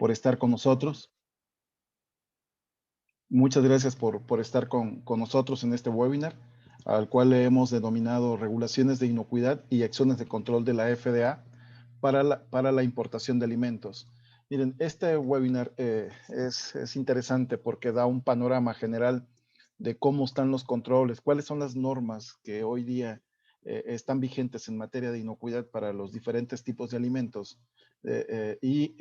por estar con nosotros. Muchas gracias por estar con nosotros en este webinar, al cual le hemos denominado Regulaciones de Inocuidad y Acciones de Control de la FDA para la importación de alimentos. Miren, este webinar es interesante porque da un panorama general de cómo están los controles, cuáles son las normas que hoy día están vigentes en materia de inocuidad para los diferentes tipos de alimentos y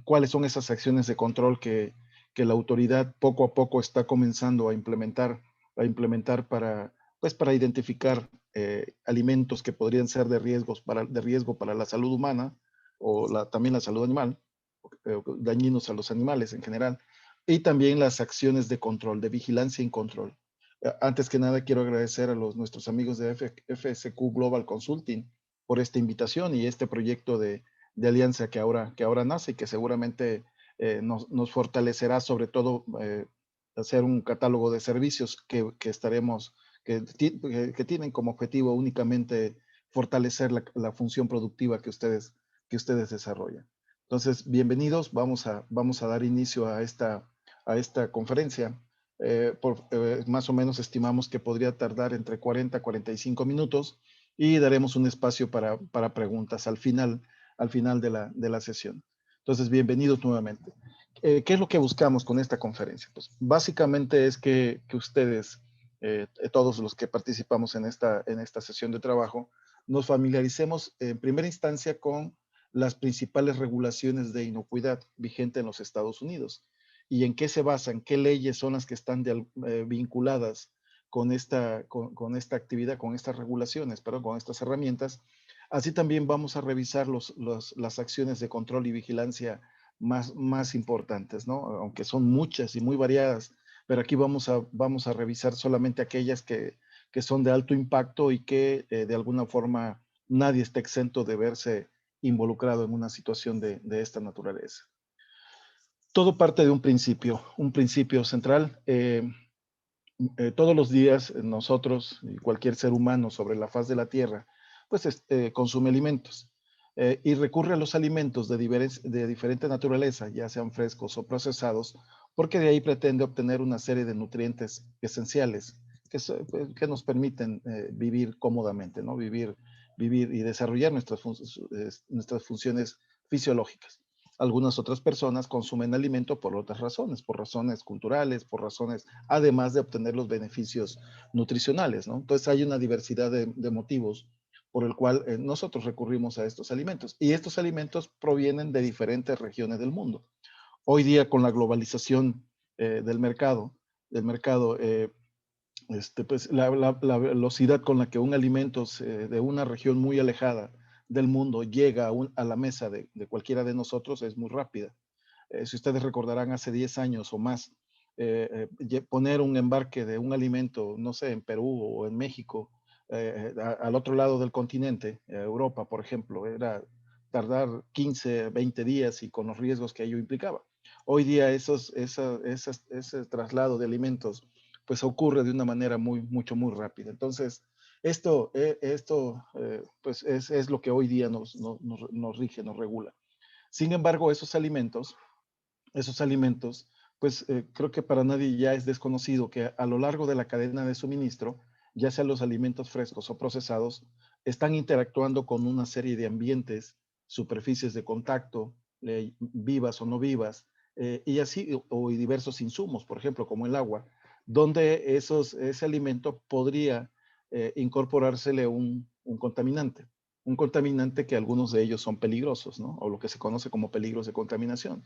cuáles son esas acciones de control que la autoridad poco a poco está comenzando a implementar para identificar alimentos que podrían ser de riesgo para la salud humana o también la salud animal, dañinos a los animales en general, y también las acciones de control, de vigilancia y control. Antes que nada, quiero agradecer a nuestros amigos de FSQ Global Consulting por esta invitación y este proyecto de alianza que ahora nace y que seguramente nos fortalecerá, sobre todo hacer un catálogo de servicios que tienen como objetivo únicamente fortalecer la función productiva que ustedes desarrollan. Entonces, bienvenidos, vamos a dar inicio a esta conferencia. Más o menos estimamos que podría tardar entre 40 a 45 minutos y daremos un espacio para preguntas al final de la sesión. Entonces, bienvenidos nuevamente. ¿Qué es lo que buscamos con esta conferencia? Pues básicamente es que ustedes, todos los que participamos en esta sesión de trabajo, nos familiaricemos en primera instancia con las principales regulaciones de inocuidad vigentes en los Estados Unidos y en qué se basan, qué leyes son las que están vinculadas con esta actividad, con estas regulaciones, perdón, con estas herramientas. Así también vamos a revisar las acciones de control y vigilancia más importantes, ¿no? Aunque son muchas y muy variadas, pero aquí vamos a revisar solamente aquellas que son de alto impacto y que de alguna forma nadie está exento de verse involucrado en una situación de esta naturaleza. Todo parte de un principio central. Todos los días nosotros y cualquier ser humano sobre la faz de la Tierra, pues consume alimentos y recurre a los alimentos de diferente naturaleza, ya sean frescos o procesados, porque de ahí pretende obtener una serie de nutrientes esenciales que nos permiten vivir cómodamente, ¿no? Vivir y desarrollar nuestras funciones fisiológicas. Algunas otras personas consumen alimento por otras razones, por razones culturales, además de obtener los beneficios nutricionales, ¿no? Entonces hay una diversidad de motivos por el cual nosotros recurrimos a estos alimentos. Y estos alimentos provienen de diferentes regiones del mundo. Hoy día, con la globalización del mercado, pues la velocidad con la que un alimento de una región muy alejada del mundo llega a la mesa de cualquiera de nosotros es muy rápida. Si ustedes recordarán, hace 10 años o más, poner un embarque de un alimento, no sé, en Perú o en México, al otro lado del continente, Europa, por ejemplo, era tardar 15, 20 días y con los riesgos que ello implicaba. Hoy día ese traslado de alimentos pues ocurre de una manera muy rápida. Entonces, esto pues es lo que hoy día nos rige, nos regula. Sin embargo, esos alimentos, pues creo que para nadie ya es desconocido que a lo largo de la cadena de suministro, ya sean los alimentos frescos o procesados, están interactuando con una serie de ambientes, superficies de contacto, vivas o no vivas, y así, o diversos insumos, por ejemplo, como el agua, donde ese alimento podría incorporársele un contaminante que algunos de ellos son peligrosos, ¿no? O lo que se conoce como peligros de contaminación.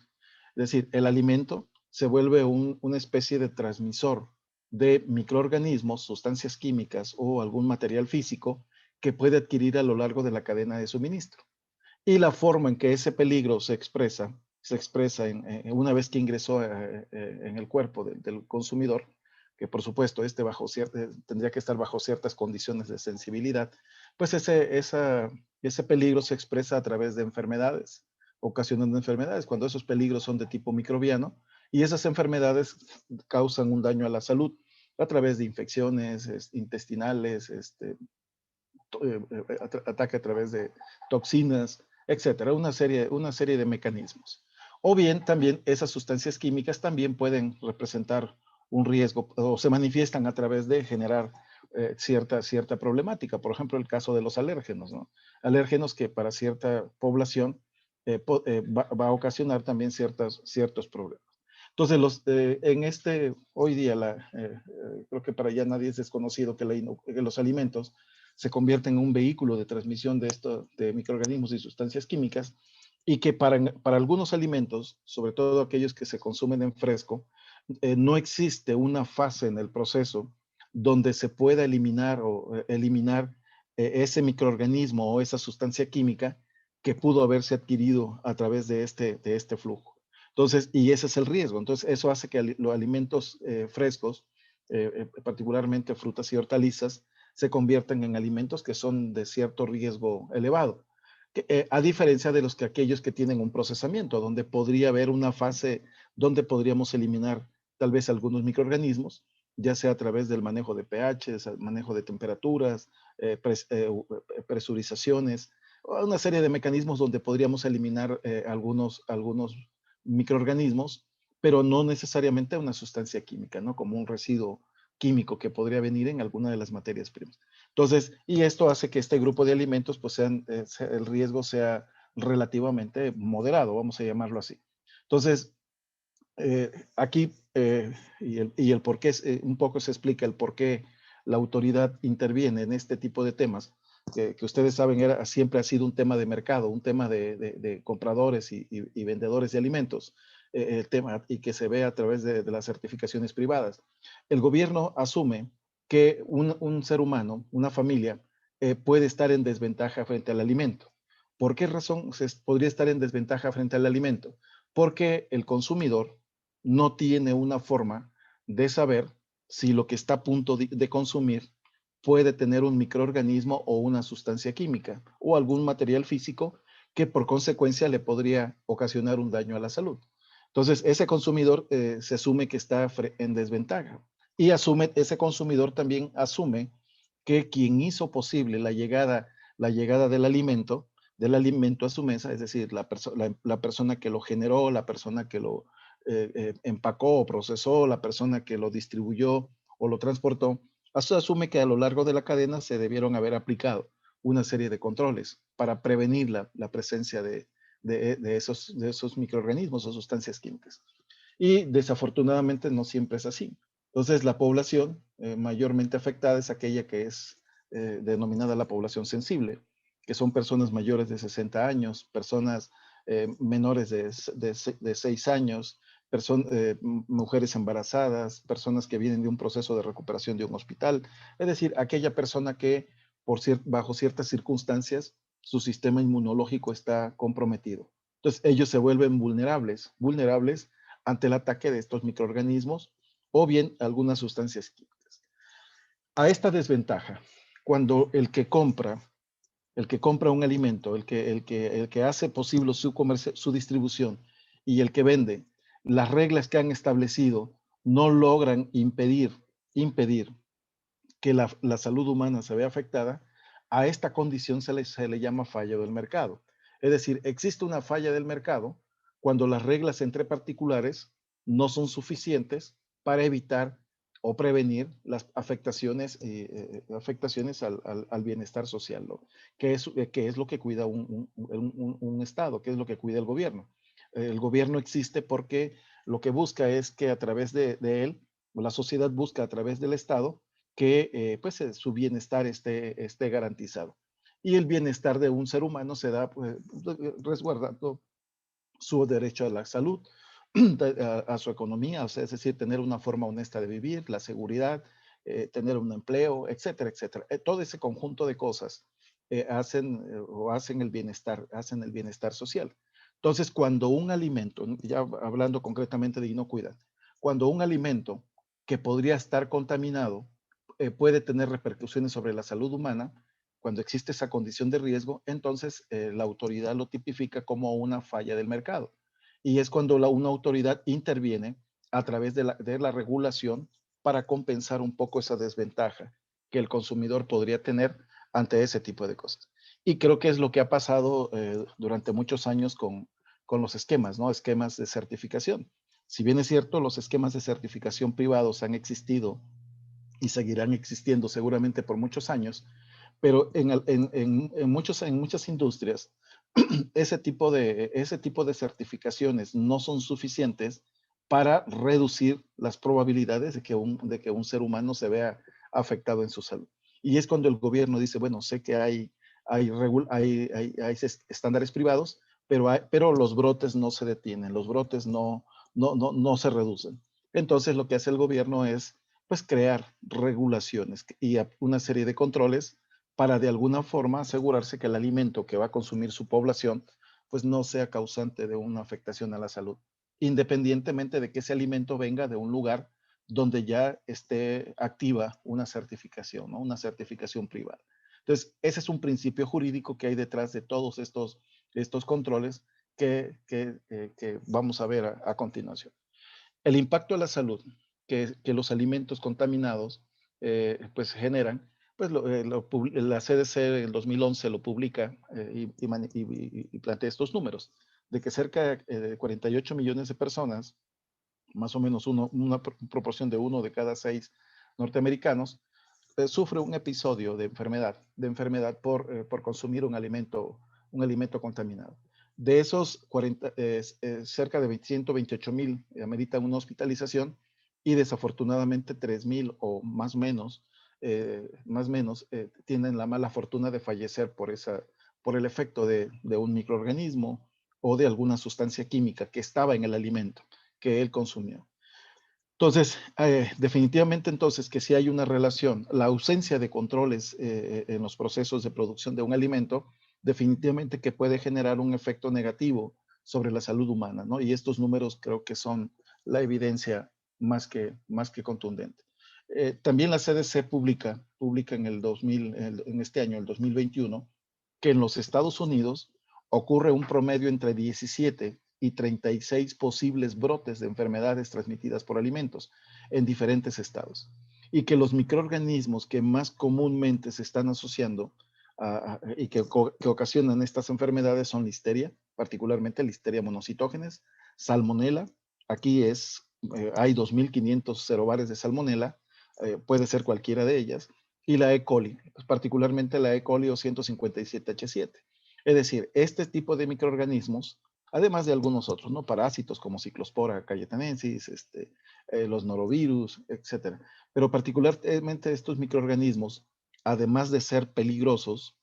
Es decir, el alimento se vuelve una especie de transmisor de microorganismos, sustancias químicas o algún material físico que puede adquirir a lo largo de la cadena de suministro. Y la forma en que ese peligro se expresa una vez que ingresó en el cuerpo del consumidor, que por supuesto tendría que estar bajo ciertas condiciones de sensibilidad, pues ese peligro se expresa a través de enfermedades, ocasionando enfermedades, cuando esos peligros son de tipo microbiano, y esas enfermedades causan un daño a la salud a través de infecciones intestinales, ataque a través de toxinas, etcétera, una serie de mecanismos. O bien también esas sustancias químicas también pueden representar un riesgo o se manifiestan a través de generar cierta problemática. Por ejemplo, el caso de los alérgenos, ¿no? Alérgenos que para cierta población va a ocasionar también ciertos problemas. Entonces, hoy día, creo que para ya nadie es desconocido que los alimentos se convierten en un vehículo de transmisión de microorganismos y sustancias químicas, y que para algunos alimentos, sobre todo aquellos que se consumen en fresco, no existe una fase en el proceso donde se pueda eliminar ese microorganismo o esa sustancia química que pudo haberse adquirido a través de este flujo. Entonces, y ese es el riesgo. Entonces, eso hace que los alimentos frescos, particularmente frutas y hortalizas, se conviertan en alimentos que son de cierto riesgo elevado. A diferencia de aquellos que tienen un procesamiento, donde podría haber una fase donde podríamos eliminar tal vez algunos microorganismos, ya sea a través del manejo de pH, manejo de temperaturas, presurizaciones, una serie de mecanismos donde podríamos eliminar algunos microorganismos, pero no necesariamente una sustancia química, ¿no? Como un residuo químico que podría venir en alguna de las materias primas. Entonces, y esto hace que este grupo de alimentos, pues el riesgo sea relativamente moderado, vamos a llamarlo así. Entonces, aquí, y el por qué, un poco se explica el por qué la autoridad interviene en este tipo de temas, que ustedes saben, siempre ha sido un tema de mercado, un tema de compradores y vendedores de alimentos, el tema, y que se ve a través de las certificaciones privadas. El gobierno asume que un ser humano, una familia, puede estar en desventaja frente al alimento. ¿Por qué razón podría estar en desventaja frente al alimento? Porque el consumidor no tiene una forma de saber si lo que está a punto de consumir puede tener un microorganismo o una sustancia química o algún material físico que por consecuencia le podría ocasionar un daño a la salud. Entonces, ese consumidor se asume que está en desventaja, y ese consumidor también asume que quien hizo posible la llegada del alimento a su mesa, es decir, la persona que lo generó, la persona que lo empacó o procesó, la persona que lo distribuyó o lo transportó, asume que a lo largo de la cadena se debieron haber aplicado una serie de controles para prevenir la presencia de esos microorganismos o sustancias químicas. Y desafortunadamente no siempre es así. Entonces, la población mayormente afectada es aquella que es denominada la población sensible, que son personas mayores de 60 años, personas menores de 6 años, mujeres embarazadas, personas que vienen de un proceso de recuperación de un hospital, es decir, aquella persona que bajo ciertas circunstancias su sistema inmunológico está comprometido. Entonces, ellos se vuelven vulnerables ante el ataque de estos microorganismos o bien algunas sustancias químicas. A esta desventaja, cuando el que compra un alimento, el que hace posible su distribución, y el que vende, las reglas que han establecido no logran impedir que la salud humana se vea afectada, a esta condición se le llama falla del mercado. Es decir, existe una falla del mercado cuando las reglas entre particulares no son suficientes para evitar o prevenir las afectaciones al bienestar social, ¿no? Que es lo que cuida un Estado, que es lo que cuida el gobierno. El gobierno existe porque lo que busca es que a través de él, la sociedad busca a través del Estado que pues su bienestar esté garantizado. Y el bienestar de un ser humano se da pues, resguardando su derecho a la salud, a su economía, o sea, es decir, tener una forma honesta de vivir, la seguridad, tener un empleo, etcétera, etcétera. Todo ese conjunto de cosas hacen el bienestar social. Entonces, cuando un alimento, ya hablando concretamente de inocuidad, cuando un alimento que podría estar contaminado puede tener repercusiones sobre la salud humana, cuando existe esa condición de riesgo, entonces la autoridad lo tipifica como una falla del mercado. Y es cuando una autoridad interviene a través de la regulación para compensar un poco esa desventaja que el consumidor podría tener ante ese tipo de cosas. Y creo que es lo que ha pasado durante muchos años con los esquemas, ¿no? Esquemas de certificación. Si bien es cierto, los esquemas de certificación privados han existido y seguirán existiendo seguramente por muchos años, pero en muchas industrias ese tipo de certificaciones no son suficientes para reducir las probabilidades de que un ser humano se vea afectado en su salud. Y es cuando el gobierno dice, bueno, sé que hay estándares privados, pero los brotes no se detienen, los brotes no se reducen. Entonces lo que hace el gobierno es pues crear regulaciones y una serie de controles para de alguna forma asegurarse que el alimento que va a consumir su población pues no sea causante de una afectación a la salud, independientemente de que ese alimento venga de un lugar donde ya esté activa una certificación, ¿no? Una certificación privada. Entonces, ese es un principio jurídico que hay detrás de todos estos controles que vamos a ver a continuación. El impacto a la salud que los alimentos contaminados pues generan, pues la CDC en 2011 lo publica y plantea estos números, de que cerca de 48 millones de personas, más o menos una proporción de 1 de cada 6 norteamericanos, sufre un episodio de enfermedad por consumir un alimento contaminado. De esos, cerca de 128,000 ameritan una hospitalización y desafortunadamente 3,000 o más menos tienen la mala fortuna de fallecer por el efecto de un microorganismo o de alguna sustancia química que estaba en el alimento que él consumió. Entonces, definitivamente entonces que si hay una relación, la ausencia de controles en los procesos de producción de un alimento, definitivamente que puede generar un efecto negativo sobre la salud humana, ¿no? Y estos números creo que son la evidencia más que contundente. También la CDC publica en el 2000, en este año, el 2021, que en los Estados Unidos ocurre un promedio entre 17 y 36 posibles brotes de enfermedades transmitidas por alimentos en diferentes estados. Y que los microorganismos que más comúnmente se están asociando y que ocasionan estas enfermedades son listeria, particularmente listeria monocitógenes, salmonela, aquí hay 2.500 serobares de salmonela, puede ser cualquiera de ellas, y la E. coli, particularmente la E. coli o 157H7. Es decir, este tipo de microorganismos, además de algunos otros, ¿no? Parásitos como Ciclospora cayetanensis, los norovirus, etcétera. Pero particularmente estos microorganismos, además de ser peligrosos,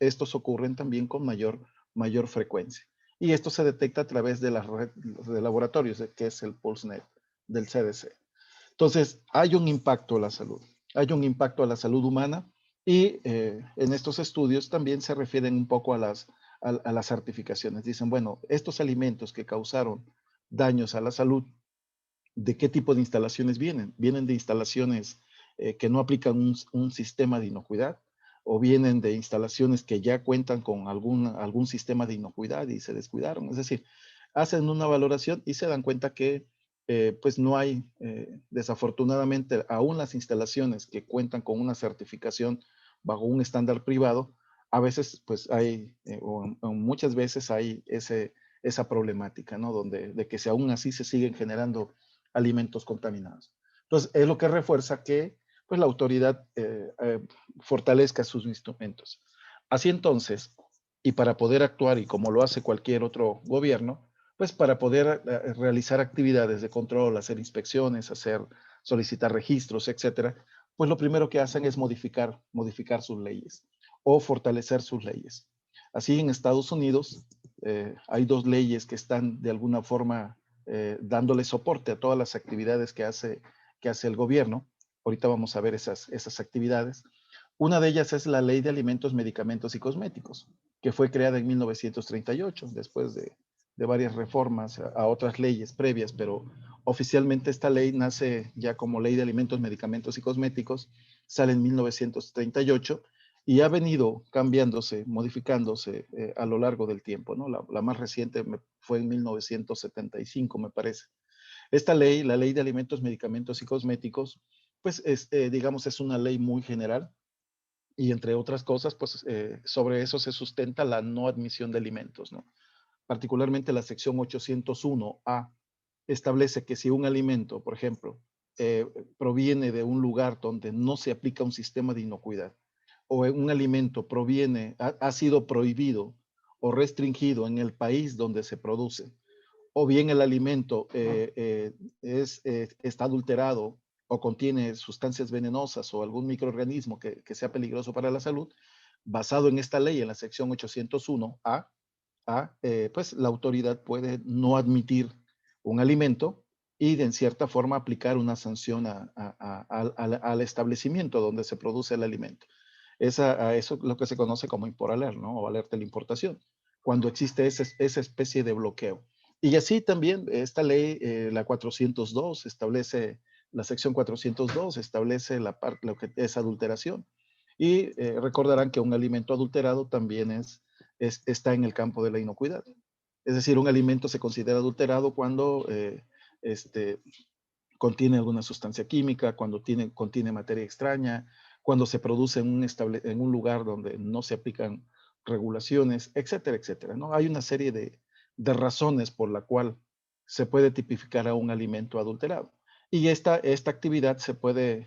estos ocurren también con mayor frecuencia. Y esto se detecta a través de las redes de laboratorios, que es el PulseNet del CDC. Entonces, hay un impacto a la salud, hay un impacto a la salud humana y en estos estudios también se refieren un poco a las certificaciones. Dicen, bueno, estos alimentos que causaron daños a la salud, ¿de qué tipo de instalaciones vienen? ¿Vienen de instalaciones que no aplican un sistema de inocuidad? ¿O vienen de instalaciones que ya cuentan con algún sistema de inocuidad y se descuidaron? Es decir, hacen una valoración y se dan cuenta que pues no hay, desafortunadamente, aún las instalaciones que cuentan con una certificación bajo un estándar privado, a veces pues hay, o muchas veces hay esa problemática, ¿no? De que si aún así se siguen generando alimentos contaminados. Entonces, es lo que refuerza que pues, la autoridad fortalezca sus instrumentos. Así entonces, y para poder actuar, y como lo hace cualquier otro gobierno, pues para poder realizar actividades de control, hacer inspecciones, solicitar registros, etcétera, pues lo primero que hacen es modificar sus leyes o fortalecer sus leyes. Así en Estados Unidos hay 2 leyes que están de alguna forma dándole soporte a todas las actividades que hace el gobierno. Ahorita vamos a ver esas actividades. Una de ellas es la Ley de Alimentos, Medicamentos y Cosméticos, que fue creada en 1938, después de varias reformas a otras leyes previas, pero oficialmente esta ley nace ya como Ley de Alimentos, Medicamentos y Cosméticos, sale en 1938 y ha venido cambiándose, modificándose a lo largo del tiempo, ¿no? La más reciente fue en 1975, me parece. Esta ley, la Ley de Alimentos, Medicamentos y Cosméticos, pues digamos, es una ley muy general y entre otras cosas, pues sobre eso se sustenta la no admisión de alimentos, ¿no? particularmente la sección 801A, establece que si un alimento, por ejemplo, proviene de un lugar donde no se aplica un sistema de inocuidad, o un alimento ha sido prohibido o restringido en el país donde se produce, o bien el alimento está adulterado o contiene sustancias venenosas o algún microorganismo que sea peligroso para la salud, basado en esta ley, en la sección 801A, pues la autoridad puede no admitir un alimento y de en cierta forma aplicar una sanción al establecimiento donde se produce el alimento. A eso es lo que se conoce como imporaler, ¿no? O alerta de la importación, cuando existe esa especie de bloqueo. Y así también esta ley, la 402, establece, la sección 402 establece lo que es adulteración. Y recordarán que un alimento adulterado también está en el campo de la inocuidad. Es decir, un alimento se considera adulterado cuando este, contiene alguna sustancia química, cuando contiene materia extraña, cuando se produce en un lugar donde no se aplican regulaciones, etcétera, etcétera, ¿no? Hay una serie de razones por la cual se puede tipificar a un alimento adulterado. Y esta actividad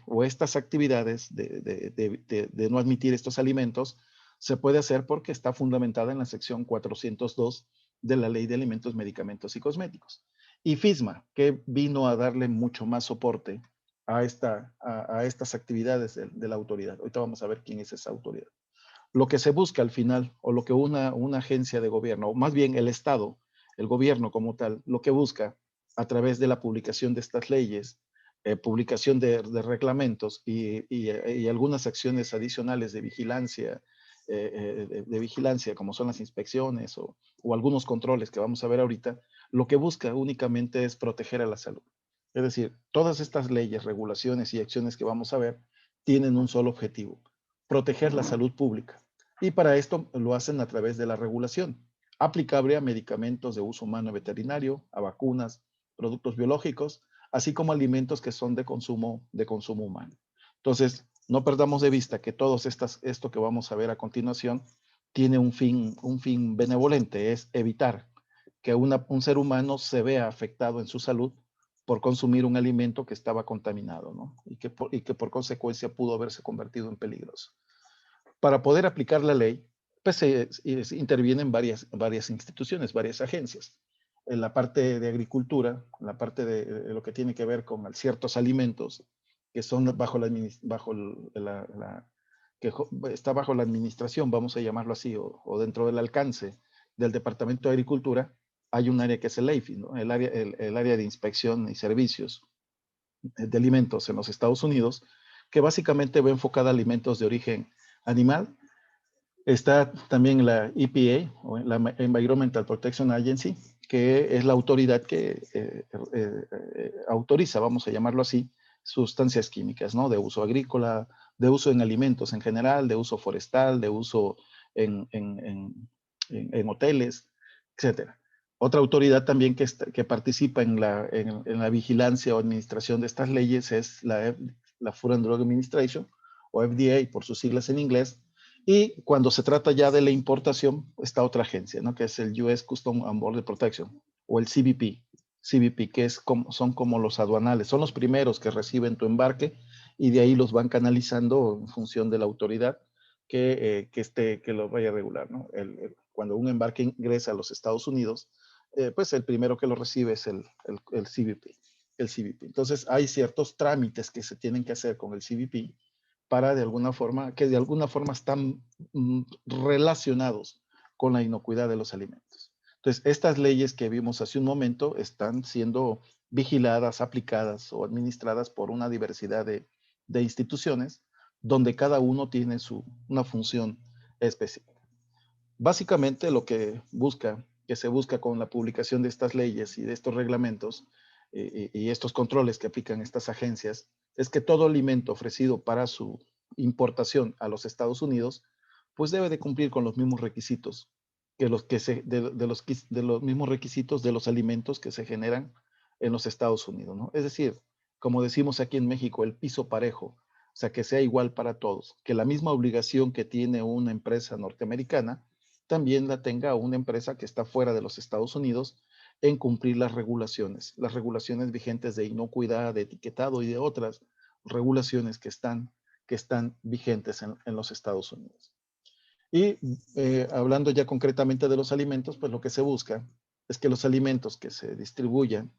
o estas actividades de no admitir estos alimentos, se puede hacer porque está fundamentada en la sección 402 de la Ley de Alimentos, Medicamentos y Cosméticos. Y FISMA, que vino a darle mucho más soporte a estas actividades de la autoridad. Ahorita vamos a ver quién es esa autoridad. Lo que se busca al final, o lo que una agencia de gobierno, o más bien el Estado, el gobierno como tal, lo que busca a través de la publicación de estas leyes, publicación de reglamentos y algunas acciones adicionales de vigilancia, como son las inspecciones o algunos controles que vamos a ver ahorita, lo que busca únicamente es proteger a la salud. Es decir, todas estas leyes, regulaciones y acciones que vamos a ver tienen un solo objetivo: proteger la salud pública. Y para esto lo hacen a través de la regulación, aplicable a medicamentos de uso humano y veterinario, a vacunas, productos biológicos, así como alimentos que son de consumo humano. Entonces, no perdamos de vista que esto que vamos a ver a continuación tiene un fin benevolente: es evitar que un ser humano se vea afectado en su salud por consumir un alimento que estaba contaminado, ¿no? Y que por consecuencia pudo haberse convertido en peligroso. Para poder aplicar la ley, pues intervienen varias instituciones, varias agencias. En la parte de agricultura, en la parte de lo que tiene que ver con ciertos alimentos que son que está bajo la administración, vamos a llamarlo así, o dentro del alcance del Departamento de Agricultura, hay un área que es el EIFI, ¿no? el área de inspección y servicios de alimentos en los Estados Unidos, que básicamente va enfocada a alimentos de origen animal. Está también la EPA, o la Environmental Protection Agency, que es la autoridad que autoriza, vamos a llamarlo así, sustancias químicas, ¿no? De uso agrícola, de uso en alimentos en general, de uso forestal, de uso en hoteles, etcétera. Otra autoridad también que participa en la vigilancia o administración de estas leyes es la Food and Drug Administration, o FDA por sus siglas en inglés. Y cuando se trata ya de la importación, está otra agencia, ¿no? Que es el US Customs and Border Protection, o el CBP, que son como los aduanales, son los primeros que reciben tu embarque y de ahí los van canalizando en función de la autoridad que lo vaya a regular, ¿no? Cuando un embarque ingresa a los Estados Unidos, pues el primero que lo recibe es el CBP. Entonces hay ciertos trámites que se tienen que hacer con el CBP que de alguna forma están relacionados con la inocuidad de los alimentos. Entonces, estas leyes que vimos hace un momento están siendo vigiladas, aplicadas o administradas por una diversidad de instituciones donde cada uno tiene una función específica. Básicamente lo que se busca con la publicación de estas leyes y de estos reglamentos y estos controles que aplican estas agencias es que todo alimento ofrecido para su importación a los Estados Unidos pues debe de cumplir con los mismos requisitos de los mismos requisitos de los alimentos que se generan en los Estados Unidos, ¿no? Es decir, como decimos aquí en México, el piso parejo, o sea, que sea igual para todos, que la misma obligación que tiene una empresa norteamericana también la tenga una empresa que está fuera de los Estados Unidos en cumplir las regulaciones vigentes de inocuidad, de etiquetado y de otras regulaciones que están vigentes en los Estados Unidos. Y hablando ya concretamente de los alimentos, pues lo que se busca es que los alimentos que se distribuyan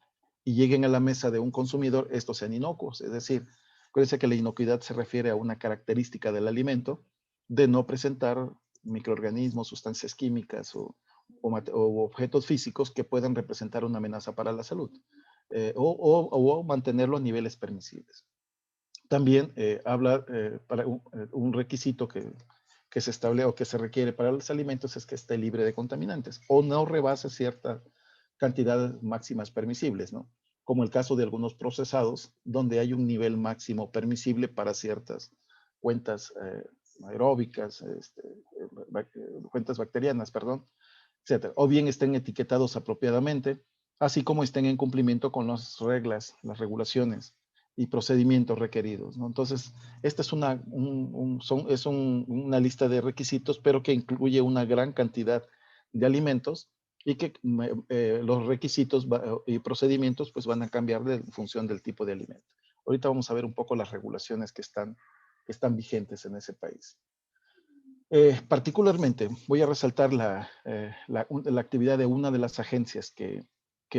y lleguen a la mesa de un consumidor, estos sean inocuos. Es decir, acuérdense que la inocuidad se refiere a una característica del alimento de no presentar microorganismos, sustancias químicas o objetos físicos que puedan representar una amenaza para la salud o mantenerlo a niveles permisibles. También habla para un requisito que se establece o que se requiere para los alimentos es que esté libre de contaminantes o no rebase ciertas cantidades máximas permisibles, ¿no? Como el caso de algunos procesados, donde hay un nivel máximo permisible para ciertas cuentas aeróbicas, cuentas bacterianas, perdón, etcétera. O bien estén etiquetados apropiadamente, así como estén en cumplimiento con las reglas, las regulaciones y procedimientos requeridos, ¿no? Entonces, esta es una lista de requisitos, pero que incluye una gran cantidad de alimentos y que los requisitos y procedimientos pues van a cambiar en función del tipo de alimento. Ahorita vamos a ver un poco las regulaciones que están vigentes en ese país. Particularmente voy a resaltar la actividad de una de las agencias que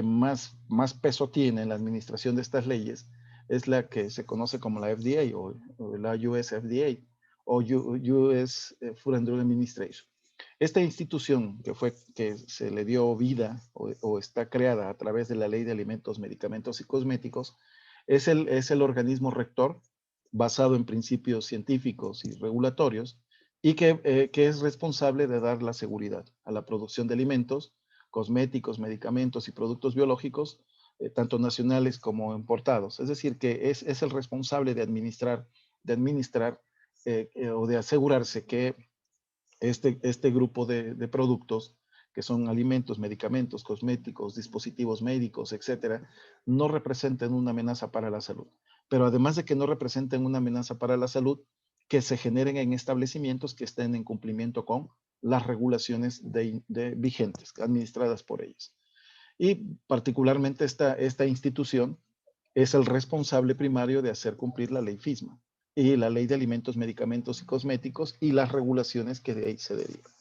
más peso tiene en la administración de estas leyes, es la que se conoce como la FDA o la US FDA o US Food and Drug Administration. Esta institución que se le dio vida o está creada a través de la Ley de Alimentos, Medicamentos y Cosméticos, es el organismo rector basado en principios científicos y regulatorios y que es responsable de dar la seguridad a la producción de alimentos, cosméticos, medicamentos y productos biológicos, tanto nacionales como importados. Es decir, que es el responsable de administrar o de asegurarse que este grupo de productos, que son alimentos, medicamentos, cosméticos, dispositivos médicos, etcétera, no representen una amenaza para la salud. Pero además de que no representen una amenaza para la salud, que se generen en establecimientos que estén en cumplimiento con las regulaciones vigentes, administradas por ellos. Y particularmente esta institución es el responsable primario de hacer cumplir la ley FISMA y la ley de alimentos, medicamentos y cosméticos y las regulaciones que de ahí se derivan.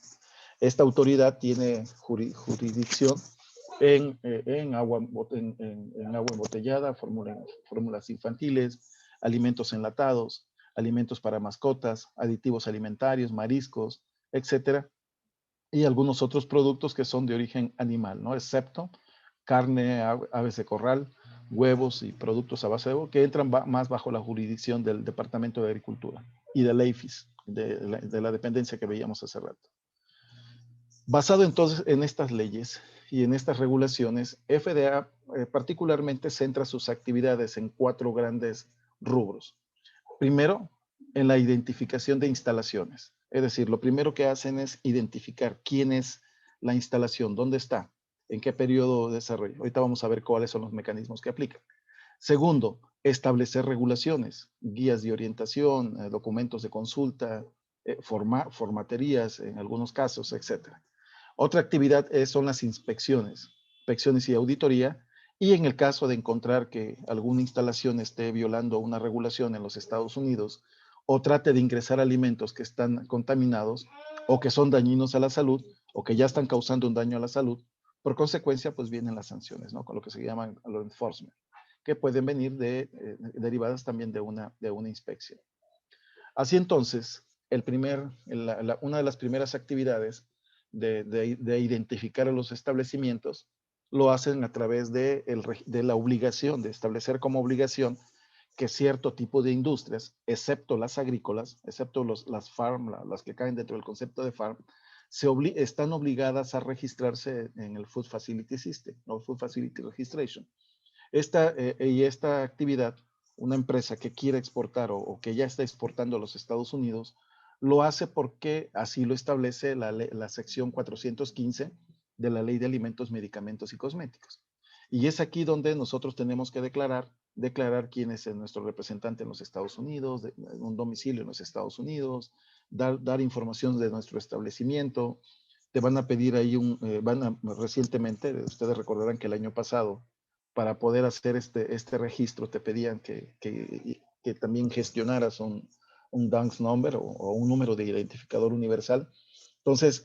Esta autoridad tiene jurisdicción en agua embotellada, fórmulas infantiles, alimentos enlatados, alimentos para mascotas, aditivos alimentarios, mariscos, etcétera, y algunos otros productos que son de origen animal, ¿no? Excepto carne, aves de corral, huevos y productos a base de huevo, que entran más bajo la jurisdicción del Departamento de Agricultura y de la IFIS, de la dependencia que veíamos hace rato. Basado entonces en estas leyes y en estas regulaciones, FDA particularmente centra sus actividades en 4 grandes rubros. Primero, en la identificación de instalaciones. Es decir, lo primero que hacen es identificar quién es la instalación, dónde está, en qué periodo de desarrollo. Ahorita vamos a ver cuáles son los mecanismos que aplican. Segundo, establecer regulaciones, guías de orientación, documentos de consulta, formaterías en algunos casos, etc. Otra actividad son las inspecciones y auditoría, y en el caso de encontrar que alguna instalación esté violando una regulación en los Estados Unidos o trate de ingresar alimentos que están contaminados o que son dañinos a la salud o que ya están causando un daño a la salud, por consecuencia, pues vienen las sanciones, ¿no? Con lo que se llaman law enforcement, que pueden venir derivadas también de una inspección. Así entonces, una de las primeras actividades de identificar a los establecimientos lo hacen a través de la obligación, de establecer como obligación que cierto tipo de industrias, excepto las agrícolas, excepto las farm, las que caen dentro del concepto de farm, están obligadas a registrarse en el Food Facility System, o Food Facility Registration. Esta actividad, una empresa que quiere exportar o que ya está exportando a los Estados Unidos, lo hace porque así lo establece la sección 415 de la Ley de Alimentos, Medicamentos y Cosméticos. Y es aquí donde nosotros tenemos que declarar quién es nuestro representante en los Estados Unidos, un domicilio en los Estados Unidos, dar información de nuestro establecimiento, te van a pedir ahí recientemente, ustedes recordarán que el año pasado, para poder hacer este registro, te pedían que también gestionaras un DUNS number o un número de identificador universal. Entonces,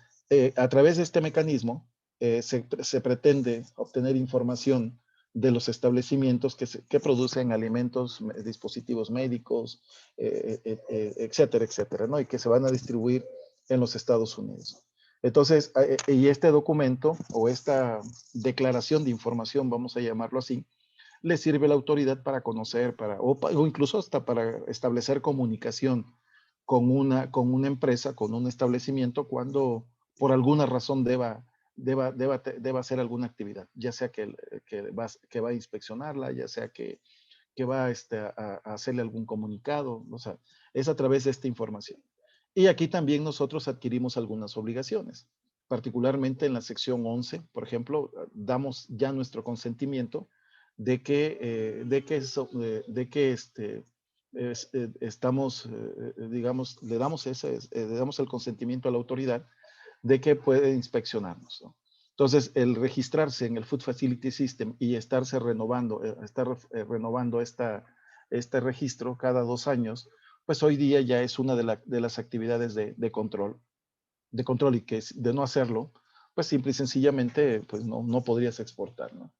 a través de este mecanismo, se pretende obtener información de los establecimientos que producen alimentos, dispositivos médicos, etcétera, etcétera, ¿no? Y que se van a distribuir en los Estados Unidos. Entonces, y este documento o esta declaración de información, vamos a llamarlo así, le sirve a la autoridad para conocer, o incluso hasta para establecer comunicación con una empresa, con un establecimiento, cuando por alguna razón deba hacer alguna actividad, ya sea que va a inspeccionarla, ya sea que va a hacerle algún comunicado, o sea, es a través de esta información. Y aquí también nosotros adquirimos algunas obligaciones, particularmente en la sección 11, por ejemplo, damos ya nuestro consentimiento estamos, digamos, le damos el consentimiento a la autoridad de que puede inspeccionarnos, ¿no? Entonces, el registrarse en el Food Facility System y estarse renovando, este registro cada 2 años, pues hoy día ya es una de las actividades de control, y que de no hacerlo, pues simple y sencillamente, pues no podrías exportar, ¿no?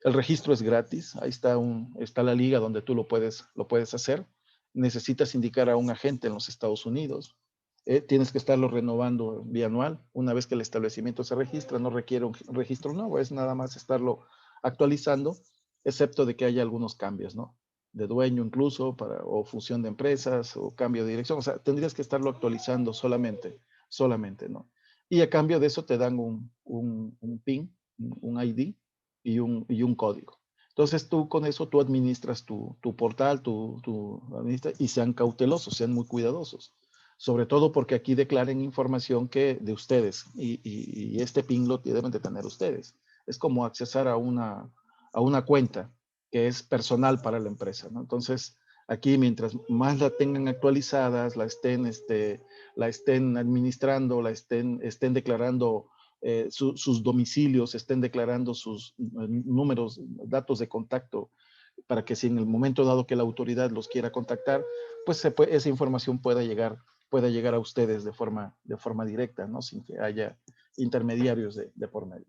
El registro es gratis, ahí está la liga donde tú lo puedes hacer. Necesitas indicar a un agente en los Estados Unidos. Tienes que estarlo renovando bianual. Una vez que el establecimiento se registra, no requiere un registro nuevo, es nada más estarlo actualizando, excepto de que haya algunos cambios, ¿no? De dueño incluso, o fusión de empresas, o cambio de dirección. O sea, tendrías que estarlo actualizando solamente, ¿no? Y a cambio de eso te dan un PIN, un ID, y un código. Entonces tú con eso tú administras tu portal, y sean cautelosos, sean muy cuidadosos. Sobre todo porque aquí declaren información de ustedes, y este PIN lo deben de tener ustedes. Es como accesar a una cuenta que es personal para la empresa, ¿no? Entonces, aquí mientras más la tengan actualizadas, la estén administrando, estén declarando sus domicilios, estén declarando sus números, datos de contacto, para que si en el momento dado que la autoridad los quiera contactar, pues esa información pueda llegar a ustedes de forma directa, ¿no? Sin que haya intermediarios de por medio.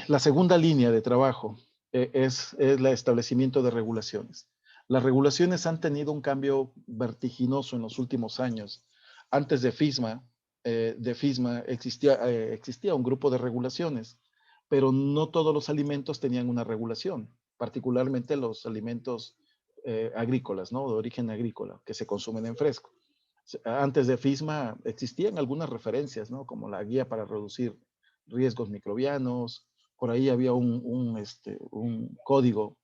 La segunda línea de trabajo es el establecimiento de regulaciones. Las regulaciones han tenido un cambio vertiginoso en los últimos años. Antes de FISMA existía un grupo de regulaciones, pero no todos los alimentos tenían una regulación, particularmente los alimentos agrícolas, ¿no? De origen agrícola, que se consumen en fresco. Antes de FISMA existían algunas referencias, ¿no? Como la guía para reducir riesgos microbianos. Por ahí había un código,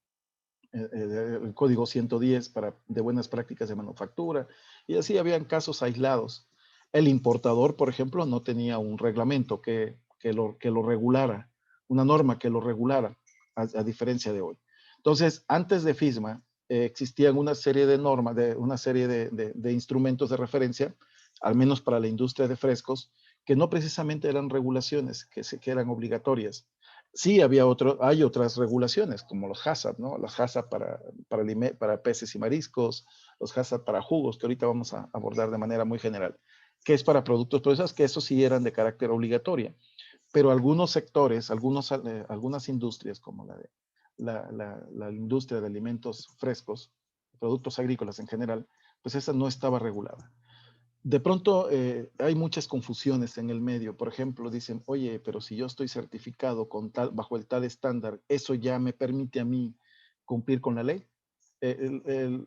el código 110 de buenas prácticas de manufactura, y así habían casos aislados. El importador, por ejemplo, no tenía un reglamento que lo regulara, una norma que lo regulara, a diferencia de hoy. Entonces, antes de FISMA, existían una serie de normas, una serie de instrumentos de referencia, al menos para la industria de frescos, que no precisamente eran regulaciones que eran obligatorias. Sí, hay otras regulaciones, como los HACCP, ¿no? Los HACCP para peces y mariscos, los HACCP para jugos, que ahorita vamos a abordar de manera muy general, que es para productos procesados, que esos sí eran de carácter obligatorio. Pero algunos sectores, algunas industrias, como la industria de alimentos frescos, productos agrícolas en general, pues esa no estaba regulada. De pronto hay muchas confusiones en el medio. Por ejemplo, dicen, oye, pero si yo estoy certificado bajo el tal estándar, ¿eso ya me permite a mí cumplir con la ley?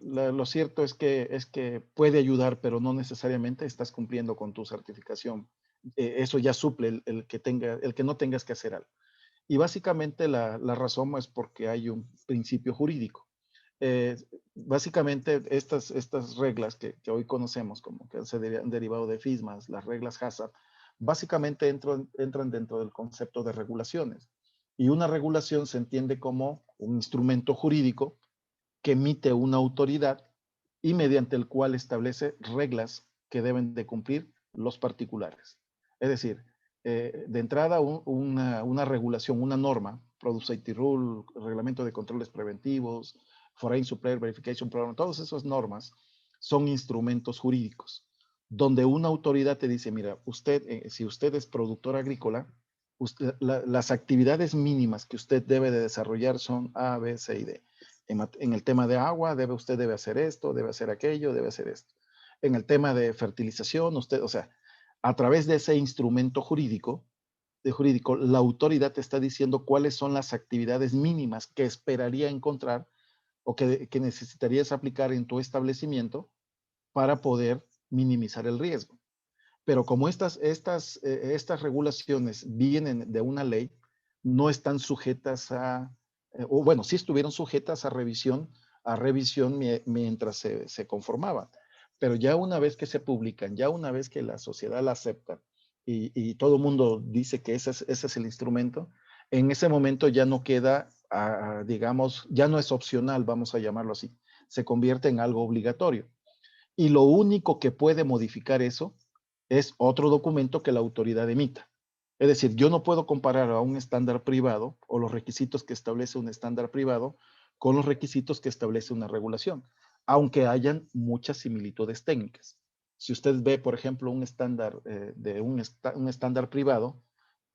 Lo cierto es que puede ayudar, pero no necesariamente estás cumpliendo con tu certificación. Eso ya suple el que no tengas que hacer algo. Y básicamente la razón es porque hay un principio jurídico. Eh, Básicamente estas reglas que hoy conocemos, como que han derivado de FISMAS, las reglas HACCP, básicamente entran dentro del concepto de regulaciones. Y una regulación se entiende como un instrumento jurídico que emite una autoridad y mediante el cual establece reglas que deben de cumplir los particulares. Es decir, de entrada una regulación, una norma, Product Safety Rule, Reglamento de Controles Preventivos, Foreign Supplier Verification Program, todas esas normas son instrumentos jurídicos, donde una autoridad te dice, mira, usted, si usted es productor agrícola, las actividades mínimas que usted debe de desarrollar son A, B, C y D. En el tema de agua, usted debe hacer esto, debe hacer aquello, debe hacer esto. En el tema de fertilización, usted, o sea, a través de ese instrumento jurídico, la autoridad te está diciendo cuáles son las actividades mínimas que esperaría encontrar o que necesitarías aplicar en tu establecimiento para poder minimizar el riesgo. Pero como estas regulaciones vienen de una ley, no están sujetas o bueno, sí estuvieron sujetas a revisión mientras se conformaban. Pero ya una vez que se publican, ya una vez que la sociedad la acepta y todo el mundo dice que ese es el instrumento, en ese momento ya no queda, digamos, ya no es opcional, vamos a llamarlo así, se convierte en algo obligatorio. Y lo único que puede modificar eso es otro documento que la autoridad emita. Es decir, yo no puedo comparar a un estándar privado o los requisitos que establece un estándar privado con los requisitos que establece una regulación, aunque hayan muchas similitudes técnicas. Si usted ve, por ejemplo, un estándar un estándar privado,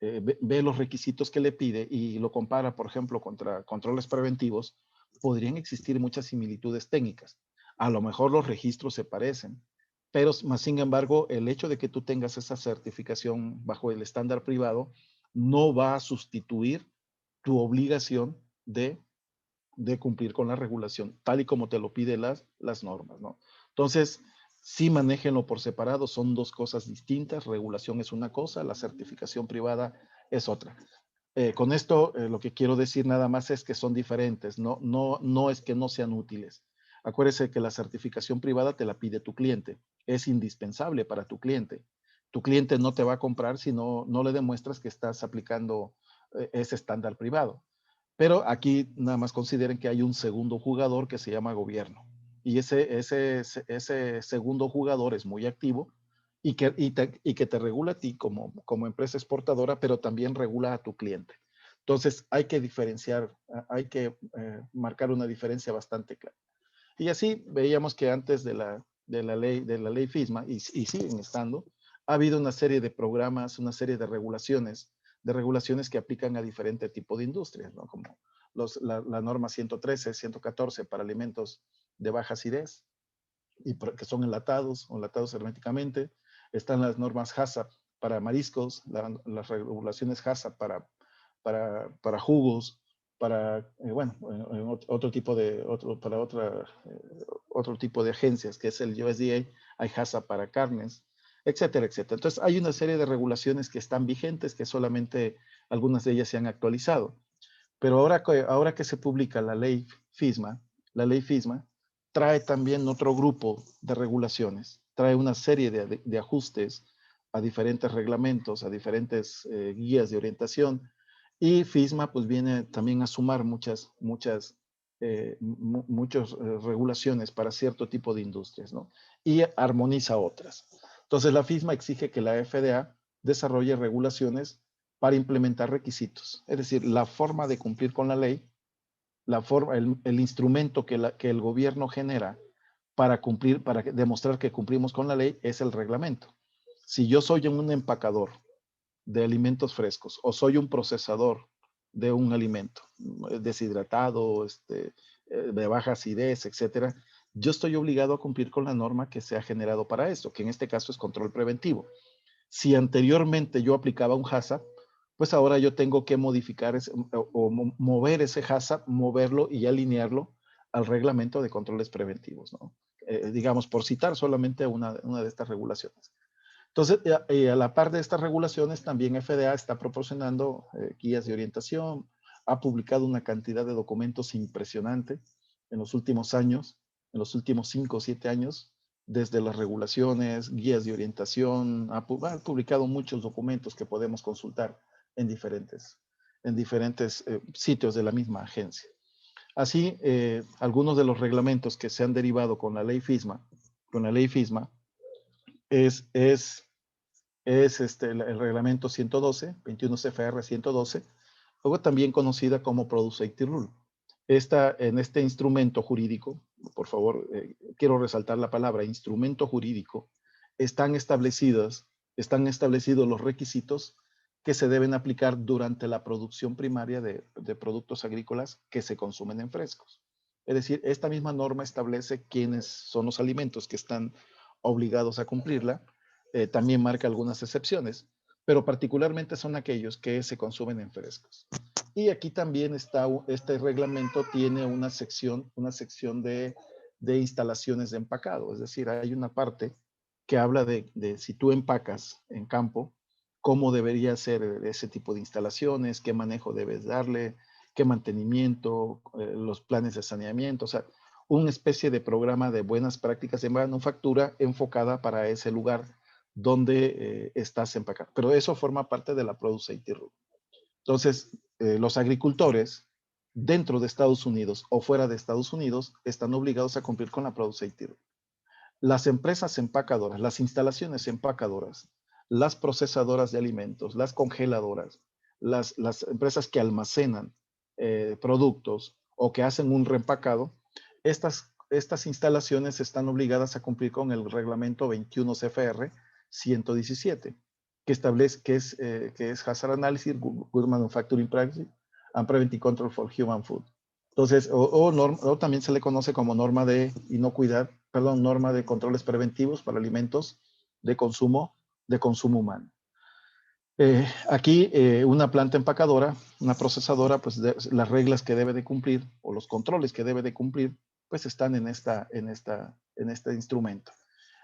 ve los requisitos que le pide y lo compara, por ejemplo, contra controles preventivos, podrían existir muchas similitudes técnicas. A lo mejor los registros se parecen, pero más sin embargo, el hecho de que tú tengas esa certificación bajo el estándar privado no va a sustituir tu obligación de cumplir con la regulación, tal y como te lo piden las normas, ¿no? Entonces, sí manéjenlo por separado, son dos cosas distintas. Regulación es una cosa, la certificación privada es otra. Con esto, lo que quiero decir nada más es que son diferentes, no es que no sean útiles. Acuérdese que la certificación privada te la pide tu cliente, es indispensable para tu cliente. Tu cliente no te va a comprar si no le demuestras que estás aplicando ese estándar privado. Pero aquí nada más consideren que hay un segundo jugador que se llama gobierno. Y ese segundo jugador es muy activo y que te regula a ti como empresa exportadora, pero también regula a tu cliente. Entonces hay que diferenciar, hay que marcar una diferencia bastante clara. Y así veíamos que antes de la ley FISMA, y siguen estando, ha habido una serie de programas, una serie de regulaciones que aplican a diferente tipo de industrias, ¿no? Como la norma 113, 114 para alimentos de baja acidez, que son enlatados o enlatados herméticamente. Están las normas HACCP para mariscos, las regulaciones HACCP para jugos, para, otro tipo de, otro tipo de agencias, que es el USDA, hay HACCP para carnes, etcétera, etcétera. Entonces, hay una serie de regulaciones que están vigentes, que solamente algunas de ellas se han actualizado. Pero ahora que se publica la ley FISMA trae también otro grupo de regulaciones, trae una serie de ajustes a diferentes reglamentos, a diferentes guías de orientación, y FISMA pues viene también a sumar muchas regulaciones para cierto tipo de industrias, ¿no? Y armoniza otras. Entonces la FISMA exige que la FDA desarrolle regulaciones para implementar requisitos. Es decir, la forma de cumplir con la ley, el instrumento que el gobierno genera para cumplir, para demostrar que cumplimos con la ley es el reglamento. Si yo soy un empacador de alimentos frescos o soy un procesador de un alimento deshidratado, de baja acidez, etcétera, yo estoy obligado a cumplir con la norma que se ha generado para esto, que en este caso es control preventivo. Si anteriormente yo aplicaba un HACCP, pues ahora yo tengo que modificar o mover ese HACCP, moverlo y alinearlo al reglamento de controles preventivos, ¿no? Digamos, por citar solamente una de estas regulaciones. Entonces, a la par de estas regulaciones, también FDA está proporcionando guías de orientación, ha publicado una cantidad de documentos impresionante en los últimos años, en los últimos 5 o 7 años, desde las regulaciones, guías de orientación, ha publicado muchos documentos que podemos consultar en diferentes sitios de la misma agencia. Así, algunos de los reglamentos que se han derivado con la ley FISMA, es es el reglamento 112, 21 CFR 112, luego también conocida como Product Safety Rule. En este instrumento jurídico, por favor, quiero resaltar la palabra instrumento jurídico, están establecidos los requisitos que se deben aplicar durante la producción primaria de productos agrícolas que se consumen en frescos. Es decir, esta misma norma establece quiénes son los alimentos que están obligados a cumplirla. También marca algunas excepciones, pero particularmente son aquellos que se consumen en frescos. Y aquí también está, este reglamento tiene una sección de instalaciones de empacado. Es decir, hay una parte que habla de si tú empacas en campo, cómo debería ser ese tipo de instalaciones, qué manejo debes darle, qué mantenimiento, los planes de saneamiento, o sea, una especie de programa de buenas prácticas de manufactura enfocada para ese lugar donde estás empacando. Pero eso forma parte de la Product Safety Rule. Entonces, los agricultores dentro de Estados Unidos o fuera de Estados Unidos están obligados a cumplir con la Product Safety Rule. Las empresas empacadoras, las instalaciones empacadoras, las procesadoras de alimentos, las congeladoras, las empresas que almacenan productos o que hacen un reempacado, estas instalaciones están obligadas a cumplir con el reglamento 21 CFR 117, que establece que es Hazard Analysis, Good Manufacturing Practice and Preventive Control for Human Food. Entonces, o también se le conoce como norma de inocuidad, perdón, norma de controles preventivos para alimentos de consumo humano. Aquí una planta empacadora, una procesadora, pues las reglas que debe de cumplir o los controles que debe de cumplir, pues están en este instrumento.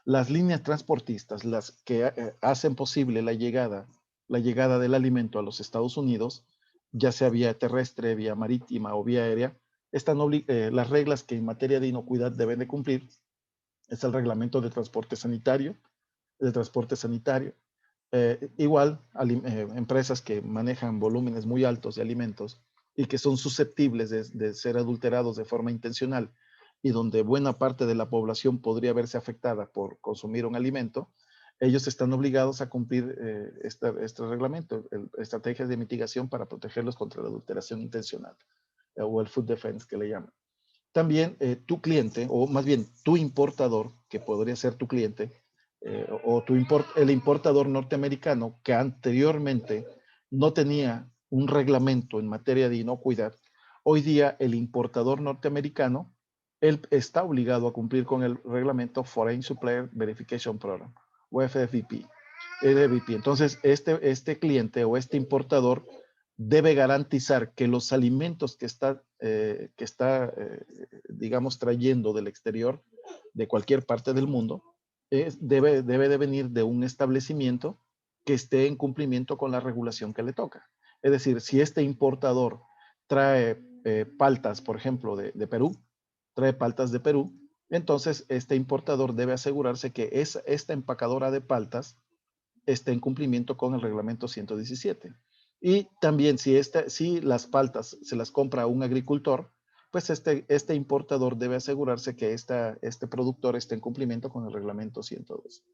Las líneas transportistas, las que hacen posible la llegada del alimento a los Estados Unidos, ya sea vía terrestre, vía marítima o vía aérea, las reglas que en materia de inocuidad deben de cumplir es el reglamento de transporte sanitario, igual, empresas que manejan volúmenes muy altos de alimentos y que son susceptibles de ser adulterados de forma intencional y donde buena parte de la población podría verse afectada por consumir un alimento, ellos están obligados a cumplir este reglamento, estrategias de mitigación para protegerlos contra la adulteración intencional o el food defense que le llaman. También tu cliente, o más bien tu importador, que podría ser tu cliente, o el importador norteamericano que anteriormente no tenía un reglamento en materia de inocuidad, hoy día el importador norteamericano, él está obligado a cumplir con el reglamento Foreign Supplier Verification Program, o FFVP. Entonces, este cliente o este importador debe garantizar que los alimentos que está digamos, trayendo del exterior, de cualquier parte del mundo, debe de venir de un establecimiento que esté en cumplimiento con la regulación que le toca. Es decir, si este importador trae paltas, por ejemplo, de Perú, trae paltas de Perú, entonces este importador debe asegurarse que esta empacadora de paltas esté en cumplimiento con el reglamento 117. Y también si las paltas se las compra a un agricultor, pues este importador debe asegurarse que este productor esté en cumplimiento con el reglamento 102.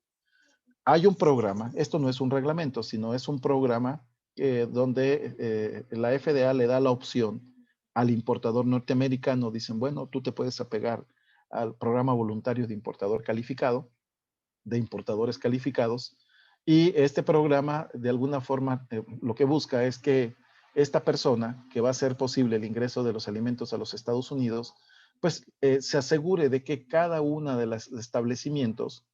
Hay un programa, esto no es un reglamento, sino es un programa donde la FDA le da la opción al importador norteamericano, dicen, bueno, tú te puedes apegar al programa voluntario de importador calificado, de importadores calificados, y este programa de alguna forma lo que busca es que esta persona que va a hacer posible el ingreso de los alimentos a los Estados Unidos, pues se asegure de que cada uno de los establecimientos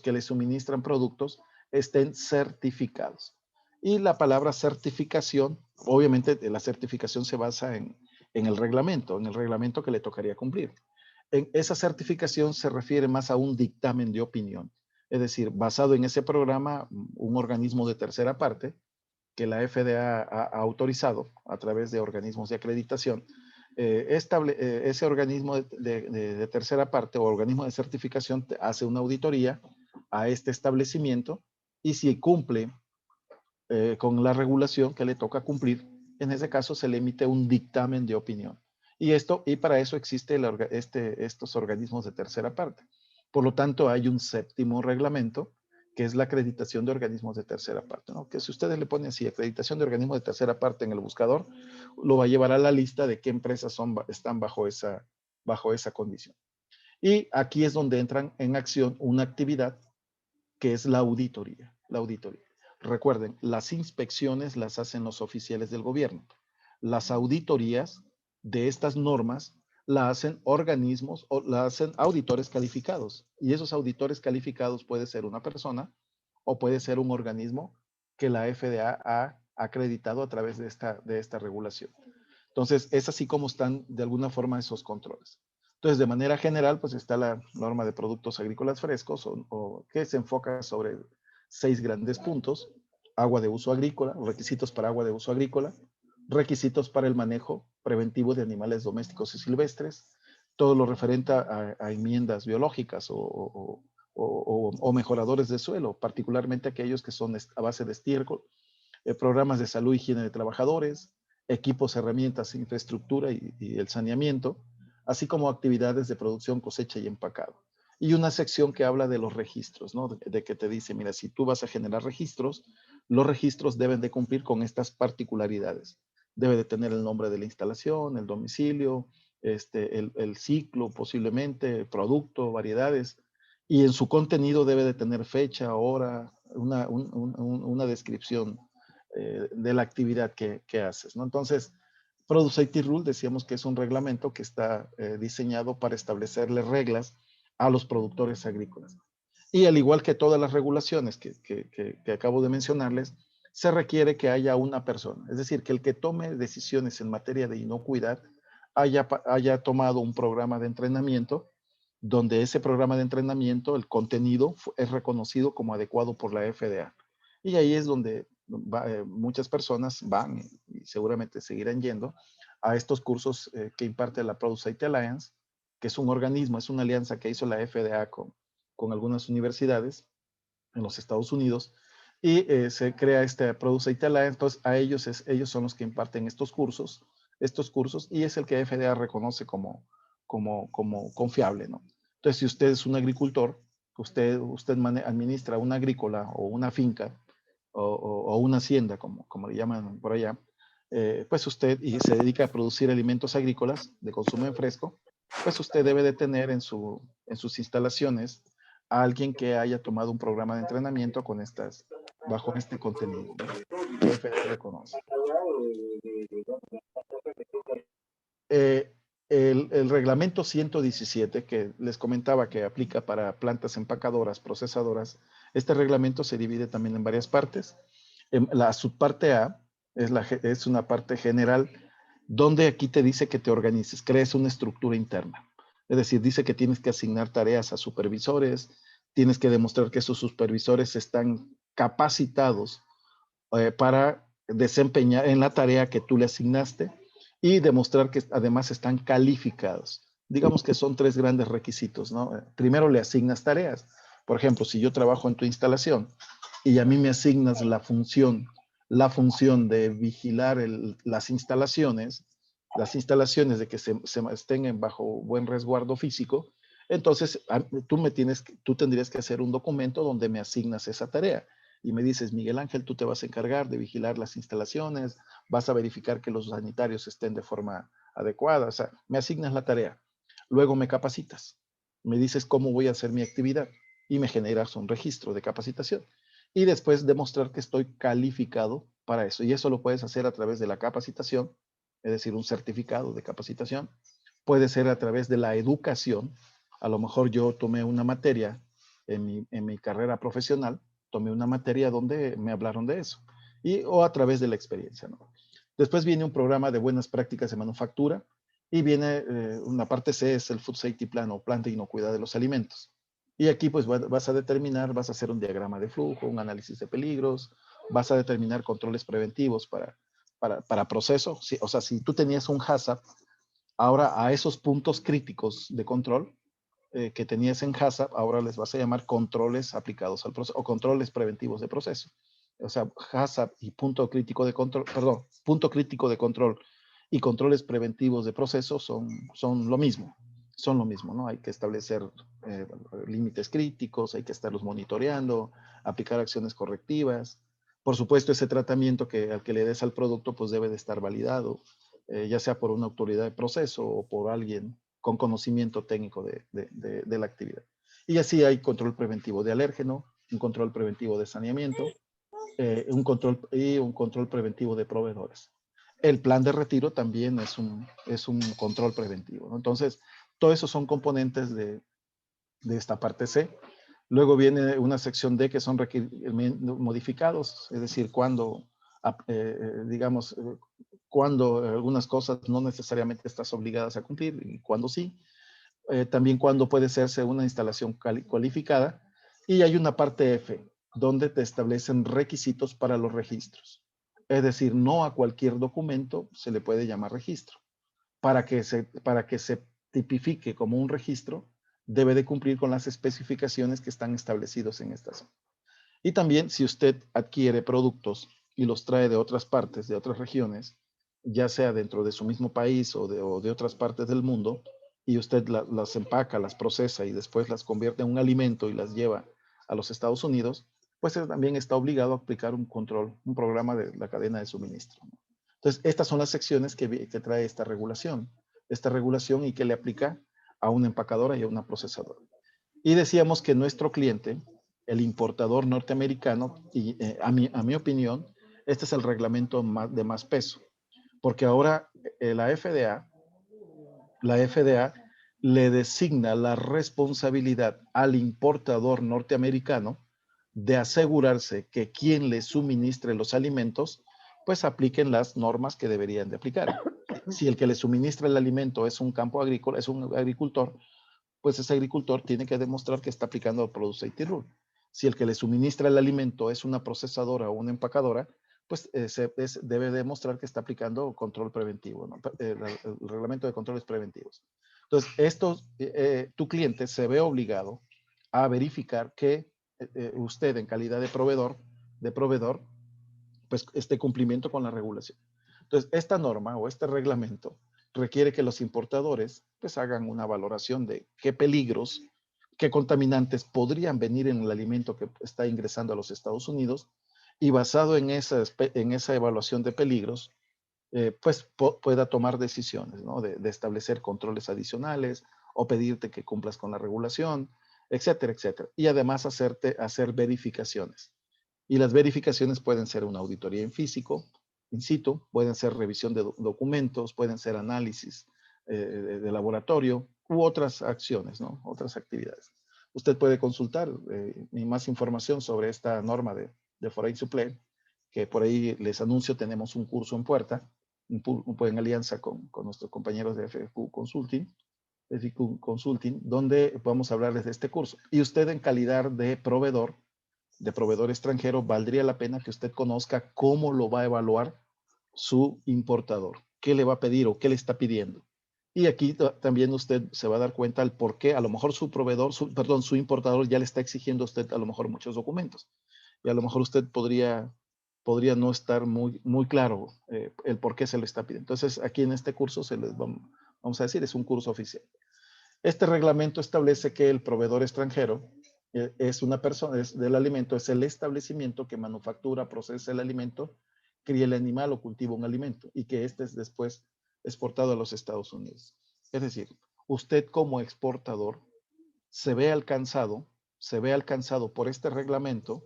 que le suministran productos estén certificados. Y la palabra certificación, obviamente la certificación se basa en el reglamento que le tocaría cumplir. Esa certificación se refiere más a un dictamen de opinión, es decir, basado en ese programa, un organismo de tercera parte que la FDA ha autorizado a través de organismos de acreditación, ese organismo de tercera parte o organismo de certificación hace una auditoría a este establecimiento y si cumple con la regulación que le toca cumplir, en ese caso se le emite un dictamen de opinión. Y para eso existe estos organismos de tercera parte. Por lo tanto, hay un séptimo reglamento que es la acreditación de organismos de tercera parte, ¿no? Que si ustedes le ponen así, acreditación de organismos de tercera parte en el buscador, lo va a llevar a la lista de qué empresas están bajo esa condición. Y aquí es donde entran en acción una actividad que es la auditoría. La auditoría. Recuerden, las inspecciones las hacen los oficiales del gobierno. Las auditorías de estas normas la hacen organismos o la hacen auditores calificados. Y esos auditores calificados puede ser una persona o puede ser un organismo que la FDA ha acreditado a través de esta regulación. Entonces, es así como están de alguna forma esos controles. Entonces, de manera general, pues está la norma de productos agrícolas frescos, que se enfoca sobre 6 grandes puntos: agua de uso agrícola, requisitos para agua de uso agrícola, requisitos para el manejo preventivo de animales domésticos y silvestres, todo lo referente a enmiendas biológicas o mejoradores de suelo, particularmente aquellos que son a base de estiércol, programas de salud y higiene de trabajadores, equipos, herramientas, infraestructura y el saneamiento, así como actividades de producción, cosecha y empacado. Y una sección que habla de los registros, ¿no? De que te dice, mira, si tú vas a generar registros, los registros deben de cumplir con estas particularidades. Debe de tener el nombre de la instalación, el domicilio, el ciclo posiblemente, el producto, variedades, y en su contenido debe de tener fecha, hora, una descripción de la actividad que haces, ¿no? Entonces, Product Safety Rule decíamos que es un reglamento que está diseñado para establecerle reglas a los productores agrícolas. Y al igual que todas las regulaciones que acabo de mencionarles, se requiere que haya una persona, es decir, que el que tome decisiones en materia de inocuidad haya tomado un programa de entrenamiento donde ese programa de entrenamiento, el contenido, es reconocido como adecuado por la FDA. Y ahí es donde muchas personas van y seguramente seguirán yendo a estos cursos que imparte la Product Safety Alliance, que es un organismo, es una alianza que hizo la FDA con algunas universidades en los Estados Unidos, y se crea este Product Safety Alliance. Entonces a ellos son los que imparten estos cursos, y es el que FDA reconoce como confiable, ¿no? Entonces, si usted es un agricultor, usted administra una agrícola o una finca o una hacienda, como le llaman por allá, pues usted y se dedica a producir alimentos agrícolas de consumo en fresco, pues usted debe de tener en sus instalaciones a alguien que haya tomado un programa de entrenamiento bajo este contenido, ¿no? Que FDA reconoce. Eh, el reglamento 117 que les comentaba que aplica para plantas empacadoras, procesadoras, este reglamento se divide también en varias partes. La subparte A es una parte general donde aquí te dice que te organices, crees una estructura interna. Es decir, dice que tienes que asignar tareas a supervisores, tienes que demostrar que esos supervisores están capacitados para desempeñar en la tarea que tú le asignaste y demostrar que además están calificados. Digamos que son 3 grandes requisitos, ¿no? Primero le asignas tareas. Por ejemplo, si yo trabajo en tu instalación y a mí me asignas la función de vigilar las instalaciones de que se estén bajo buen resguardo físico, entonces tú tendrías que hacer un documento donde me asignas esa tarea y me dices, Miguel Ángel, tú te vas a encargar de vigilar las instalaciones, vas a verificar que los sanitarios estén de forma adecuada, o sea, me asignas la tarea. Luego me capacitas, me dices cómo voy a hacer mi actividad y me generas un registro de capacitación. Y después demostrar que estoy calificado para eso. Y eso lo puedes hacer a través de la capacitación, es decir, un certificado de capacitación. Puede ser a través de la educación. A lo mejor yo tomé una materia en mi carrera profesional, tomé una materia donde me hablaron de eso, o a través de la experiencia, ¿no? Después viene un programa de buenas prácticas de manufactura y viene una parte C, es el Food Safety Plan o Plan de Inocuidad de los Alimentos. Y aquí pues vas a determinar, vas a hacer un diagrama de flujo, un análisis de peligros, vas a determinar controles preventivos para proceso. O sea, si tú tenías un HACCP, ahora a esos puntos críticos de control que tenías en HACCP, ahora les vas a llamar controles aplicados al proceso o controles preventivos de proceso. O sea, HACCP y punto crítico de control, perdón, punto crítico de control y controles preventivos de proceso son lo mismo. son lo mismo, ¿no? Hay que establecer límites críticos, hay que estarlos monitoreando, aplicar acciones correctivas. Por supuesto, ese tratamiento al que le des al producto, pues debe de estar validado, ya sea por una autoridad de proceso o por alguien con conocimiento técnico de la actividad. Y así hay control preventivo de alérgeno, un control preventivo de saneamiento, un control preventivo de proveedores. El plan de retiro también es un control preventivo, ¿no? Entonces, todos esos son componentes de esta parte C. Luego viene una sección D que son requerimientos modificados, es decir, digamos, cuando algunas cosas no necesariamente estás obligadas a cumplir y cuando sí. También cuando puede hacerse una instalación cualificada. Y hay una parte F, donde te establecen requisitos para los registros. Es decir, no a cualquier documento se le puede llamar registro. Para que se tipifique como un registro, debe de cumplir con las especificaciones que están establecidos en esta zona. Y también si usted adquiere productos y los trae de otras partes, de otras regiones, ya sea dentro de su mismo país o de otras partes del mundo, y usted las empaca, las procesa y después las convierte en un alimento y las lleva a los Estados Unidos, pues también está obligado a aplicar un control, un programa de la cadena de suministro. Entonces, estas son las secciones que trae esta regulación y que le aplica a una empacadora y a una procesadora. Y decíamos que nuestro cliente, el importador norteamericano, y a mi opinión, este es el reglamento de más peso, porque ahora la FDA le designa la responsabilidad al importador norteamericano de asegurarse que quien le suministre los alimentos, pues apliquen las normas que deberían de aplicar. Si el que le suministra el alimento es un campo agrícola, es un agricultor, pues ese agricultor tiene que demostrar que está aplicando el Product Safety Rule. Si el que le suministra el alimento es una procesadora o una empacadora, pues debe demostrar que está aplicando control preventivo, ¿no? El reglamento de controles preventivos. Entonces, tu cliente se ve obligado a verificar que usted en calidad de proveedor, pues esté cumplimiento con la regulación. Entonces, esta norma o este reglamento requiere que los importadores pues hagan una valoración de qué peligros, qué contaminantes podrían venir en el alimento que está ingresando a los Estados Unidos y basado en esa evaluación de peligros, pues pueda tomar decisiones, ¿no? De establecer controles adicionales o pedirte que cumplas con la regulación, etcétera, etcétera. Y además hacer verificaciones. Y las verificaciones pueden ser una auditoría en físico, in situ, pueden ser revisión de documentos, pueden ser análisis de laboratorio u otras acciones, ¿no? Otras actividades. Usted puede consultar más información sobre esta norma de Foreign Supply, que por ahí les anuncio, tenemos un curso en puerta, en alianza con nuestros compañeros de FQ Consulting, donde vamos a hablarles de este curso. Y usted en calidad de proveedor extranjero, valdría la pena que usted conozca cómo lo va a evaluar su importador, qué le va a pedir o qué le está pidiendo. Y aquí también usted se va a dar cuenta el por qué a lo mejor su importador ya le está exigiendo a usted a lo mejor muchos documentos. Y a lo mejor usted podría no estar muy claro el por qué se le está pidiendo. Entonces, aquí en este curso vamos a decir, es un curso oficial. Este reglamento establece que el proveedor extranjero es una persona del alimento, es el establecimiento que manufactura, procesa el alimento, cría el animal o cultiva un alimento y que este es después exportado a los Estados Unidos. Es decir, usted como exportador se ve alcanzado por este reglamento,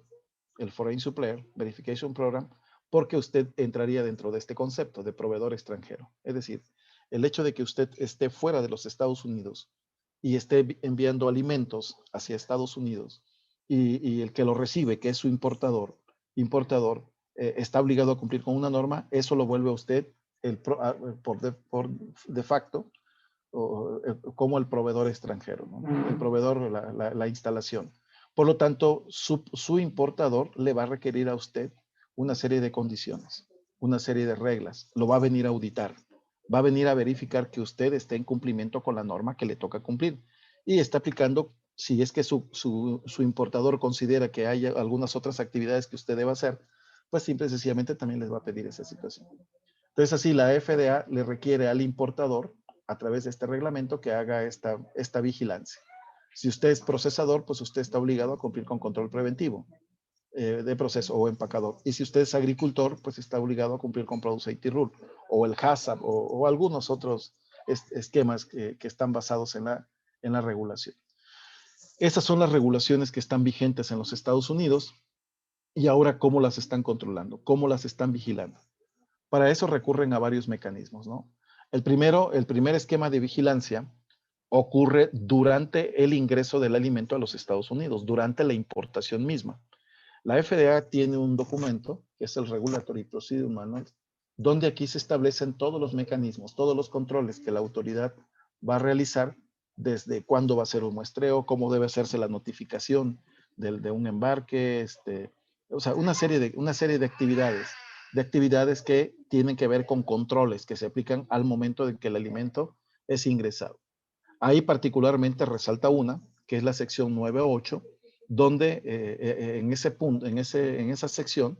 el Foreign Supplier Verification Program, porque usted entraría dentro de este concepto de proveedor extranjero. Es decir, el hecho de que usted esté fuera de los Estados Unidos y esté enviando alimentos hacia Estados Unidos y el que lo recibe, que es su importador, está obligado a cumplir con una norma, eso lo vuelve a usted por de facto como el proveedor extranjero, ¿no? El proveedor, la instalación. Por lo tanto, su importador le va a requerir a usted una serie de condiciones, una serie de reglas, lo va a venir a auditar, va a venir a verificar que usted esté en cumplimiento con la norma que le toca cumplir y está aplicando, si es que su importador considera que hay algunas otras actividades que usted deba hacer, pues simple y sencillamente también les va a pedir esa situación. Entonces así la FDA le requiere al importador a través de este reglamento que haga esta vigilancia. Si usted es procesador, pues usted está obligado a cumplir con control preventivo de proceso o empacador. Y si usted es agricultor, pues está obligado a cumplir con Produce Safety Rule o el HACCP o algunos otros esquemas que están basados en la regulación. Esas son las regulaciones que están vigentes en los Estados Unidos y ahora cómo las están controlando, cómo las están vigilando. Para eso recurren a varios mecanismos, ¿no? El primer esquema de vigilancia ocurre durante el ingreso del alimento a los Estados Unidos, durante la importación misma. La FDA tiene un documento, que es el Regulatory Procedure Manual, donde aquí se establecen todos los mecanismos, todos los controles que la autoridad va a realizar, desde cuándo va a ser un muestreo, cómo debe hacerse la notificación de un embarque, o sea, una serie de actividades que tienen que ver con controles que se aplican al momento de que el alimento es ingresado. Ahí particularmente resalta una, que es la sección 9.8, donde en ese punto, en esa sección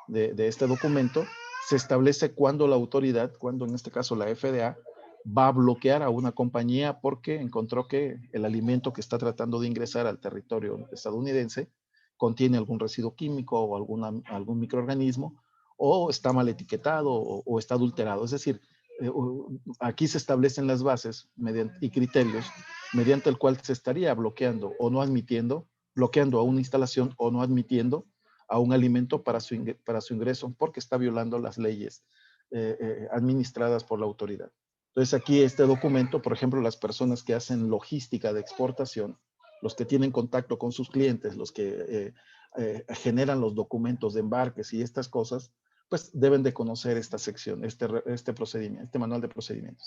de este documento, se establece cuándo la autoridad, cuándo en este caso la FDA, va a bloquear a una compañía porque encontró que el alimento que está tratando de ingresar al territorio estadounidense contiene algún residuo químico o algún microorganismo, o está mal etiquetado o está adulterado. Es decir, aquí se establecen las bases y criterios mediante el cual se estaría bloqueando o no admitiendo, bloqueando a una instalación o no admitiendo a un alimento para su ingreso porque está violando las leyes administradas por la autoridad. Entonces aquí este documento, por ejemplo, las personas que hacen logística de exportación, los que tienen contacto con sus clientes, los que generan los documentos de embarques y estas cosas, pues deben de conocer esta sección, este procedimiento, este manual de procedimientos.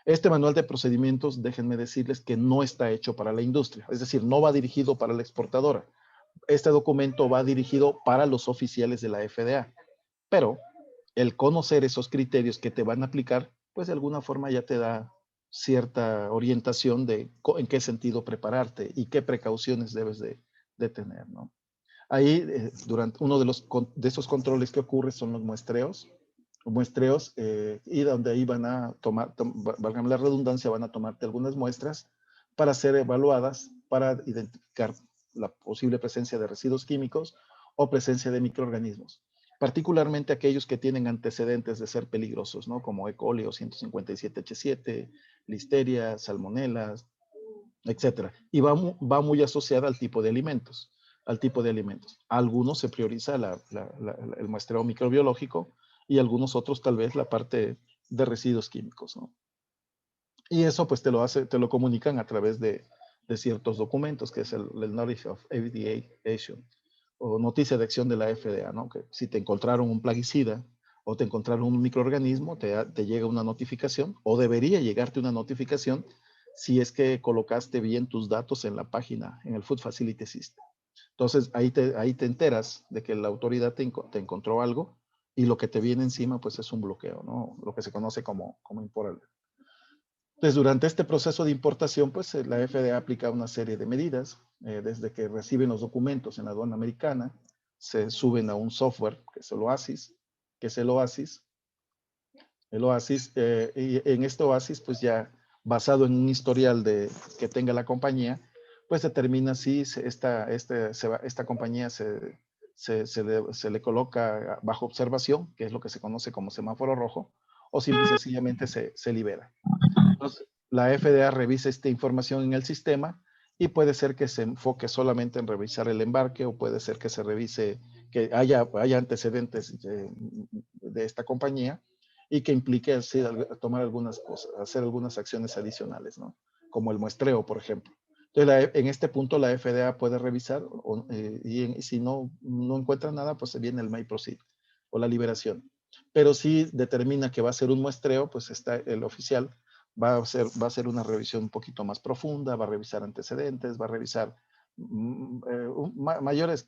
Este manual de procedimientos, déjenme decirles que no está hecho para la industria, es decir, no va dirigido para la exportadora. Este documento va dirigido para los oficiales de la FDA, pero el conocer esos criterios que te van a aplicar, pues de alguna forma ya te da cierta orientación de en qué sentido prepararte y qué precauciones debes de tener, ¿no? Ahí, durante uno de esos controles que ocurre son los muestreos, y donde ahí van a tomar, válgame la redundancia, van a tomarte algunas muestras para ser evaluadas, para identificar la posible presencia de residuos químicos o presencia de microorganismos, particularmente aquellos que tienen antecedentes de ser peligrosos, ¿no? Como E. coli o 157H7, listeria, salmonelas, etcétera. Y va muy asociada al tipo de alimentos. Algunos se prioriza el muestreo microbiológico y algunos otros tal vez la parte de residuos químicos, ¿no? Y eso pues te lo comunican a través de ciertos documentos, que es el Notice of FDA Action, o noticia de acción de la FDA, ¿no? Que si te encontraron un plaguicida o te encontraron un microorganismo, te llega una notificación, o debería llegarte una notificación si es que colocaste bien tus datos en la página, en el Food Facility System. Entonces, ahí te enteras de que la autoridad te encontró algo y lo que te viene encima, pues es un bloqueo, ¿no? Lo que se conoce como import alert. Entonces, durante este proceso de importación, pues la FDA aplica una serie de medidas. Desde que reciben los documentos en la aduana americana, se suben a un software que es el OASIS, y en este OASIS, pues ya basado en un historial que tenga la compañía, pues determina si esta compañía se le coloca bajo observación, que es lo que se conoce como semáforo rojo, o simple y sencillamente se libera. Entonces, la FDA revisa esta información en el sistema y puede ser que se enfoque solamente en revisar el embarque, o puede ser que se revise que haya antecedentes de esta compañía y que implique tomar algunas cosas, hacer algunas acciones adicionales, ¿no? Como el muestreo, por ejemplo. Entonces, en este punto la FDA puede revisar y si no encuentra nada, pues se viene el may proceed o la liberación. Pero si determina que va a ser un muestreo, pues está el oficial va a hacer una revisión un poquito más profunda, va a revisar antecedentes, va a revisar mayores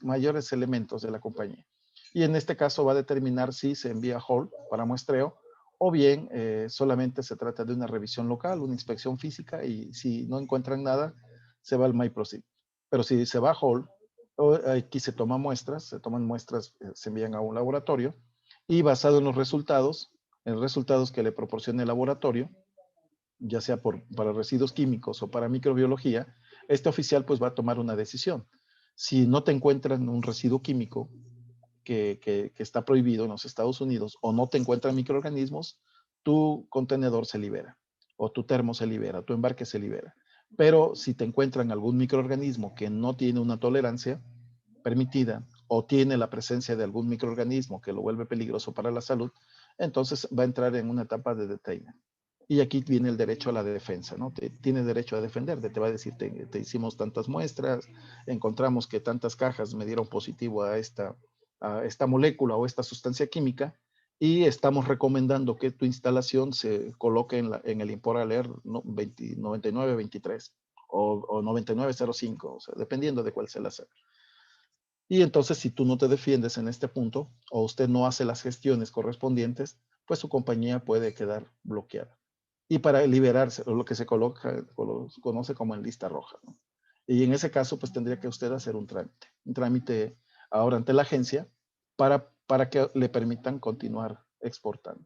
elementos de la compañía. Y en este caso va a determinar si se envía hold para muestreo o bien solamente se trata de una revisión local, una inspección física, y si no encuentran nada, se va al My Proceed. Pero si se va a hold, aquí se toman muestras, se envían a un laboratorio y basado en los resultados que le proporcione el laboratorio, ya sea para residuos químicos o para microbiología, este oficial pues va a tomar una decisión. Si no te encuentran un residuo químico que está prohibido en los Estados Unidos o no te encuentran microorganismos, tu contenedor se libera o tu termo se libera, tu embarque se libera. Pero si te encuentran algún microorganismo que no tiene una tolerancia permitida o tiene la presencia de algún microorganismo que lo vuelve peligroso para la salud, entonces va a entrar en una etapa de detainment. Y aquí viene el derecho a la defensa, ¿no? Tienes derecho a defenderte, te va a decir, te hicimos tantas muestras, encontramos que tantas cajas me dieron positivo a esta molécula o esta sustancia química y estamos recomendando que tu instalación se coloque en el import alert 9923 o 9905, o sea, dependiendo de cuál sea la SER. Y entonces, si tú no te defiendes en este punto o usted no hace las gestiones correspondientes, pues su compañía puede quedar bloqueada. Y para liberarse, lo que se conoce como en lista roja, ¿no? Y en ese caso, pues tendría que usted hacer un trámite ahora ante la agencia para que le permitan continuar exportando.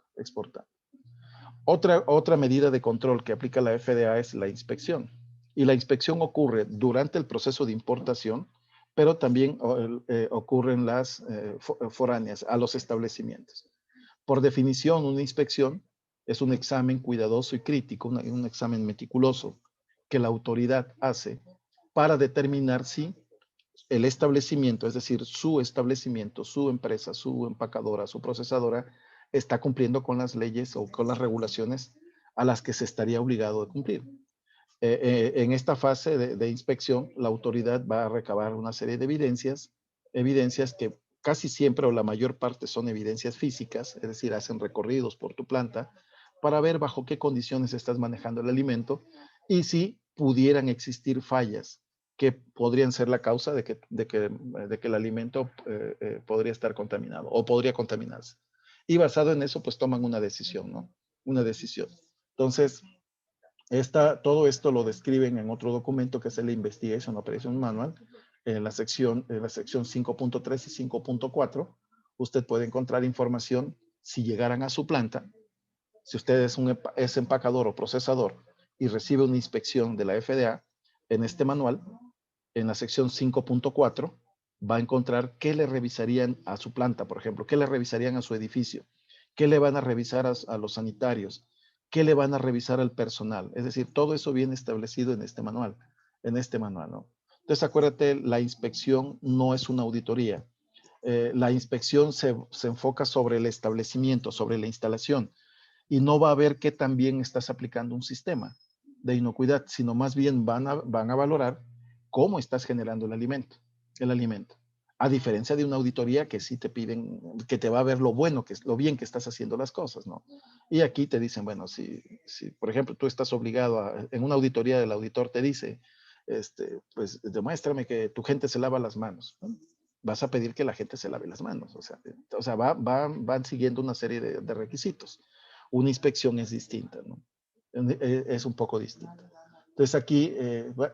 Otra medida de control que aplica la FDA es la inspección. Y la inspección ocurre durante el proceso de importación, pero también ocurren las foráneas a los establecimientos. Por definición, una inspección es un examen cuidadoso y crítico, un examen meticuloso que la autoridad hace para determinar si el establecimiento, es decir, su establecimiento, su empresa, su empacadora, su procesadora, está cumpliendo con las leyes o con las regulaciones a las que se estaría obligado a cumplir. En esta fase de inspección, la autoridad va a recabar una serie de evidencias que casi siempre o la mayor parte son evidencias físicas, es decir, hacen recorridos por tu planta para ver bajo qué condiciones estás manejando el alimento y si pudieran existir fallas que podrían ser la causa de que el alimento podría estar contaminado o podría contaminarse. Y basado en eso, pues toman una decisión, ¿no? Una decisión. Entonces, todo esto lo describen en otro documento que es el Investigation Operation Manual, en la sección 5.3 y 5.4. Usted puede encontrar información si llegaran a su planta, si usted es empacador o procesador y recibe una inspección de la FDA, en este manual, en la sección 5.4, va a encontrar qué le revisarían a su planta, por ejemplo, qué le revisarían a su edificio, qué le van a revisar a los sanitarios, qué le van a revisar al personal. Es decir, todo eso viene establecido en este manual, ¿no? Entonces, acuérdate, la inspección no es una auditoría. La inspección se enfoca sobre el establecimiento, sobre la instalación, y no va a ver qué tan bien estás aplicando un sistema de inocuidad, sino más bien van a valorar cómo estás generando el alimento. A diferencia de una auditoría que sí te piden, que te va a ver lo bien que estás haciendo las cosas, ¿no? Y aquí te dicen, bueno, si por ejemplo tú estás obligado en una auditoría el auditor te dice, pues demuéstrame que tu gente se lava las manos, ¿no? Vas a pedir que la gente se lave las manos, o sea van siguiendo una serie de requisitos. Una inspección es distinta, ¿no? Es un poco distinta. Entonces aquí,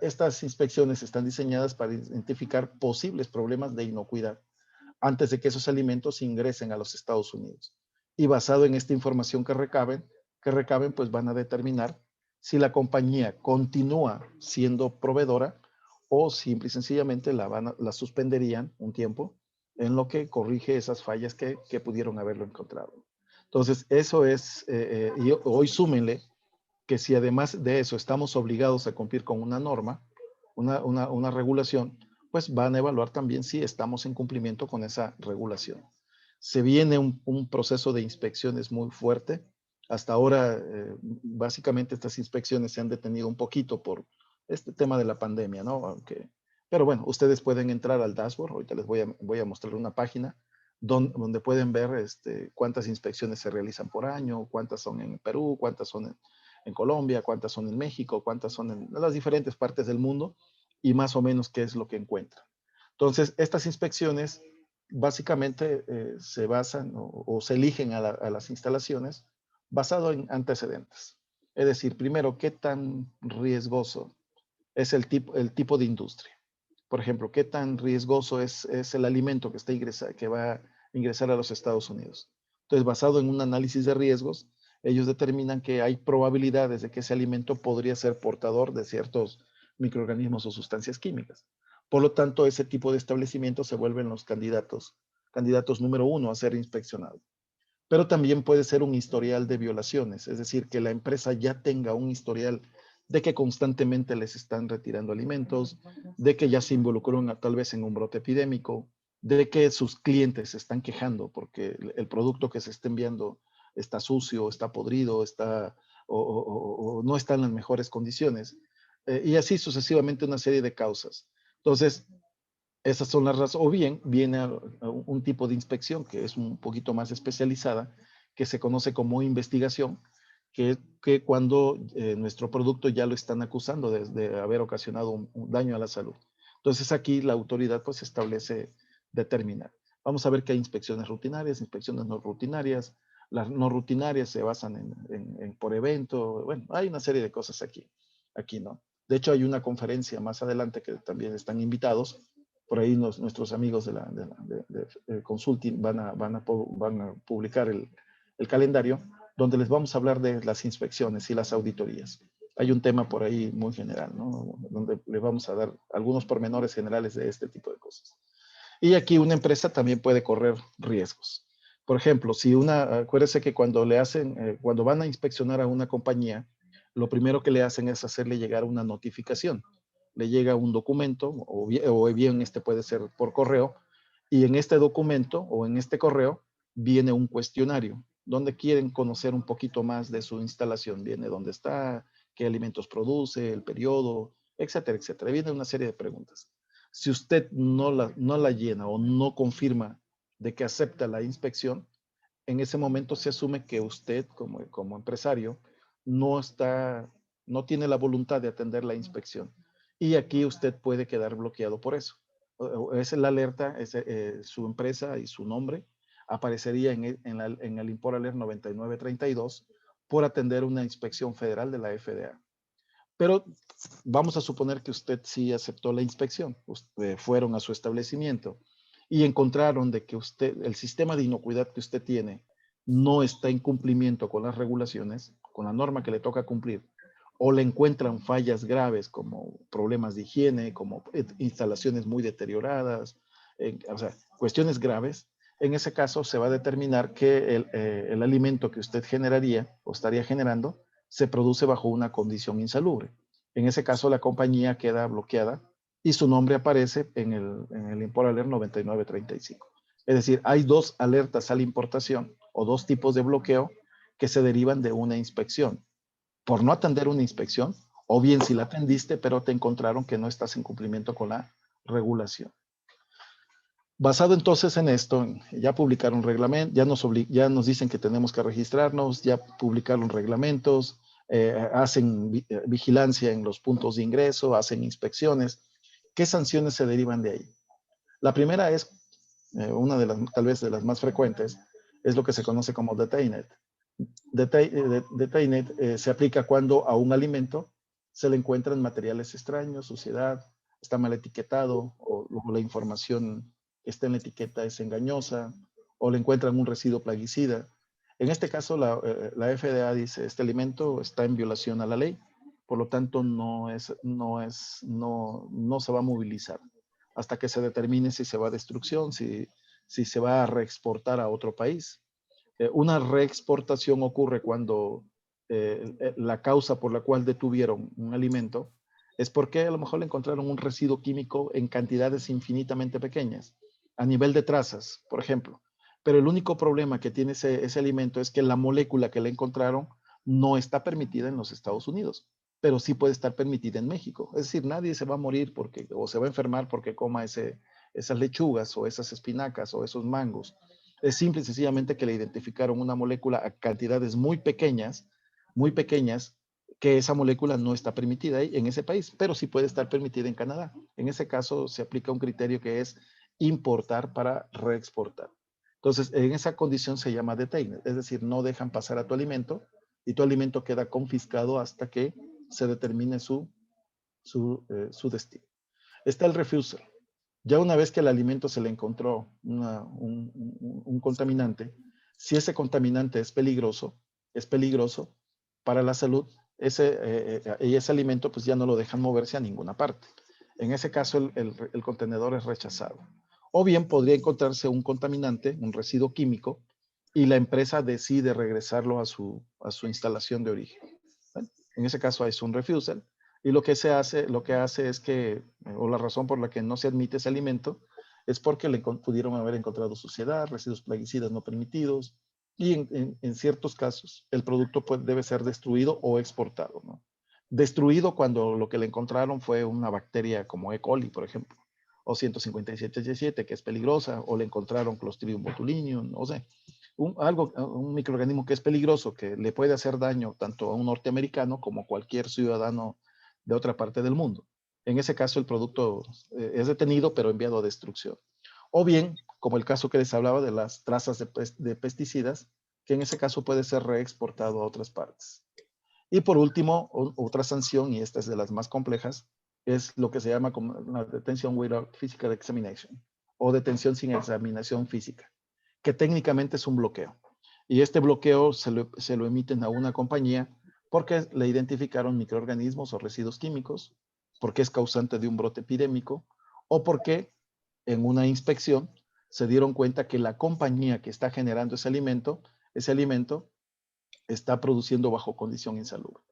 estas inspecciones están diseñadas para identificar posibles problemas de inocuidad antes de que esos alimentos ingresen a los Estados Unidos. Y basado en esta información que recaben, pues van a determinar si la compañía continúa siendo proveedora o simple y sencillamente la suspenderían un tiempo en lo que corrige esas fallas que pudieron haberlo encontrado. Entonces, eso es, y hoy súmenle que si además de eso estamos obligados a cumplir con una norma, una regulación, pues van a evaluar también si estamos en cumplimiento con esa regulación. Se viene un proceso de inspecciones muy fuerte. Hasta ahora, básicamente estas inspecciones se han detenido un poquito por este tema de la pandemia, ¿no? Pero bueno, ustedes pueden entrar al dashboard. Ahorita les voy a mostrar una página donde pueden ver cuántas inspecciones se realizan por año, cuántas son en Perú, cuántas son en Colombia, cuántas son en México, cuántas son en las diferentes partes del mundo y más o menos qué es lo que encuentran. Entonces, estas inspecciones básicamente se basan o se eligen a las instalaciones basado en antecedentes. Es decir, primero, qué tan riesgoso es el tipo de industria. Por ejemplo, qué tan riesgoso es el alimento que va a ingresar a los Estados Unidos. Entonces, basado en un análisis de riesgos, ellos determinan que hay probabilidades de que ese alimento podría ser portador de ciertos microorganismos o sustancias químicas. Por lo tanto, ese tipo de establecimientos se vuelven los candidatos número uno a ser inspeccionados. Pero también puede ser un historial de violaciones, es decir, que la empresa ya tenga un historial de que constantemente les están retirando alimentos, de que ya se involucró tal vez en un brote epidémico, de que sus clientes se están quejando porque el producto que se está enviando está sucio, está podrido, o no está en las mejores condiciones. Y así sucesivamente una serie de causas. Entonces, esas son las razones. O bien viene a un tipo de inspección que es un poquito más especializada, que se conoce como investigación, que cuando nuestro producto ya lo están acusando de haber ocasionado un daño a la salud. Entonces aquí la autoridad pues establece determinar. Vamos a ver que hay inspecciones rutinarias, inspecciones no rutinarias. Las no rutinarias se basan en por evento. Bueno, hay una serie de cosas aquí. Aquí no. De hecho, hay una conferencia más adelante que también están invitados. Por ahí nuestros amigos de Consulting van a publicar el calendario donde les vamos a hablar de las inspecciones y las auditorías. Hay un tema por ahí muy general, ¿no? Donde les vamos a dar algunos pormenores generales de este tipo de cosas. Y aquí una empresa también puede correr riesgos. Por ejemplo, acuérdese que cuando van a inspeccionar a una compañía, lo primero que le hacen es hacerle llegar una notificación. Le llega un documento, o bien este puede ser por correo, y en este documento o en este correo viene un cuestionario donde quieren conocer un poquito más de su instalación. Viene dónde está, qué alimentos produce, el periodo, etcétera, etcétera. Viene una serie de preguntas. Si usted no la llena o no confirma de que acepta la inspección, en ese momento se asume que usted como empresario no está, no tiene la voluntad de atender la inspección. Y aquí usted puede quedar bloqueado por eso. Es la alerta, su empresa y su nombre aparecería en el Import Alert 9932 por atender una inspección federal de la FDA. Pero vamos a suponer que usted sí aceptó la inspección. Fueron a su establecimiento y encontraron de que el sistema de inocuidad que usted tiene no está en cumplimiento con las regulaciones, con la norma que le toca cumplir, o le encuentran fallas graves como problemas de higiene, como instalaciones muy deterioradas, o sea, cuestiones graves. En ese caso se va a determinar que el alimento que usted generaría o estaría generando se produce bajo una condición insalubre. En ese caso, la compañía queda bloqueada y su nombre aparece en el Import Alert 9935. Es decir, hay dos alertas a la importación o dos tipos de bloqueo que se derivan de una inspección. Por no atender una inspección, o bien si la atendiste, pero te encontraron que no estás en cumplimiento con la regulación. Basado entonces en esto, ya publicaron reglamento, ya nos dicen que tenemos que registrarnos, ya publicaron reglamentos, hacen vigilancia en los puntos de ingreso, hacen inspecciones. ¿Qué sanciones se derivan de ahí? La primera es, una de las, tal vez de las más frecuentes, es lo que se conoce como detained. Detained se aplica cuando a un alimento se le encuentran materiales extraños, suciedad, está mal etiquetado o la información que está en la etiqueta es engañosa o le encuentran un residuo plaguicida. En este caso, la FDA dice, este alimento está en violación a la ley, por lo tanto no se va a movilizar hasta que se determine si se va a destrucción, si se va a reexportar a otro país. Una reexportación ocurre cuando la causa por la cual detuvieron un alimento es porque a lo mejor le encontraron un residuo químico en cantidades infinitamente pequeñas, a nivel de trazas, por ejemplo. Pero el único problema que tiene ese alimento es que la molécula que le encontraron no está permitida en los Estados Unidos, pero sí puede estar permitida en México. Es decir, nadie se va a morir o se va a enfermar porque coma esas lechugas o esas espinacas o esos mangos. Es simple y sencillamente que le identificaron una molécula a cantidades muy pequeñas, que esa molécula no está permitida ahí en ese país, pero sí puede estar permitida en Canadá. En ese caso se aplica un criterio que es importar para reexportar. Entonces, en esa condición se llama detained, es decir, no dejan pasar a tu alimento y tu alimento queda confiscado hasta que se determine su destino. Está el refusal. Ya una vez que al alimento se le encontró un contaminante, si ese contaminante es peligroso, es peligroso para la salud, y ese alimento pues ya no lo dejan moverse a ninguna parte. En ese caso el contenedor es rechazado. O bien podría encontrarse un contaminante, un residuo químico, y la empresa decide regresarlo a su instalación de origen. ¿Ven? En ese caso es un refusal, y lo que hace es que, o la razón por la que no se admite ese alimento, es porque pudieron haber encontrado suciedad, residuos plaguicidas no permitidos, y en ciertos casos el producto debe ser destruido o exportado, ¿no? Destruido cuando lo que le encontraron fue una bacteria como E. coli, por ejemplo, o 157H7, que es peligrosa, o le encontraron Clostridium botulinum, no sé, un microorganismo que es peligroso, que le puede hacer daño tanto a un norteamericano como a cualquier ciudadano de otra parte del mundo. En ese caso, el producto es detenido, pero enviado a destrucción. O bien, como el caso que les hablaba de las trazas de pesticidas, que en ese caso puede ser reexportado a otras partes. Y por último, otra sanción, y esta es de las más complejas, es lo que se llama como la detención without physical examination, o detención sin examinación física, que técnicamente es un bloqueo. Y este bloqueo se lo emiten a una compañía porque le identificaron microorganismos o residuos químicos, porque es causante de un brote epidémico, o porque en una inspección se dieron cuenta que la compañía que está generando ese alimento está produciendo bajo condición insalubre.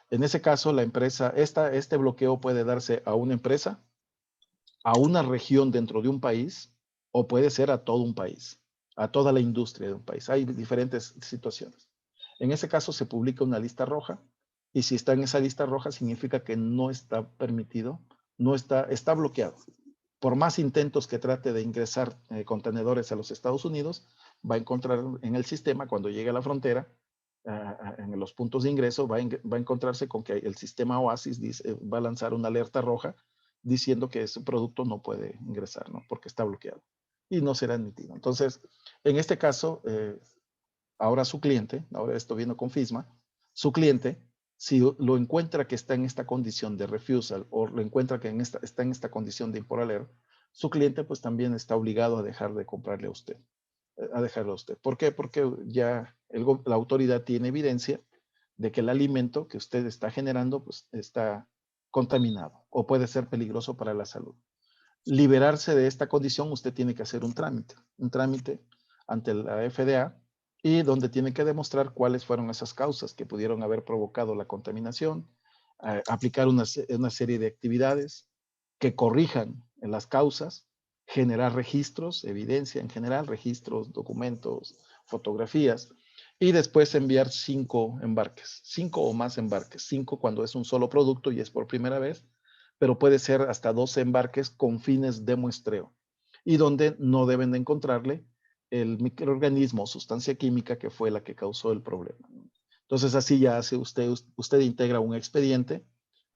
En ese caso, la empresa, este bloqueo puede darse a una empresa, a una región dentro de un país, o puede ser a todo un país, a toda la industria de un país. Hay diferentes situaciones. En ese caso se publica una lista roja, y si está en esa lista roja significa que no está permitido, está bloqueado. Por más intentos que trate de ingresar contenedores a los Estados Unidos, va a encontrar en el sistema, cuando llegue a la frontera, en los puntos de ingreso, va a encontrarse con que el sistema OASIS va a lanzar una alerta roja diciendo que ese producto no puede ingresar, ¿no? Porque está bloqueado y no será admitido. Entonces, en este caso, ahora su cliente, ahora esto viene con FISMA, su cliente, si lo encuentra que está en esta condición de refusal, o lo encuentra que está en esta condición de import alert, su cliente pues también está obligado a dejar de comprarle a usted, a dejarlo a usted. ¿Por qué? Porque ya la autoridad tiene evidencia de que el alimento que usted está generando pues está contaminado o puede ser peligroso para la salud. Liberarse de esta condición, usted tiene que hacer un trámite ante la FDA, y donde tiene que demostrar cuáles fueron esas causas que pudieron haber provocado la contaminación, aplicar una serie de actividades que corrijan las causas, generar registros, evidencia en general, registros, documentos, fotografías, y después enviar 5 embarques, 5 o más embarques, 5 cuando es un solo producto y es por primera vez, pero puede ser hasta 12 embarques con fines de muestreo, y donde no deben de encontrarle el microorganismo o sustancia química que fue la que causó el problema. Entonces así ya hace usted integra un expediente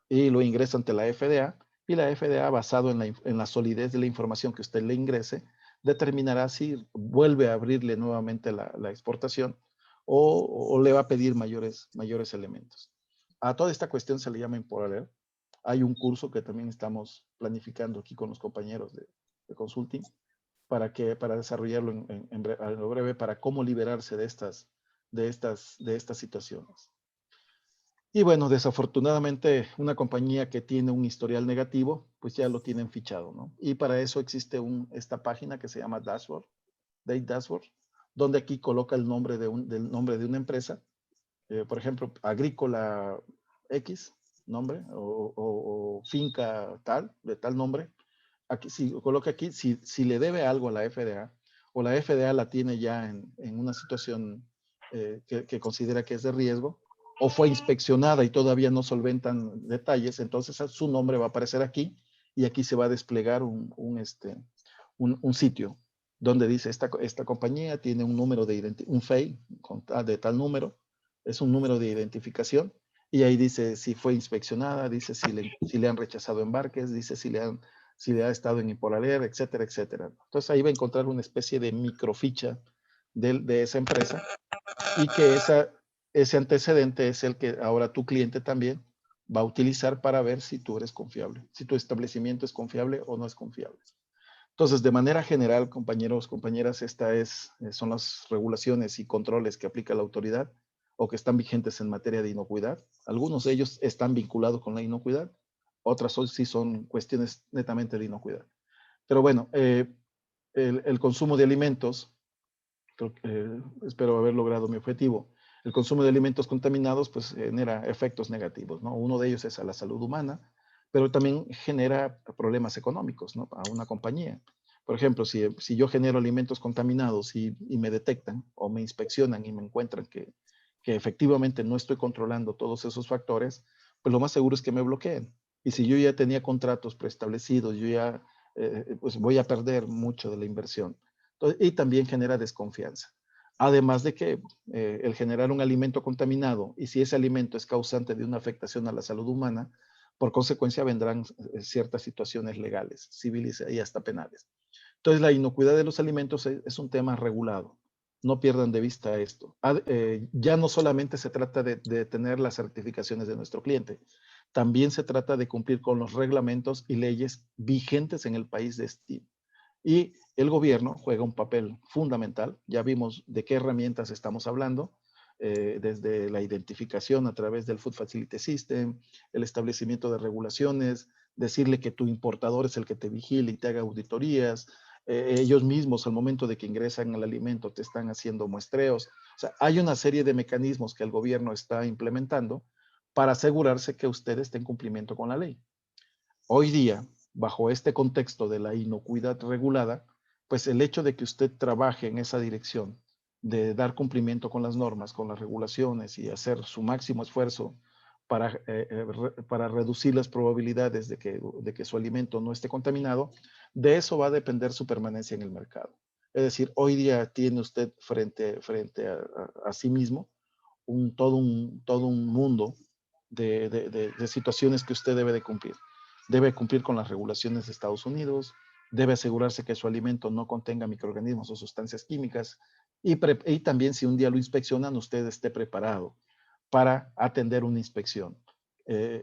y lo ingresa ante la FDA, y la FDA, basado en la solidez de la información que usted le ingrese, determinará si vuelve a abrirle nuevamente la exportación, o le va a pedir mayores elementos. A toda esta cuestión se le llama import alert. Hay un curso que también estamos planificando aquí con los compañeros de consulting para desarrollarlo a lo breve, para cómo liberarse de estas situaciones. Y bueno, desafortunadamente, una compañía que tiene un historial negativo, pues ya lo tienen fichado, ¿no? Y para eso existe esta página que se llama Dashboard, Date Dashboard, donde aquí coloca el nombre del nombre de una empresa, por ejemplo, Agrícola X, nombre, o finca tal, de tal nombre. Aquí, si coloca aquí, si le debe algo a la FDA, o la FDA la tiene ya en una situación que considera que es de riesgo, o fue inspeccionada y todavía no solventan detalles, entonces su nombre va a aparecer aquí, y aquí se va a desplegar un sitio donde dice esta compañía tiene un número un FEI de tal número, es un número de identificación, y ahí dice si fue inspeccionada, dice si le han rechazado embarques, dice si le ha estado en import alert, etcétera, etcétera. Entonces ahí va a encontrar una especie de microficha de esa empresa, y que ese antecedente es el que ahora tu cliente también va a utilizar para ver si tú eres confiable, si tu establecimiento es confiable o no es confiable. Entonces, de manera general, compañeros, compañeras, son las regulaciones y controles que aplica la autoridad o que están vigentes en materia de inocuidad. Algunos de ellos están vinculados con la inocuidad, otras sí son cuestiones netamente de inocuidad. Pero bueno, el consumo de alimentos, espero haber logrado mi objetivo. El consumo de alimentos contaminados pues genera efectos negativos, ¿no? Uno de ellos es a la salud humana, pero también genera problemas económicos, ¿no? A una compañía. Por ejemplo, si yo genero alimentos contaminados y me detectan o me inspeccionan y me encuentran que efectivamente no estoy controlando todos esos factores, pues lo más seguro es que me bloqueen. Y si yo ya tenía contratos preestablecidos, yo ya pues voy a perder mucho de la inversión. Entonces, y también genera desconfianza. Además de que el generar un alimento contaminado y si ese alimento es causante de una afectación a la salud humana, por consecuencia vendrán ciertas situaciones legales, civiles y hasta penales. Entonces, la inocuidad de los alimentos es un tema regulado. No pierdan de vista esto. Ya no solamente se trata de tener las certificaciones de nuestro cliente, también se trata de cumplir con los reglamentos y leyes vigentes en el país de destino. Y el gobierno juega un papel fundamental. Ya vimos de qué herramientas estamos hablando, desde la identificación a través del Food Facility System, el establecimiento de regulaciones, decirle que tu importador es el que te vigile y te haga auditorías. Ellos mismos al momento de que ingresan al alimento te están haciendo muestreos. O sea, hay una serie de mecanismos que el gobierno está implementando para asegurarse que usted esté en cumplimiento con la ley. Hoy día, bajo este contexto de la inocuidad regulada, pues el hecho de que usted trabaje en esa dirección, de dar cumplimiento con las normas, con las regulaciones y hacer su máximo esfuerzo para reducir las probabilidades de que su alimento no esté contaminado, de eso va a depender su permanencia en el mercado. Es decir, hoy día tiene usted frente a sí mismo todo un mundo de situaciones que usted debe de cumplir. Debe cumplir con las regulaciones de Estados Unidos, debe asegurarse que su alimento no contenga microorganismos o sustancias químicas y también si un día lo inspeccionan, usted esté preparado para atender una inspección.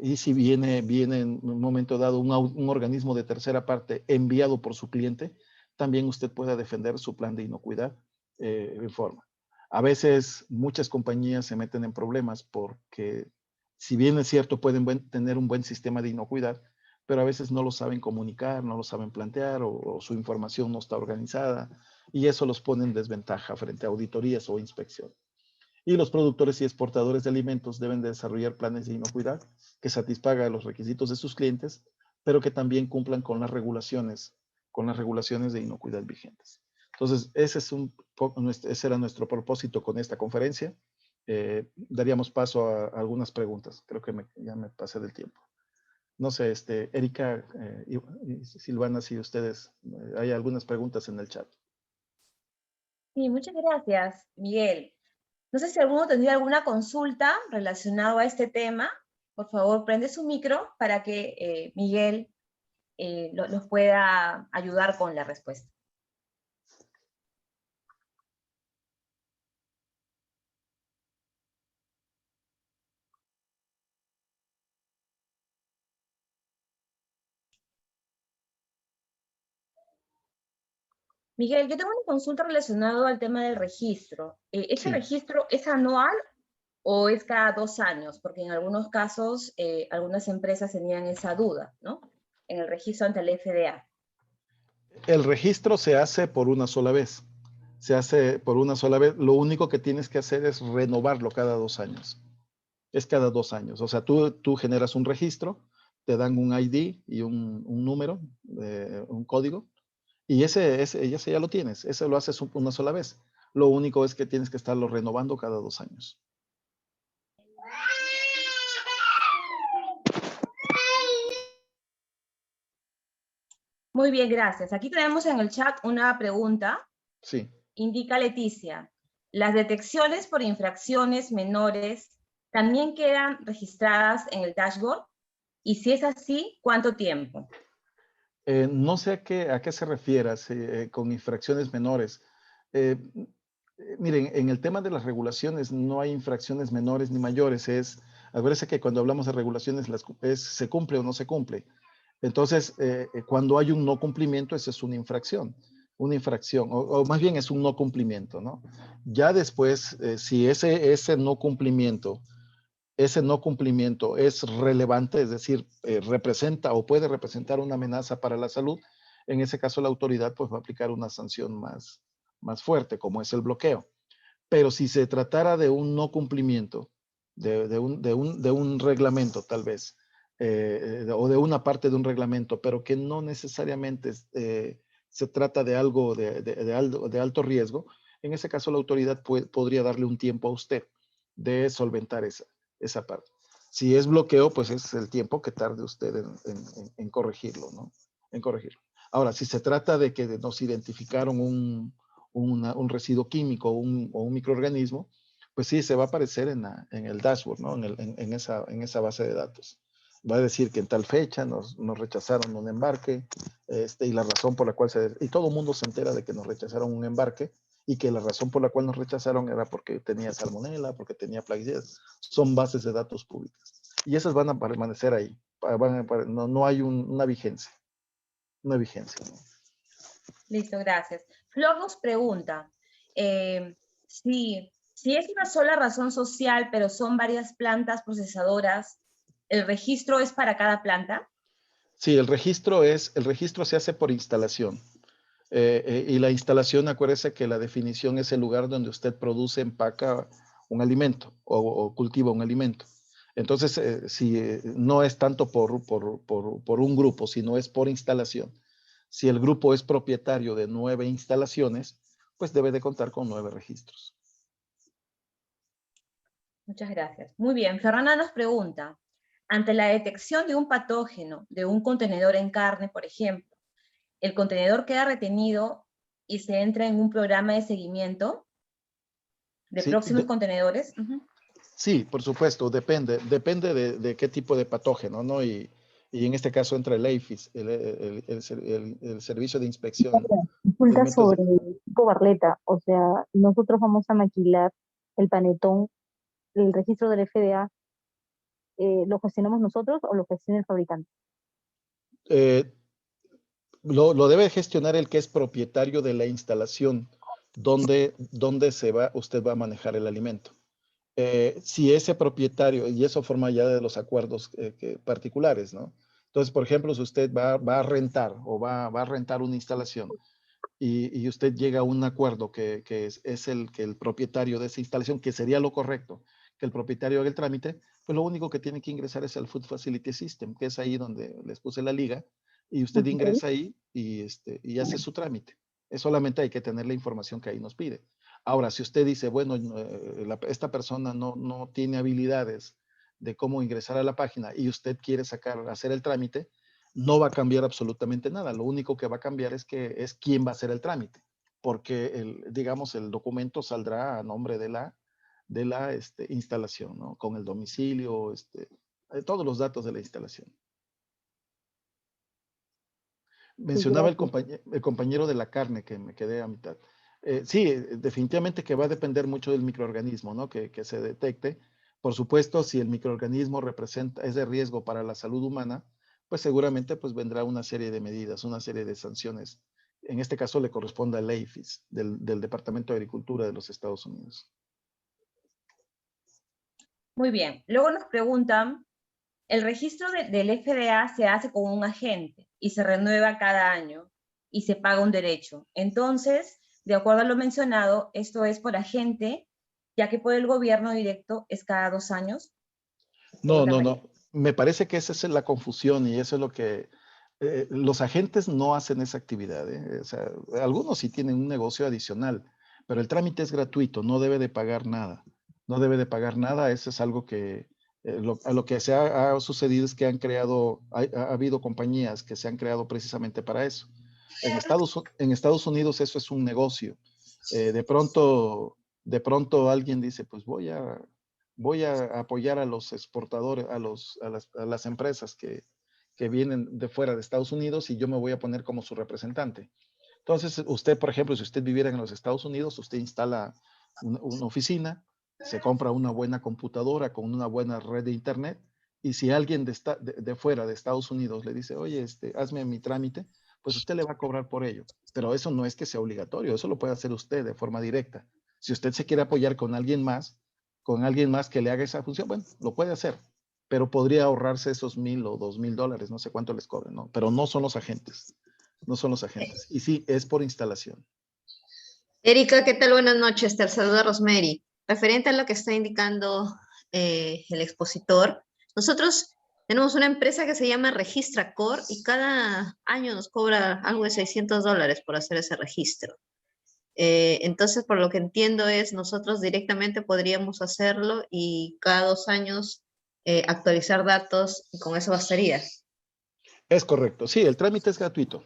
Y si viene en un momento dado un organismo de tercera parte enviado por su cliente, también usted pueda defender su plan de inocuidad en forma. A veces muchas compañías se meten en problemas porque si bien es cierto pueden tener un buen sistema de inocuidad, pero a veces no lo saben comunicar, no lo saben plantear o su información no está organizada y eso los pone en desventaja frente a auditorías o inspección. Y los productores y exportadores de alimentos deben de desarrollar planes de inocuidad que satisfagan los requisitos de sus clientes, pero que también cumplan con las regulaciones de inocuidad vigentes. Entonces, ese era nuestro propósito con esta conferencia. Daríamos paso a algunas preguntas. Creo que ya me pasé del tiempo. No sé, Erika y Silvana, si ustedes, hay algunas preguntas en el chat. Sí, muchas gracias, Miguel. No sé si alguno tendría alguna consulta relacionada a este tema. Por favor, prende su micro para que Miguel nos pueda ayudar con la respuesta. Miguel, yo tengo una consulta relacionada al tema del registro. ¿Ese Sí. registro es anual o es cada 2 años? Porque en algunos casos, algunas empresas tenían esa duda, ¿no? En el registro ante el FDA. El registro se hace por una sola vez. Se hace por una sola vez. Lo único que tienes que hacer es renovarlo cada 2 años. Es cada 2 años. O sea, tú generas un registro, te dan un ID y un número, un código, y ese ya lo tienes. Ese lo haces una sola vez. Lo único es que tienes que estarlo renovando cada 2 años. Muy bien, gracias. Aquí tenemos en el chat una pregunta. Sí. Indica Leticia, ¿las detecciones por infracciones menores también quedan registradas en el dashboard? Y si es así, ¿cuánto tiempo? No sé a qué se refiere con infracciones menores. Miren, en el tema de las regulaciones no hay infracciones menores ni mayores. Acuérdense que cuando hablamos de regulaciones se cumple o no se cumple. Entonces, cuando hay un no cumplimiento, esa es una infracción. una infracción, o más bien es un no cumplimiento, ¿no? Ya después, si ese no cumplimiento es relevante, es decir, representa o puede representar una amenaza para la salud, en ese caso la autoridad pues va a aplicar una sanción más fuerte, como es el bloqueo. Pero si se tratara de un no cumplimiento, de un reglamento tal vez, o de una parte de un reglamento, pero que no necesariamente se trata de algo de alto riesgo, en ese caso la autoridad podría darle un tiempo a usted de solventar esa parte. Si es bloqueo, pues es el tiempo que tarde usted en corregirlo, ¿no? En corregirlo. Ahora, si se trata de que nos identificaron un residuo químico o un microorganismo, pues sí, se va a aparecer en el dashboard, ¿no? En esa base de datos. Va a decir que en tal fecha nos rechazaron un embarque, y la razón por la cual y todo el mundo se entera de que nos rechazaron un embarque y que la razón por la cual nos rechazaron era porque tenía salmonela, porque tenía plaguicidas. Son bases de datos públicas. Y esas van a permanecer ahí. No hay una vigencia. Una vigencia, ¿no? Listo, gracias. Flor nos pregunta, si es una sola razón social, pero son varias plantas procesadoras, ¿el registro es para cada planta? Sí, el registro se hace por instalación. Y la instalación, acuérdese que la definición es el lugar donde usted produce, empaca un alimento o cultiva un alimento. Entonces, si no es tanto por un grupo, sino es por instalación. Si el grupo es propietario de 9 instalaciones, pues debe de contar con 9 registros. Muchas gracias. Muy bien, Fernanda nos pregunta, ante la detección de un patógeno de un contenedor en carne, por ejemplo, ¿el contenedor queda retenido y se entra en un programa de seguimiento de Sí, próximos contenedores? sí, por supuesto, depende de qué tipo de patógeno, ¿no? Y en este caso entra el APHIS, el Servicio de Inspección de Consulta Alimentos. sobre tipo Barleta, o sea, nosotros vamos a maquilar el panetón, el registro del FDA, ¿lo gestionamos nosotros o lo gestiona el fabricante? Eh, lo debe gestionar el que es propietario de la instalación donde usted va a manejar el alimento. Si ese propietario, y eso forma ya de los acuerdos particulares, ¿no? Entonces, por ejemplo, si usted va a rentar o va a rentar una instalación y usted llega a un acuerdo que es que el propietario de esa instalación, que sería lo correcto, que el propietario haga el trámite, pues lo único que tiene que ingresar es al Food Facility System, que es ahí donde les puse la liga, y usted Ok. ingresa ahí y hace su trámite. Es solamente hay que tener la información que ahí nos pide. Ahora, si usted dice, bueno, esta persona no tiene habilidades de cómo ingresar a la página y usted quiere hacer el trámite, no va a cambiar absolutamente nada. Lo único que va a cambiar es quién va a hacer el trámite, porque digamos, el documento saldrá a nombre de la instalación, ¿no? Con el domicilio, todos los datos de la instalación. Sí, Mencionaba gracias. el compañero de la carne, que me quedé a mitad. Sí, definitivamente que va a depender mucho del microorganismo, ¿no? Que se detecte. Por supuesto, si el microorganismo es de riesgo para la salud humana, pues seguramente pues vendrá una serie de medidas, una serie de sanciones. En este caso le corresponde al APHIS, del Departamento de Agricultura de los Estados Unidos. Muy bien. Luego nos preguntan, el registro del FDA se hace con un agente y se renueva cada año y se paga un derecho. Entonces, de acuerdo a lo mencionado, esto es por agente, ya que por el gobierno directo es cada 2 años. No, Pregunta no, María. no. Me parece que esa es la confusión y eso es lo que los agentes no hacen esa actividad. O sea, algunos sí tienen un negocio adicional, pero el trámite es gratuito, no debe de pagar nada. No debe de pagar nada. Eso es algo que a lo que ha sucedido es que ha habido compañías que se han creado precisamente para eso. En Estados Unidos eso es un negocio. De pronto alguien dice, pues voy a apoyar a los exportadores, a las empresas que vienen de fuera de Estados Unidos y yo me voy a poner como su representante. Entonces, usted, por ejemplo, si usted viviera en los Estados Unidos, usted instala una oficina, se compra una buena computadora con una buena red de internet y si alguien de fuera de Estados Unidos le dice, oye, hazme mi trámite, pues usted le va a cobrar por ello. Pero eso no es que sea obligatorio, eso lo puede hacer usted de forma directa. Si usted se quiere apoyar con alguien más que le haga esa función, bueno, lo puede hacer, pero podría ahorrarse esos $1,000 o $2,000, no sé cuánto les cobren, ¿no? Pero no son los agentes, no son los agentes. Y sí, es por instalación. Erika, ¿qué tal? Buenas noches, te saluda Rosemary. Referente a lo que está indicando el expositor, nosotros tenemos una empresa que se llama Registracor y cada año nos cobra algo de $600 por hacer ese registro. Entonces, por lo que entiendo es, nosotros directamente podríamos hacerlo y cada 2 años actualizar datos y con eso bastaría. Es correcto, sí, el trámite es gratuito.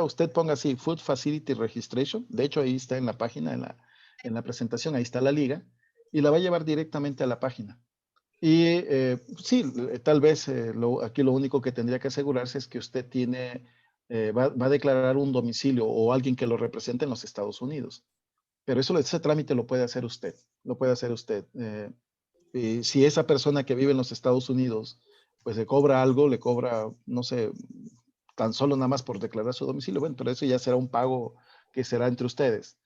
Usted ponga así, Food Facility Registration. De hecho, ahí está en la página, en la presentación, ahí está la liga, y la va a llevar directamente a la página. Y sí, tal vez aquí lo único que tendría que asegurarse es que usted va a declarar un domicilio o alguien que lo represente en los Estados Unidos. Pero ese trámite lo puede hacer usted, lo puede hacer usted. Y si esa persona que vive en los Estados Unidos, pues le cobra algo, le cobra, no sé, tan solo nada más por declarar su domicilio, bueno, pero eso ya será un pago que será entre ustedes.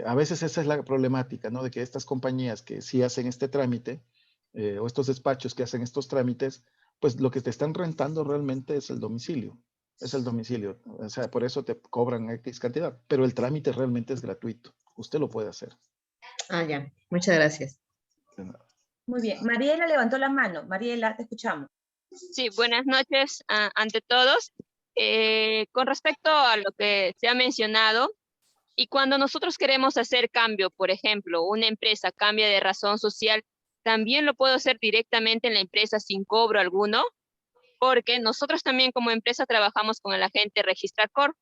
A veces esa es la problemática, ¿no? De que estas compañías que sí hacen este trámite, o estos despachos que hacen estos trámites, pues lo que te están rentando realmente es el domicilio. Es el domicilio. O sea, por eso te cobran X cantidad. Pero el trámite realmente es gratuito. Usted lo puede hacer. Ah, ya. Muchas gracias. De nada. Muy bien. Mariela levantó la mano. Mariela, te escuchamos. Sí, buenas noches ante todos. Con respecto a lo que se ha mencionado, y cuando nosotros queremos hacer cambio, por ejemplo, una empresa cambia de razón social, ¿también lo puedo hacer directamente en la empresa sin cobro alguno? Porque nosotros también como empresa trabajamos con el agente Registracor.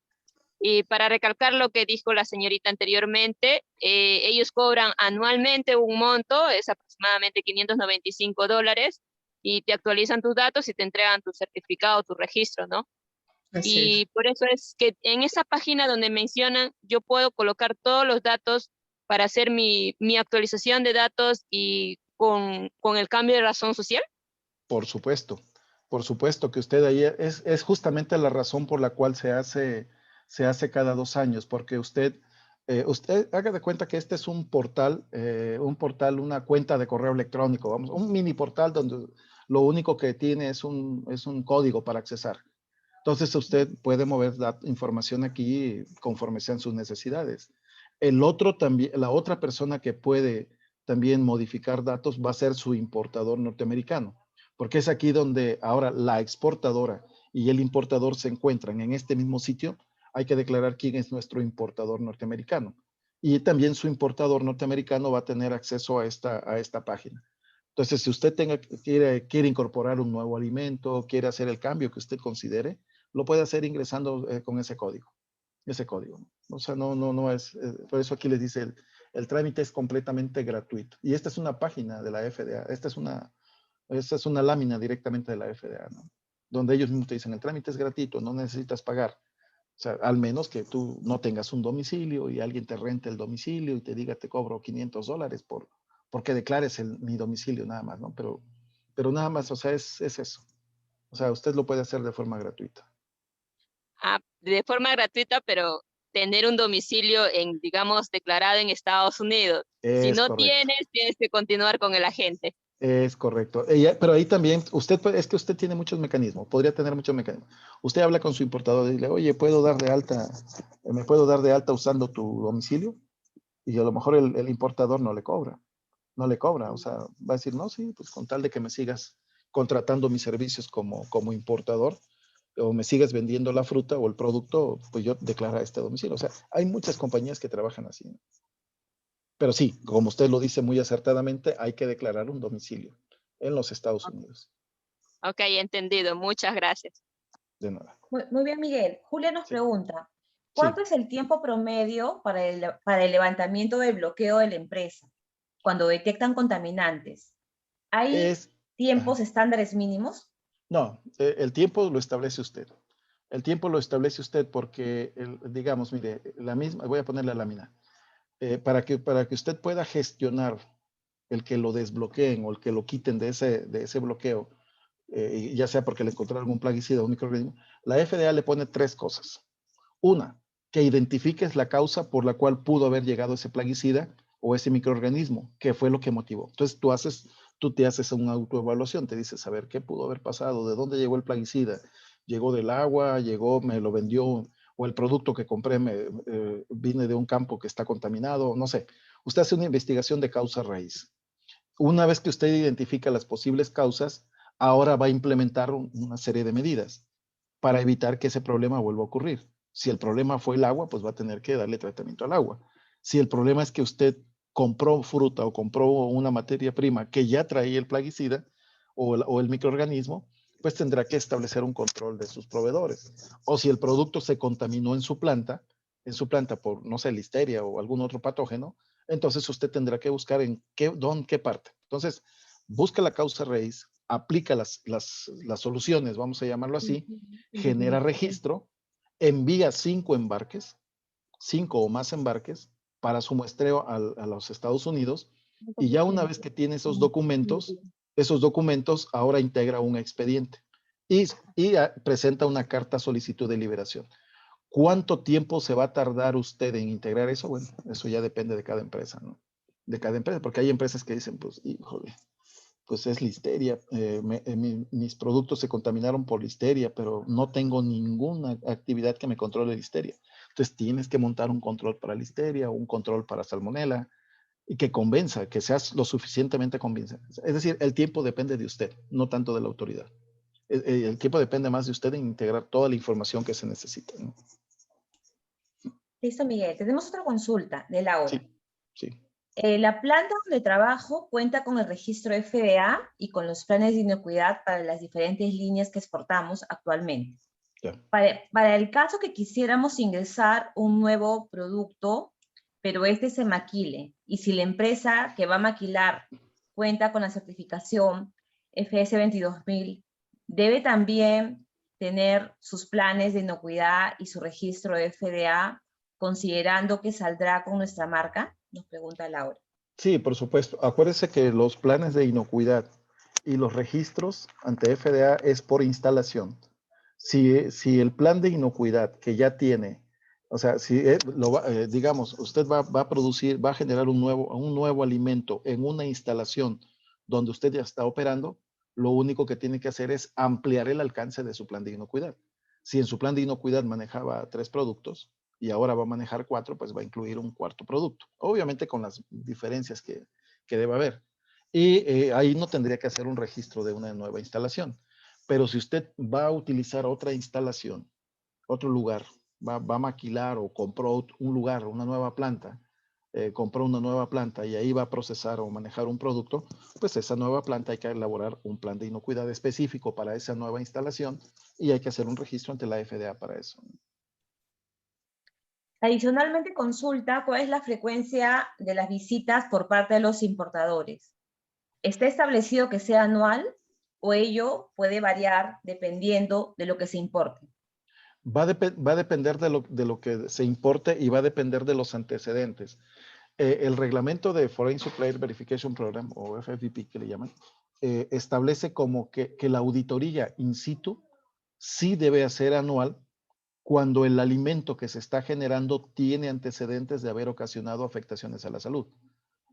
Y para recalcar lo que dijo la señorita anteriormente, ellos cobran anualmente un monto, es aproximadamente $595, y te actualizan tus datos y te entregan tu certificado, tu registro, ¿no? Así es. Y por eso es que en esa página donde mencionan, yo puedo colocar todos los datos para hacer mi actualización de datos y con el cambio de razón social. Por supuesto que usted ahí es justamente la razón por la cual se hace cada 2 años, porque usted haga de cuenta que este es un portal, una cuenta de correo electrónico, vamos, un mini portal donde lo único que tiene es un código para accesar. Entonces usted puede mover información aquí conforme sean sus necesidades. La otra persona que puede también modificar datos va a ser su importador norteamericano, porque es aquí donde ahora la exportadora y el importador se encuentran en este mismo sitio. Hay que declarar quién es nuestro importador norteamericano. Y también su importador norteamericano va a tener acceso a esta página. Entonces, si usted quiere incorporar un nuevo alimento, quiere hacer el cambio que usted considere, lo puede hacer ingresando con ese código. O sea, no es, por eso aquí les dice, el trámite es completamente gratuito. Y esta es una página de la FDA, esta es una lámina directamente de la FDA, ¿no? Donde ellos mismos te dicen, el trámite es gratuito, no necesitas pagar. O sea, al menos que tú no tengas un domicilio y alguien te rente el domicilio y te diga, te cobro $500 porque declares mi domicilio nada más, ¿no? Pero nada más, o sea, es eso. O sea, usted lo puede hacer de forma gratuita. De forma gratuita, pero tener un domicilio digamos, declarado en Estados Unidos. Si Es no correcto. tienes que continuar con el agente. Es correcto. Pero ahí también, es que usted tiene muchos mecanismos, podría tener muchos mecanismos. Usted habla con su importador y dile, oye, ¿me puedo dar de alta usando tu domicilio? Y a lo mejor el importador no le cobra. O sea, va a decir, no, sí, pues con tal de que me sigas contratando mis servicios como importador, o me sigas vendiendo la fruta o el producto, pues yo declaro este domicilio. O sea, hay muchas compañías que trabajan así, ¿no? Pero sí, como usted lo dice muy acertadamente, hay que declarar un domicilio en los Estados Unidos. Ok, entendido. Muchas gracias. De nada. Muy bien, Miguel. Julia nos Sí. pregunta, Sí. ¿cuánto es el tiempo promedio para el levantamiento del bloqueo de la empresa cuando detectan contaminantes? ¿Hay tiempos estándares mínimos? No, el tiempo lo establece usted. El tiempo lo establece usted porque, digamos, mire, voy a poner la lámina. Para que usted pueda gestionar el que lo desbloqueen o el que lo quiten de ese bloqueo, ya sea porque le encontraron algún plaguicida o un microorganismo, la FDA le pone 3 cosas. Una, que identifiques la causa por la cual pudo haber llegado ese plaguicida o ese microorganismo, qué fue lo que motivó. Entonces tú te haces una autoevaluación, te dices, a ver, ¿qué pudo haber pasado? ¿De dónde llegó el plaguicida? ¿Llegó del agua? ¿Llegó, me lo vendió? ¿O el producto que compré viene de un campo que está contaminado? No sé. Usted hace una investigación de causa raíz. Una vez que usted identifica las posibles causas, ahora va a implementar una serie de medidas para evitar que ese problema vuelva a ocurrir. Si el problema fue el agua, pues va a tener que darle tratamiento al agua. Si el problema es que usted compró fruta o compró una materia prima que ya traía el plaguicida o el microorganismo, pues tendrá que establecer un control de sus proveedores. O si el producto se contaminó en su planta por, no sé, listeria o algún otro patógeno, entonces usted tendrá que buscar en qué parte. Entonces, busca la causa raíz, aplica las soluciones, vamos a llamarlo así, genera registro, envía 5 embarques, 5 o más embarques para su muestreo a los Estados Unidos, y ya una vez que tiene esos documentos ahora integra un expediente y presenta una carta solicitud de liberación. ¿Cuánto tiempo se va a tardar usted en integrar eso? Bueno, eso ya depende de cada empresa, ¿no? De cada empresa, porque hay empresas que dicen, pues, híjole, pues es listeria, mis productos se contaminaron por listeria, pero no tengo ninguna actividad que me controle listeria. Entonces tienes que montar un control para listeria o un control para salmonela y que convenza, que seas lo suficientemente convincente. Es decir, el tiempo depende de usted, no tanto de la autoridad. El tiempo depende más de usted en integrar toda la información que se necesita, ¿no? Listo, Miguel. Tenemos otra consulta de Laura. Sí, sí. La planta donde trabajo cuenta con el registro FDA y con los planes de inocuidad para las diferentes líneas que exportamos actualmente. Ya. Para el caso que quisiéramos ingresar un nuevo producto, pero este se maquile, y si la empresa que va a maquilar cuenta con la certificación FS 22000, debe también tener sus planes de inocuidad y su registro de FDA, considerando que saldrá con nuestra marca, nos pregunta Laura. Sí, por supuesto. Acuérdese que los planes de inocuidad y los registros ante FDA es por instalación. Si el plan de inocuidad que ya tiene, o sea, si digamos, usted va a producir, va a generar un nuevo alimento en una instalación donde usted ya está operando, lo único que tiene que hacer es ampliar el alcance de su plan de inocuidad. Si en su plan de inocuidad manejaba 3 productos y ahora va a manejar 4, pues va a incluir un 4º producto. Obviamente con las diferencias que debe haber. Y ahí no tendría que hacer un registro de una nueva instalación. Pero si usted va a utilizar otra instalación, otro lugar, va a maquilar o compró un lugar, una nueva planta, compró una nueva planta y ahí va a procesar o manejar un producto, pues esa nueva planta hay que elaborar un plan de inocuidad específico para esa nueva instalación y hay que hacer un registro ante la FDA para eso. Adicionalmente consulta cuál es la frecuencia de las visitas por parte de los importadores. ¿Está establecido que sea anual o ello puede variar dependiendo de lo que se importe? Va a depender de lo que se importe y va a depender de los antecedentes. El reglamento de Foreign Supplier Verification Program, o FFVP que le llaman, establece como que la auditoría in situ sí debe hacer anual cuando el alimento que se está generando tiene antecedentes de haber ocasionado afectaciones a la salud.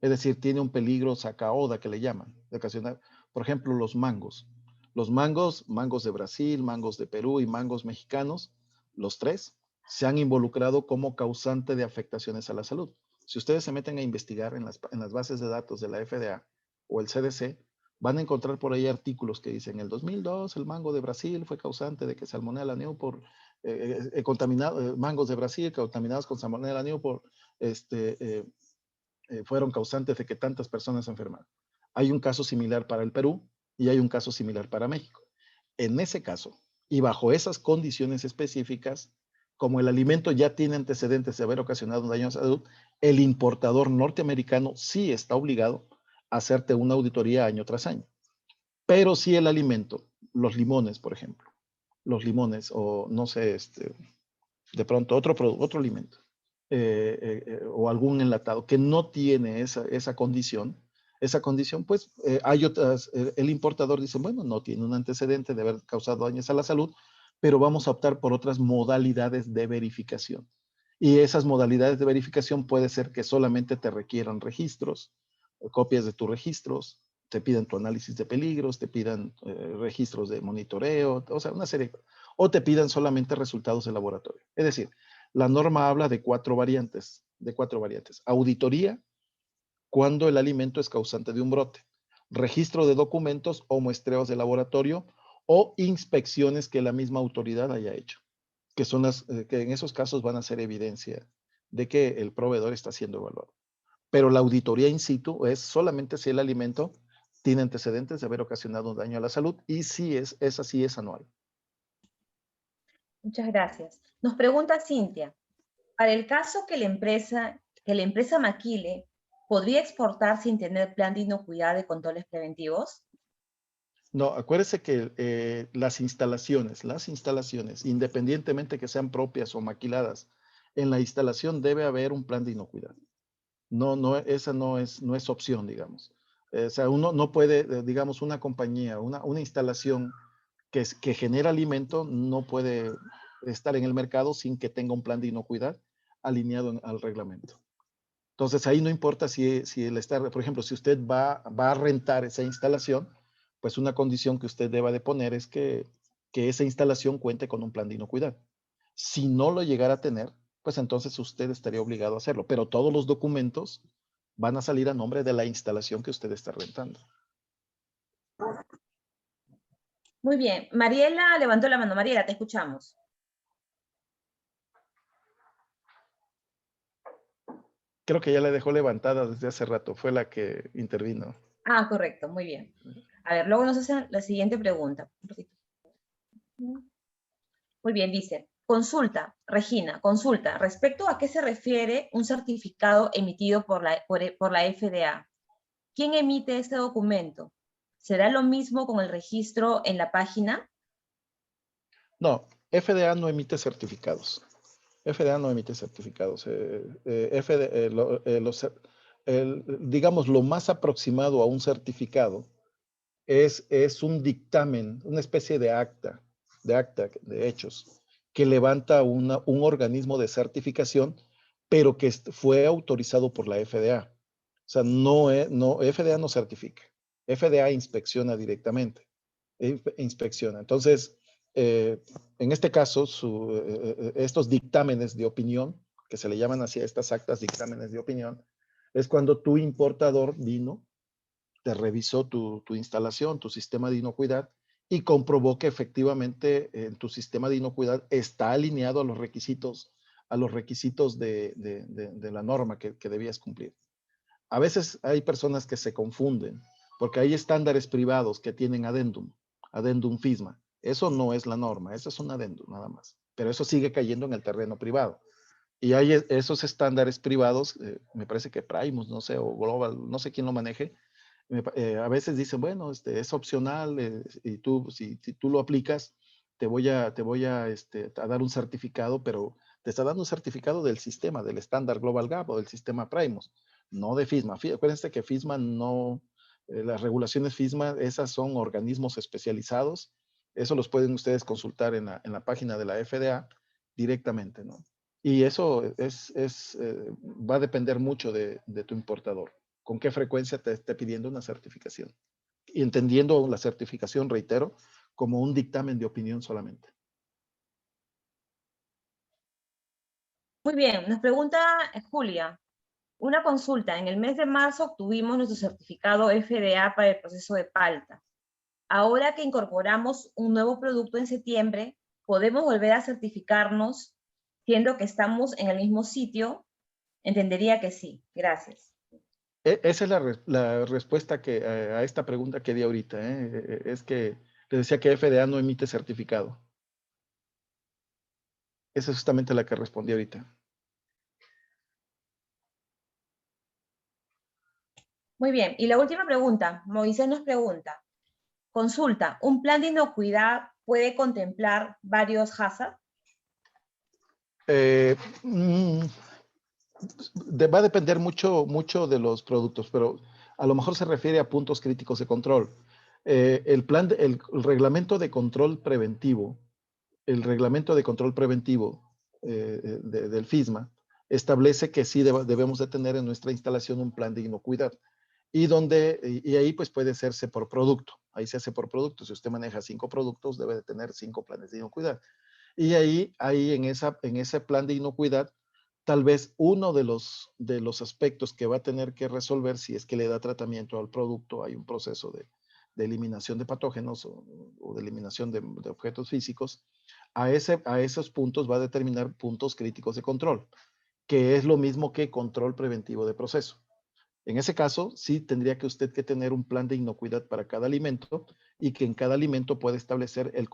Es decir, tiene un peligro sacaoda que le llaman, de ocasionar, por ejemplo, los mangos. Los mangos de Brasil, mangos de Perú y mangos mexicanos, los 3, se han involucrado como causante de afectaciones a la salud. Si ustedes se meten a investigar en las bases de datos de la FDA o el CDC, van a encontrar por ahí artículos que dicen, en el 2002 el mango de Brasil fue causante de que Salmonella Newport, mangos de Brasil contaminados con Salmonella Newport, fueron causantes de que tantas personas se enfermaran. Hay un caso similar para el Perú y hay un caso similar para México. En ese caso, y bajo esas condiciones específicas, como el alimento ya tiene antecedentes de haber ocasionado un daño a la salud, el importador norteamericano sí está obligado a hacerte una auditoría año tras año. Pero si el alimento, los limones, por ejemplo, los limones o no sé, de pronto otro alimento, o algún enlatado que no tiene esa condición, pues hay otras, el importador dice, bueno, no tiene un antecedente de haber causado daños a la salud, pero vamos a optar por otras modalidades de verificación. Y esas modalidades de verificación puede ser que solamente te requieran registros, copias de tus registros, te pidan tu análisis de peligros, te pidan registros de monitoreo, o sea, una serie, o te pidan solamente resultados de laboratorio. Es decir, la norma habla de cuatro variantes. Auditoría, cuando el alimento es causante de un brote. Registro de documentos o muestreos de laboratorio o inspecciones que la misma autoridad haya hecho, que son las que en esos casos van a ser evidencia de que el proveedor está siendo evaluado. Pero la auditoría in situ es solamente si el alimento tiene antecedentes de haber ocasionado un daño a la salud y si es así, es anual. Muchas gracias. Nos pregunta Cintia, para el caso que la empresa maquile, ¿podría exportar sin tener plan de inocuidad de controles preventivos? No, acuérdese que las instalaciones, independientemente que sean propias o maquiladas, en la instalación debe haber un plan de inocuidad. Esa no es opción, digamos. O sea, uno no puede, digamos, una compañía, una instalación que genera alimento no puede estar en el mercado sin que tenga un plan de inocuidad alineado al reglamento. Entonces, ahí no importa si el estar, por ejemplo, si usted va a rentar esa instalación, pues una condición que usted deba de poner es que esa instalación cuente con un plan de inocuidad. Si no lo llegara a tener, pues entonces usted estaría obligado a hacerlo, pero todos los documentos van a salir a nombre de la instalación que usted está rentando. Muy bien. Mariela levantó la mano. Mariela, te escuchamos. Creo que ya la dejó levantada desde hace rato, fue la que intervino. Ah, correcto, muy bien. A ver, luego nos hacen la siguiente pregunta. Muy bien, dice, consulta, Regina, consulta, respecto a qué se refiere un certificado emitido por la FDA. ¿Quién emite este documento? ¿Será lo mismo con el registro en la página? No, FDA no emite certificados. FDA no emite certificados. Digamos, lo más aproximado a un certificado es un dictamen, una especie de acta de hechos, que levanta un organismo de certificación, pero que fue autorizado por la FDA. O sea, FDA no certifica. FDA inspecciona directamente. Inspecciona. Entonces, en este caso, estos dictámenes de opinión, que se le llaman así a estas actas dictámenes de opinión, es cuando tu importador vino, te revisó tu instalación, tu sistema de inocuidad y comprobó que efectivamente en tu sistema de inocuidad está alineado a los requisitos de la norma que debías cumplir. A veces hay personas que se confunden porque hay estándares privados que tienen adendum FISMA. Eso no es la norma, eso es un adendum nada más. Pero eso sigue cayendo en el terreno privado. Y hay esos estándares privados, me parece que Primus, no sé, o Global, no sé quién lo maneje, a veces dicen, bueno, es opcional y tú, si tú lo aplicas, te voy a dar un certificado, pero te está dando un certificado del sistema, del estándar Global Gap o del sistema Primus, no de FISMA. Acuérdense que FISMA no, las regulaciones FISMA, esas son organismos especializados. Eso los pueden ustedes consultar en la página de la FDA directamente, ¿no? Y eso va a depender mucho de tu importador. ¿Con qué frecuencia te esté pidiendo una certificación? Y entendiendo la certificación, reitero, como un dictamen de opinión solamente. Muy bien, nos pregunta Julia. Una consulta. En el mes de marzo obtuvimos nuestro certificado FDA para el proceso de palta. Ahora que incorporamos un nuevo producto en septiembre, ¿podemos volver a certificarnos siendo que estamos en el mismo sitio? Entendería que sí. Gracias. Esa es la respuesta a esta pregunta que di ahorita. Es que les decía que FDA no emite certificado. Esa es justamente la que respondí ahorita. Muy bien. Y la última pregunta. Moisés nos pregunta. Consulta. ¿Un plan de inocuidad puede contemplar varios hazards? Va a depender mucho de los productos, pero a lo mejor se refiere a puntos críticos de control. El reglamento de control preventivo el reglamento de control preventivo del FISMA establece que sí debemos de tener en nuestra instalación un plan de inocuidad. Y ahí pues puede hacerse por producto. Ahí se hace por producto. Si usted maneja 5 productos, debe de tener 5 planes de inocuidad. Y ahí en ese plan de inocuidad, tal vez uno de los aspectos que va a tener que resolver si es que le da tratamiento al producto, hay un proceso de eliminación de patógenos o de eliminación de objetos físicos, a esos puntos va a determinar puntos críticos de control, que es lo mismo que control preventivo de proceso. En ese caso, sí tendría que usted que tener un plan de inocuidad para cada alimento y que en cada alimento puede establecer el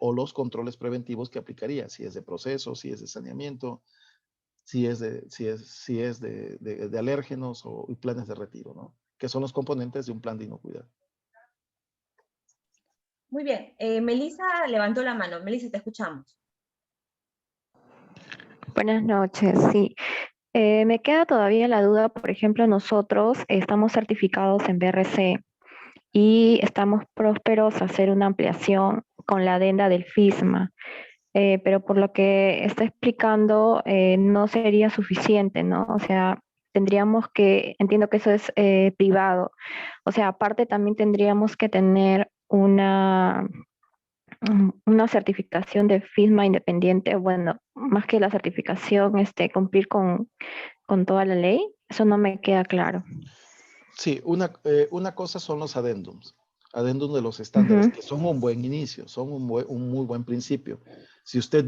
o los controles preventivos que aplicaría, si es de proceso, si es de saneamiento, si es de alérgenos o planes de retiro, ¿no? Que son los componentes de un plan de inocuidad. Muy bien. Melissa levantó la mano. Melissa, te escuchamos. Buenas noches, sí. Me queda todavía la duda, por ejemplo, nosotros estamos certificados en BRC y estamos prósperos a hacer una ampliación con la adenda del FISMA, pero por lo que está explicando no sería suficiente, ¿no? O sea, tendríamos que, entiendo que eso es privado, o sea, aparte también tendríamos que tener una certificación de FISMA independiente, bueno, más que la certificación, cumplir con toda la ley, eso no me queda claro. Sí, una cosa son los adendums de los estándares, Ujú. que son un buen inicio, son un muy buen principio. Si usted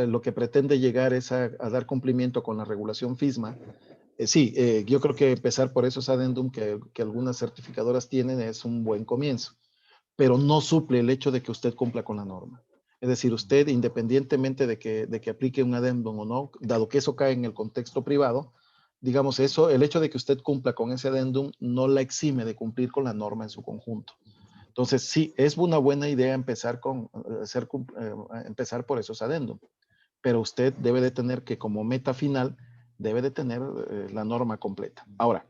lo que pretende llegar es a dar cumplimiento con la regulación FISMA, sí, yo creo que empezar por esos adendum que algunas certificadoras tienen es un buen comienzo, pero no suple el hecho de que usted cumpla con la norma. Es decir, usted, independientemente de que aplique un adendum o no, dado que eso cae en el contexto privado, digamos eso, el hecho de que usted cumpla con ese adendum no la exime de cumplir con la norma en su conjunto. Entonces, sí, es una buena idea empezar empezar por esos adendum, pero usted debe de tener que como meta final, debe de tener la norma completa. Ahora,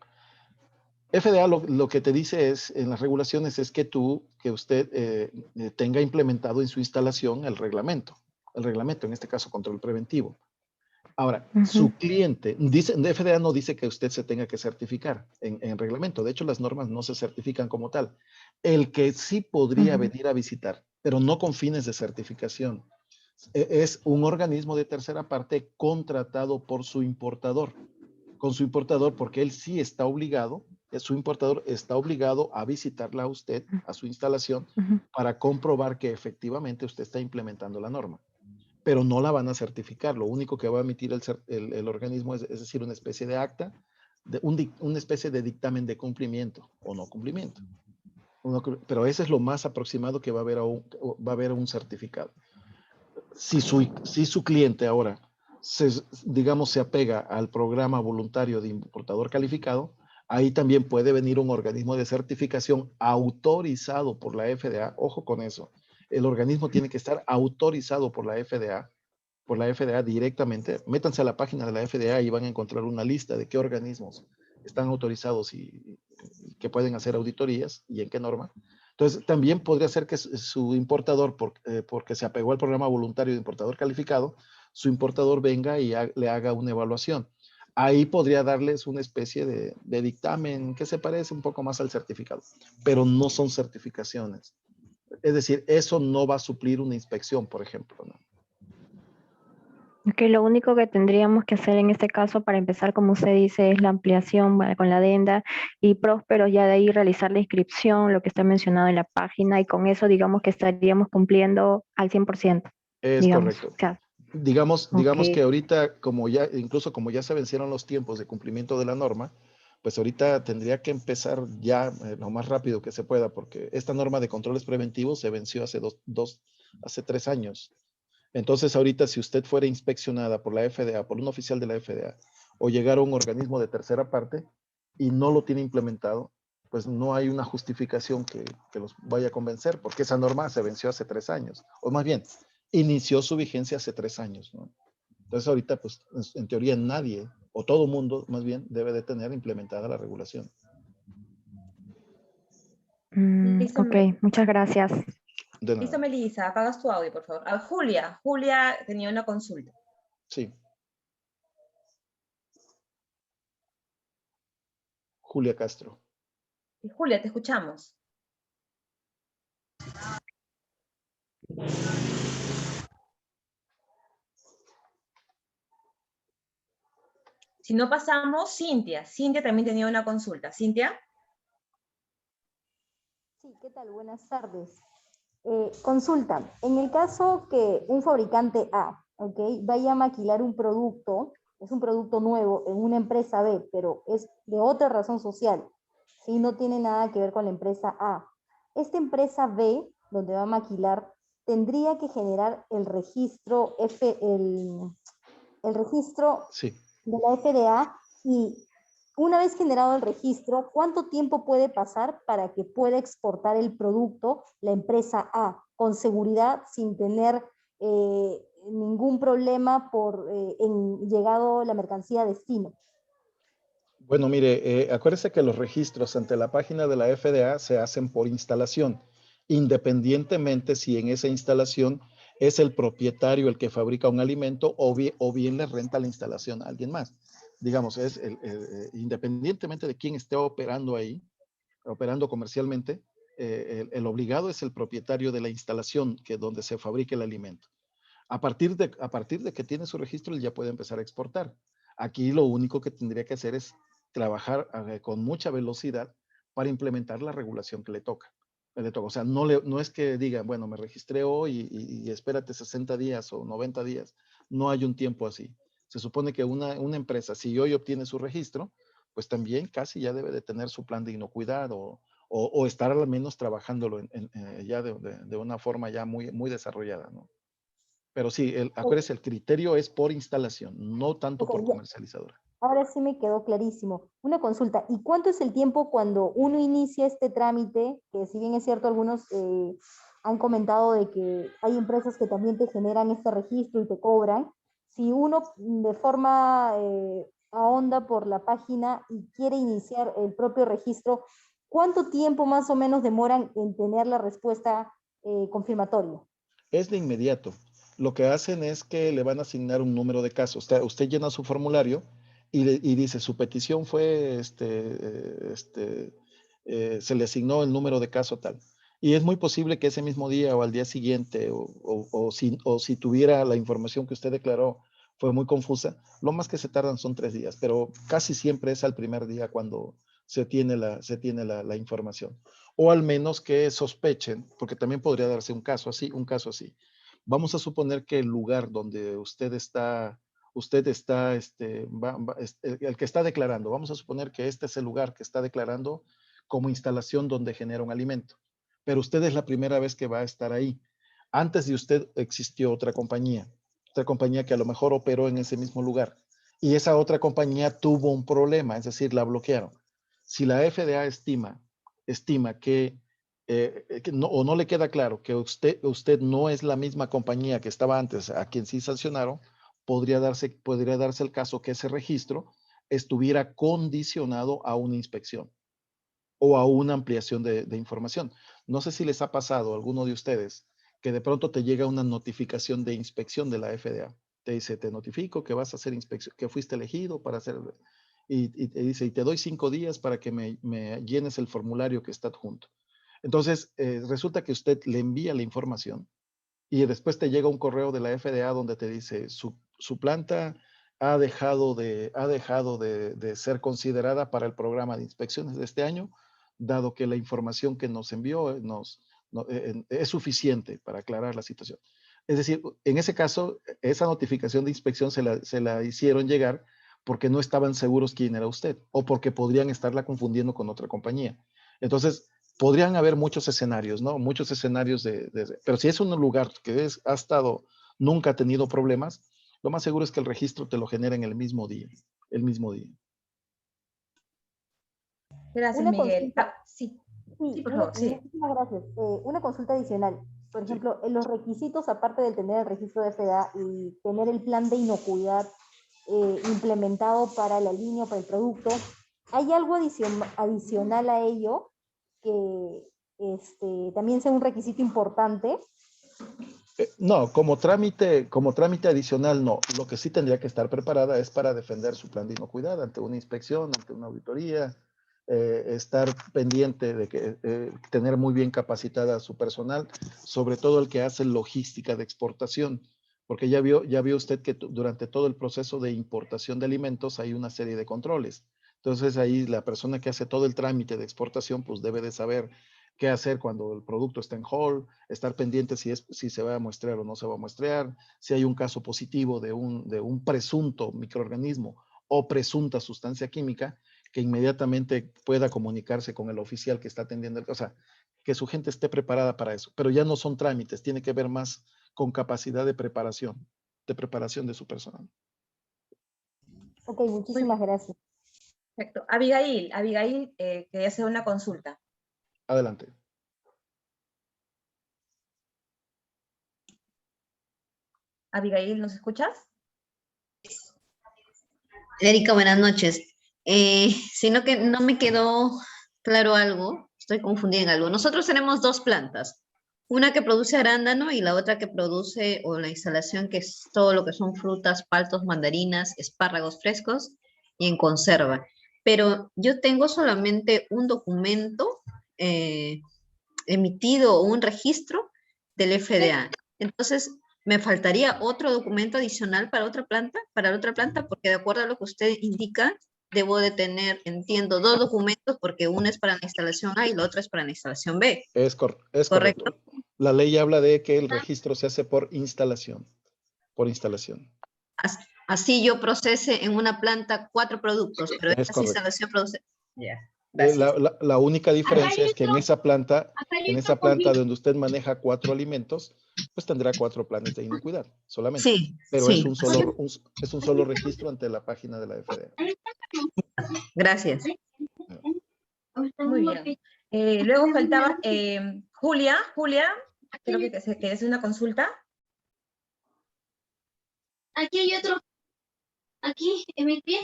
FDA lo que te dice es, en las regulaciones, es que usted tenga implementado en su instalación el reglamento, en este caso control preventivo. Ahora, su cliente, FDA no dice que usted se tenga que certificar en reglamento, de hecho las normas no se certifican como tal. El que sí podría venir a visitar, pero no con fines de certificación, es un organismo de tercera parte contratado por su importador, porque él sí está obligado, su importador está obligado a visitarla a usted, a su instalación, para comprobar que efectivamente usted está implementando la norma. Pero no la van a certificar, lo único que va a emitir el organismo es decir, una especie de acta, una especie de dictamen de cumplimiento o no cumplimiento. Pero ese es lo más aproximado que va a haber un certificado. Si su cliente ahora, digamos, se apega al programa voluntario de importador calificado, ahí también puede venir un organismo de certificación autorizado por la FDA. Ojo con eso. El organismo tiene que estar autorizado por la FDA directamente. Métanse a la página de la FDA y van a encontrar una lista de qué organismos están autorizados y que pueden hacer auditorías y en qué norma. Entonces, también podría ser que su importador, porque se apegó al programa voluntario de importador calificado, su importador venga y le haga una evaluación. Ahí podría darles una especie de dictamen que se parece un poco más al certificado, pero no son certificaciones. Es decir, eso no va a suplir una inspección, por ejemplo, ¿no? Que lo único que tendríamos que hacer en este caso para empezar, como usted dice, es la ampliación con la adenda y próspero ya de ahí realizar la inscripción, lo que está mencionado en la página y con eso digamos que estaríamos cumpliendo al 100%. Es digamos, correcto. O sea, Digamos okay. que ahorita, incluso como ya se vencieron los tiempos de cumplimiento de la norma, pues ahorita tendría que empezar ya lo más rápido que se pueda, porque esta norma de controles preventivos se venció hace 3 años. Entonces, ahorita, si usted fuera inspeccionada por la FDA, por un oficial de la FDA, o llegara a un organismo de tercera parte y no lo tiene implementado, pues no hay una justificación que los vaya a convencer, porque esa norma se venció hace 3 años, o más bien, inició su vigencia hace 3 años, ¿no? Entonces, ahorita, pues, en teoría, nadie, o todo mundo, más bien, debe de tener implementada la regulación. Ok, muchas gracias. De Listo, nada. Melissa, apagas tu audio, por favor. Ah, Julia tenía una consulta. Sí. Julia Castro. Julia, te escuchamos. Si no pasamos, Cintia. Cintia también tenía una consulta. Cintia. Sí, ¿qué tal? Buenas tardes. Consulta, en el caso que un fabricante A, ¿ok?, vaya a maquilar un producto, es un producto nuevo en una empresa B, pero es de otra razón social, ¿sí? No tiene nada que ver con la empresa A. Esta empresa B, donde va a maquilar, tendría que generar el registro, el registro Sí. de la FDA, y una vez generado el registro, ¿cuánto tiempo puede pasar para que pueda exportar el producto la empresa A con seguridad, sin tener ningún problema en llegado la mercancía a destino? Bueno, mire, acuérdese que los registros ante la página de la FDA se hacen por instalación, independientemente si en esa instalación es el propietario el que fabrica un alimento o bien le renta la instalación a alguien más. Digamos, independientemente de quién esté operando ahí, operando comercialmente, el obligado es el propietario de la instalación donde se fabrica el alimento. A partir de que tiene su registro, él ya puede empezar a exportar. Aquí lo único que tendría que hacer es trabajar con mucha velocidad para implementar la regulación que le toca. O sea, no es que digan, bueno, me registré hoy y espérate 60 días o 90 días. No hay un tiempo así. Se supone que una empresa, si hoy obtiene su registro, pues también casi ya debe de tener su plan de inocuidad o estar al menos trabajándolo ya de una forma ya muy, muy desarrollada, ¿no? Pero sí, acuérdese, el criterio es por instalación, no tanto Ok, por comercializadora. ahora sí me quedó clarísimo. Una consulta, ¿y cuánto es el tiempo cuando uno inicia este trámite? Que si bien es cierto, algunos han comentado de que hay empresas que también te generan este registro y te cobran. Si uno de forma ahonda por la página y quiere iniciar el propio registro, ¿cuánto tiempo más o menos demoran en tener la respuesta confirmatoria? Es de inmediato. Lo que hacen es que le van a asignar un número de casos. Usted llena su formulario y dice, su petición fue, se le asignó el número de caso tal. Y es muy posible que ese mismo día o al día siguiente, o si tuviera la información que usted declaró fue muy confusa, lo más que se tardan son 3 días, pero casi siempre es al primer día cuando se tiene la información. O al menos que sospechen, porque también podría darse un caso así, un caso así. Vamos a suponer que el lugar donde usted está, el que está declarando, vamos a suponer que este es el lugar que está declarando como instalación donde genera un alimento, pero usted es la primera vez que va a estar ahí. Antes de usted existió otra compañía que a lo mejor operó en ese mismo lugar, y esa otra compañía tuvo un problema, es decir, la bloquearon. Si la FDA estima que no le queda claro que usted no es la misma compañía que estaba antes, a quien sí sancionaron, podría darse el caso que ese registro estuviera condicionado a una inspección o a una ampliación de información. No sé si les ha pasado a alguno de ustedes que de pronto te llega una notificación de inspección de la FDA. Te dice, te notifico que vas a hacer inspección, que fuiste elegido para hacer, y te dice, y te doy 5 días para que me llenes el formulario que está adjunto. Entonces, resulta que usted le envía la información y después te llega un correo de la FDA donde te dice, su planta ha dejado de ser considerada para el programa de inspecciones de este año, dado que la información que nos envió es suficiente para aclarar la situación. Es decir, en ese caso, esa notificación de inspección se la hicieron llegar porque no estaban seguros quién era usted o porque podrían estarla confundiendo con otra compañía. Entonces, podrían haber muchos escenarios, ¿no? Muchos escenarios pero si es un lugar que ha estado, nunca ha tenido problemas, lo más seguro es que el registro te lo generen el mismo día, el mismo día. Gracias, Una Miguel. consulta. Sí, Sí, sí, por favor, sí. muchísimas gracias. Una consulta adicional. Por Sí. ejemplo, en los requisitos, aparte de tener el registro de FDA y tener el plan de inocuidad implementado para la línea, para el producto, ¿hay algo adicional a ello que también sea un requisito importante. No, como trámite adicional no. Lo que sí tendría que estar preparada es para defender su plan de inocuidad ante una inspección, ante una auditoría, estar pendiente de que tener muy bien capacitada a su personal, sobre todo el que hace logística de exportación, porque ya vio usted que durante todo el proceso de importación de alimentos hay una serie de controles. Entonces ahí la persona que hace todo el trámite de exportación pues debe de saber qué hacer cuando el producto está en hold, estar pendiente si se va a muestrear o no se va a muestrear, si hay un caso positivo de un presunto microorganismo o presunta sustancia química, que inmediatamente pueda comunicarse con el oficial que está atendiendo, o sea, que su gente esté preparada para eso. Pero ya no son trámites, tiene que ver más con capacidad de preparación de su personal. Ok, muchísimas gracias. Perfecto. Abigail, quería hacer una consulta. Adelante. Abigail, ¿nos escuchas? Erika, buenas noches. Sino que no me quedó claro algo, estoy confundida en algo. Nosotros tenemos dos plantas, una que produce arándano y la otra que produce, o la instalación que es todo lo que son frutas, paltos, mandarinas, espárragos frescos y en conserva. Pero yo tengo solamente un documento emitido o un registro del FDA. Entonces, ¿me faltaría otro documento adicional para la otra planta? Porque de acuerdo a lo que usted indica, debo de tener, entiendo, dos documentos porque uno es para la instalación A y el otro es para la instalación B. Es ¿Correcto? correcto. La ley habla de que el registro se hace por instalación. Así yo procese en una planta 4 productos, pero Es esta correcto. instalación produce... Ya, gracias. La única diferencia es que en esa planta donde usted maneja 4 alimentos, pues tendrá 4 planes de inocuidad solamente. Sí, Pero sí. es un solo registro ante la página de la FDA. Gracias. Muy bien. Luego faltaba Julia, creo que querés una consulta. Aquí hay otro. Aquí, en mi pie.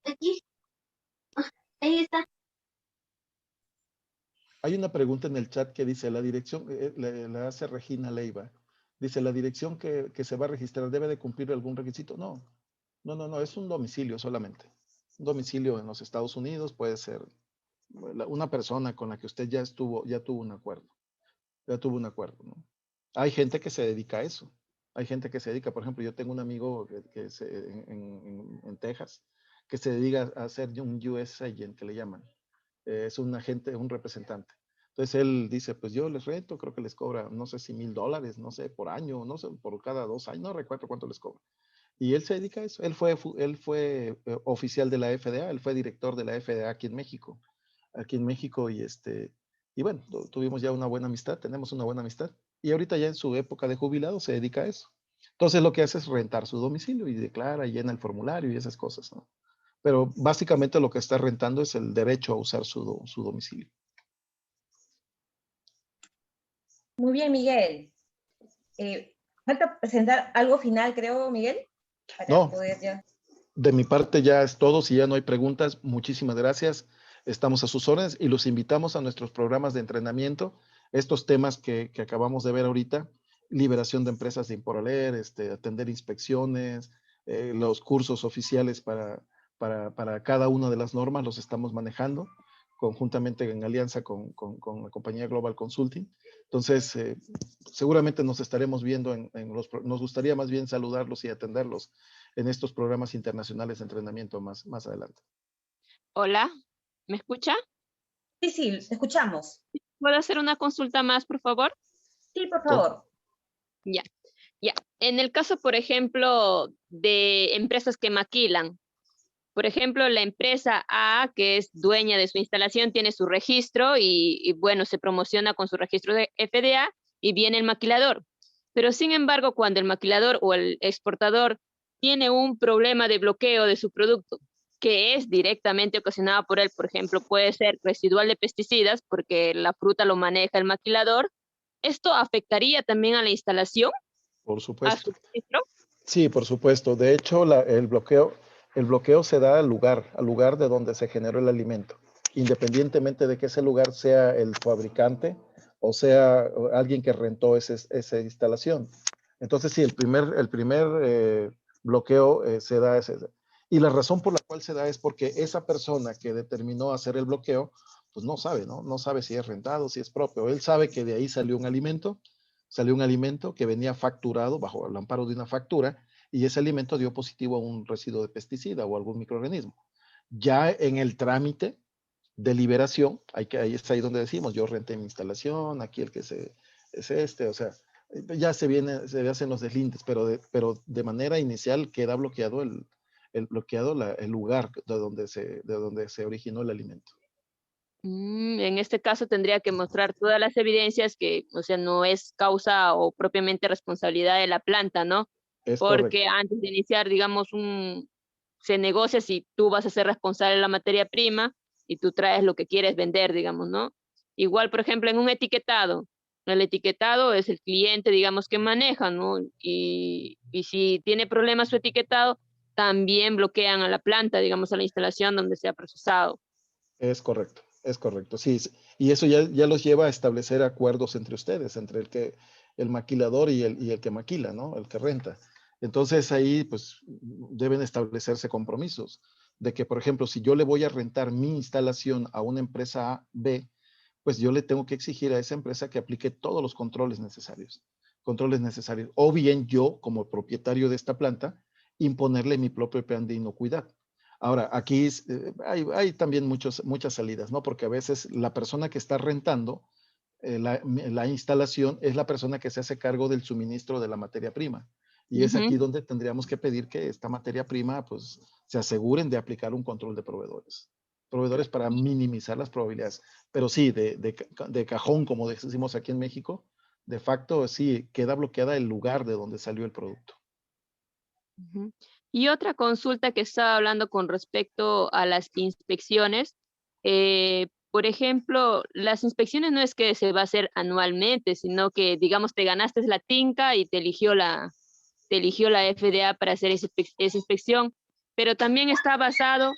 Aquí. Ahí está. Hay una pregunta en el chat que dice, la dirección, la hace Regina Leiva, dice, ¿la dirección que se va a registrar debe de cumplir algún requisito? No, es un domicilio solamente. Un domicilio en los Estados Unidos puede ser una persona con la que usted ya tuvo un acuerdo. ¿No? Hay gente que se dedica a eso. Hay gente que se dedica, por ejemplo, yo tengo un amigo en Texas que se dedica a hacer un US agent, que le llaman. Es un agente, un representante. Entonces él dice, pues yo les rento, creo que les cobra, no sé si $1,000, no sé, por año, no sé, por cada 2 años, no recuerdo cuánto les cobra. Y él se dedica a eso. Él fue oficial de la FDA, él fue director de la FDA aquí en México. Y bueno, tuvimos ya una buena amistad, tenemos una buena amistad. Y ahorita ya en su época de jubilado se dedica a eso. Entonces lo que hace es rentar su domicilio y declara y llena el formulario y esas cosas, ¿no? Pero básicamente lo que está rentando es el derecho a usar su domicilio. Muy bien, Miguel. Falta presentar algo final, creo, Miguel. Para No, poder ya... de mi parte ya es todo. Si ya no hay preguntas, muchísimas gracias. Estamos a sus órdenes y los invitamos a nuestros programas de entrenamiento. Estos temas que acabamos de ver ahorita, liberación de empresas de Imporaler, atender inspecciones, los cursos oficiales para cada una de las normas los estamos manejando conjuntamente en alianza con la compañía Global Consulting. Entonces, seguramente nos estaremos viendo nos gustaría más bien saludarlos y atenderlos en estos programas internacionales de entrenamiento más adelante. Hola, ¿me escucha? Sí, escuchamos. ¿Puedo hacer una consulta más, por favor? Sí, por favor. Ya. En el caso, por ejemplo, de empresas que maquilan, por ejemplo, la empresa A, que es dueña de su instalación, tiene su registro y bueno, se promociona con su registro de FDA y viene el maquilador. Pero sin embargo, cuando el maquilador o el exportador tiene un problema de bloqueo de su producto, que es directamente ocasionado por él, por ejemplo, puede ser residual de pesticidas, porque la fruta lo maneja el maquilador, ¿esto afectaría también a la instalación? Por ¿A supuesto. su registro? Sí, por supuesto. De hecho, el bloqueo se da al lugar de donde se generó el alimento. independientemente de que ese lugar sea el fabricante o sea alguien que rentó esa instalación. Entonces, sí, el primer bloqueo se da ese. Y la razón por la cual se da es porque esa persona que determinó hacer el bloqueo, pues no sabe, ¿no? No sabe si es rentado, si es propio. Él sabe que de ahí salió un alimento que venía facturado bajo el amparo de una factura, y ese alimento dio positivo a un residuo de pesticida o algún microorganismo. Ya en el trámite de liberación, ahí es ahí donde decimos, yo renté mi instalación, aquí el que es este, o sea, ya se hacen los deslindes, pero de manera inicial queda bloqueado el lugar de donde se originó el alimento. En este caso tendría que mostrar todas las evidencias que, o sea, no es causa o propiamente responsabilidad de la planta, ¿no? Es correcto. Porque antes de iniciar, digamos, se negocia si tú vas a ser responsable de la materia prima y tú traes lo que quieres vender, digamos, ¿no? Igual, por ejemplo, en un etiquetado. El etiquetado es el cliente, digamos, que maneja, ¿no? Y si tiene problemas su etiquetado, también bloquean a la planta, digamos, a la instalación donde se ha procesado. Es correcto, sí. Y eso ya los lleva a establecer acuerdos entre ustedes, entre el maquilador y el que maquila, ¿no? El que renta. Entonces ahí, pues, deben establecerse compromisos de que, por ejemplo, si yo le voy a rentar mi instalación a una empresa A, B, pues yo le tengo que exigir a esa empresa que aplique todos los controles necesarios. O bien yo, como propietario de esta planta, imponerle mi propio plan de inocuidad. Ahora, aquí hay también muchas salidas, ¿no? Porque a veces la persona que está rentando la instalación es la persona que se hace cargo del suministro de la materia prima. Y es aquí donde tendríamos que pedir que esta materia prima, pues, se aseguren de aplicar un control de proveedores. Proveedores para minimizar las probabilidades. Pero sí, de cajón, como decimos aquí en México, de facto, sí, queda bloqueada el lugar de donde salió el producto. Y otra consulta que estaba hablando con respecto a las inspecciones, por ejemplo, las inspecciones no es que se va a hacer anualmente, sino que, digamos, te ganaste la tinca y te eligió la FDA para hacer esa inspección, pero también está basado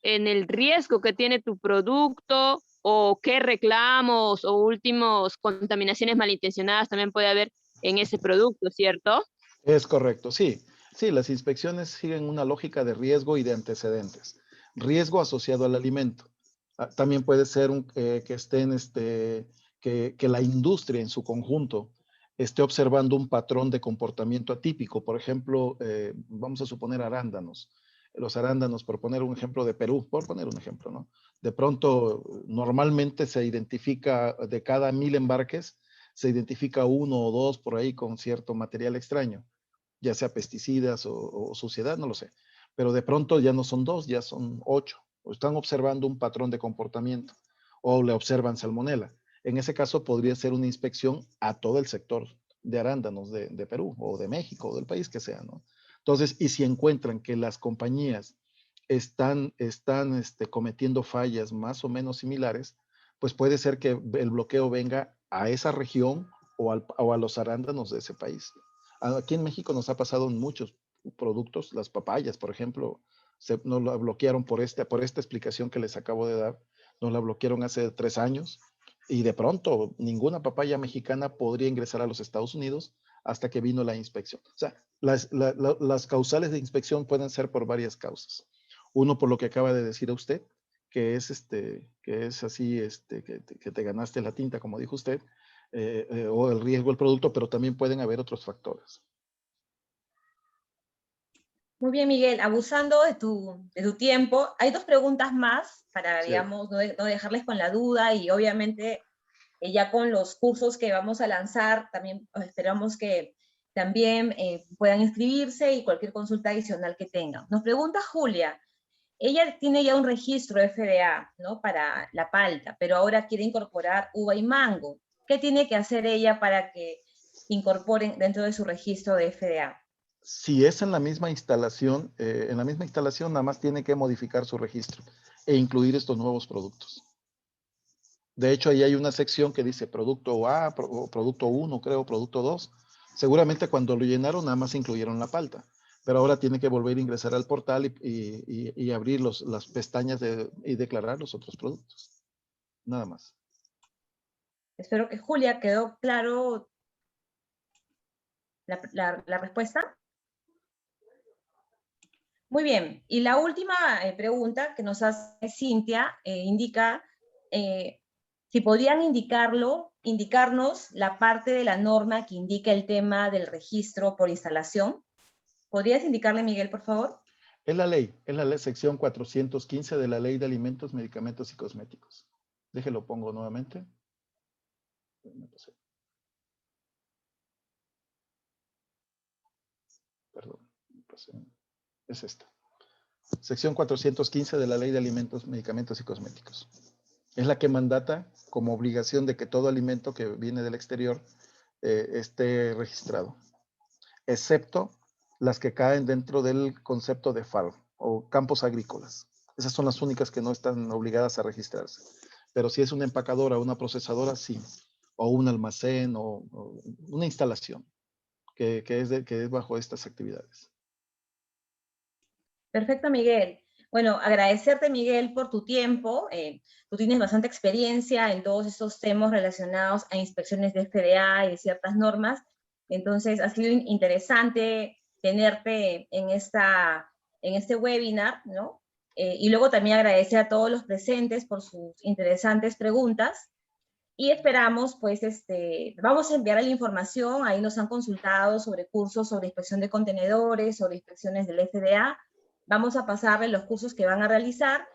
en el riesgo que tiene tu producto o qué reclamos o últimos contaminaciones malintencionadas también puede haber en ese producto, ¿cierto? Es correcto, sí. Sí, las inspecciones siguen una lógica de riesgo y de antecedentes. Riesgo asociado al alimento. También puede ser que la industria en su conjunto esté observando un patrón de comportamiento atípico. Por ejemplo, vamos a suponer arándanos. Los arándanos, por poner un ejemplo de Perú, por poner un ejemplo, ¿no? De pronto, normalmente se identifica de cada 1000 embarques, se identifica 1 o 2 por ahí con cierto material extraño, ya sea pesticidas o suciedad, no lo sé. Pero de pronto ya no son 2, ya son 8. O están observando un patrón de comportamiento o le observan salmonela. En ese caso podría ser una inspección a todo el sector de arándanos de Perú o de México o del país que sea, ¿no? Entonces, y si encuentran que las compañías están cometiendo fallas más o menos similares, pues puede ser que el bloqueo venga a esa región o a los arándanos de ese país. Aquí en México nos ha pasado en muchos productos, las papayas, por ejemplo, nos la bloquearon por esta explicación que les acabo de dar, nos la bloquearon hace 3 años y de pronto ninguna papaya mexicana podría ingresar a los Estados Unidos hasta que vino la inspección. O sea, las causales de inspección pueden ser por varias causas. Uno, por lo que acaba de decir a usted, que es así, que te ganaste la tinta, como dijo usted, o el riesgo del producto, pero también pueden haber otros factores. Muy bien, Miguel, abusando de tu tiempo, hay 2 preguntas más para, Sí. digamos, no dejarles con la duda, y obviamente ya con los cursos que vamos a lanzar, también esperamos que también puedan inscribirse y cualquier consulta adicional que tengan. Nos pregunta Julia, ella tiene ya un registro FDA, ¿no? Para la palta, pero ahora quiere incorporar uva y mango. ¿Qué tiene que hacer ella para que incorporen dentro de su registro de FDA? Si es en la misma instalación, nada más tiene que modificar su registro e incluir estos nuevos productos. De hecho, ahí hay una sección que dice producto A, o producto 1, creo, producto 2. Seguramente cuando lo llenaron nada más incluyeron la palta. pero ahora tiene que volver a ingresar al portal y abrir las pestañas y declarar los otros productos. Nada más. Espero que Julia quedó claro la respuesta. Muy bien, y la última pregunta que nos hace Cintia indica si podrían indicarnos la parte de la norma que indica el tema del registro por instalación. ¿Podrías indicarle, Miguel, por favor? Es la ley sección 415 de la Ley de Alimentos, Medicamentos y Cosméticos. Déjelo, pongo nuevamente. Perdón, es esta. Sección 415 de la Ley de Alimentos, Medicamentos y Cosméticos. Es la que mandata como obligación de que todo alimento que viene del exterior esté registrado, excepto las que caen dentro del concepto de FAO o campos agrícolas. Esas son las únicas que no están obligadas a registrarse. Pero si es una empacadora o una procesadora, sí. O un almacén o una instalación que es bajo estas actividades. Perfecto, Miguel. Bueno, agradecerte, Miguel, por tu tiempo. Tú tienes bastante experiencia en todos estos temas relacionados a inspecciones de FDA y de ciertas normas. Entonces, ha sido interesante tenerte en este webinar, ¿no? Y luego también agradecer a todos los presentes por sus interesantes preguntas. Y esperamos, pues, vamos a enviar la información. Ahí nos han consultado sobre cursos sobre inspección de contenedores, sobre inspecciones del FDA. Vamos a pasarles los cursos que van a realizar,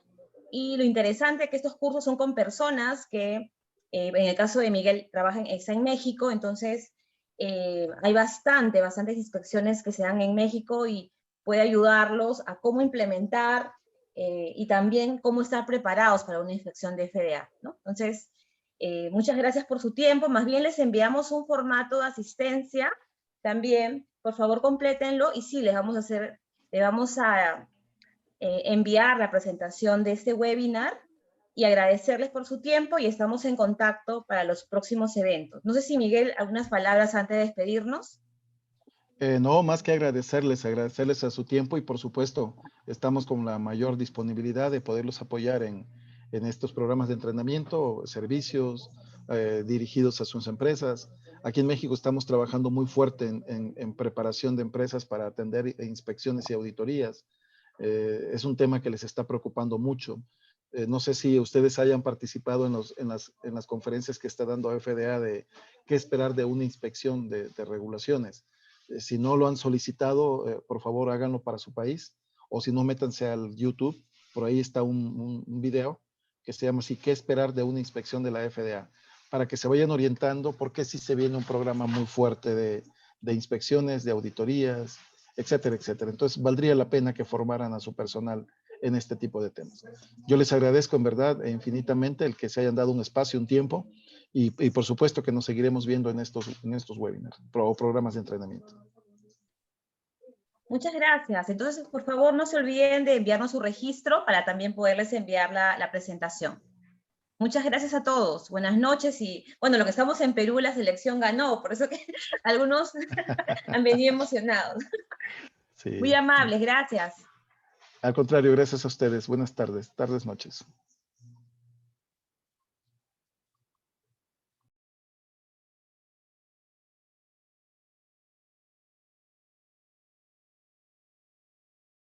y lo interesante es que estos cursos son con personas que, en el caso de Miguel, está en México, entonces hay bastantes inspecciones que se dan en México y puede ayudarlos a cómo implementar y también cómo estar preparados para una inspección de FDA, ¿no? Entonces, muchas gracias por su tiempo. Más bien les enviamos un formato de asistencia también. Por favor, complétenlo y sí, le vamos a enviar la presentación de este webinar y agradecerles por su tiempo, y estamos en contacto para los próximos eventos. No sé si, Miguel, algunas palabras antes de despedirnos. No, más que agradecerles a su tiempo, y por supuesto estamos con la mayor disponibilidad de poderlos apoyar en estos programas de entrenamiento, servicios dirigidos a sus empresas. Aquí en México estamos trabajando muy fuerte en preparación de empresas para atender inspecciones y auditorías. Es un tema que les está preocupando mucho. No sé si ustedes hayan participado en las conferencias que está dando FDA de qué esperar de una inspección de regulaciones. Si no lo han solicitado, por favor háganlo para su país, o si no, métanse al YouTube, por ahí está un video que se llama así, ¿qué esperar de una inspección de la FDA? Para que se vayan orientando, porque sí se viene un programa muy fuerte de inspecciones, de auditorías, etcétera, etcétera. Entonces, valdría la pena que formaran a su personal en este tipo de temas. Yo les agradezco en verdad infinitamente el que se hayan dado un espacio, un tiempo, y por supuesto que nos seguiremos viendo en estos webinars o programas de entrenamiento. Muchas gracias. Entonces, por favor, no se olviden de enviarnos su registro para también poderles enviar la presentación. Muchas gracias a todos. Buenas noches. Y bueno, lo que estamos en Perú, la selección ganó, por eso que algunos han venido emocionados. Sí. Muy amables, gracias. Al contrario, gracias a ustedes. Buenas tardes, noches.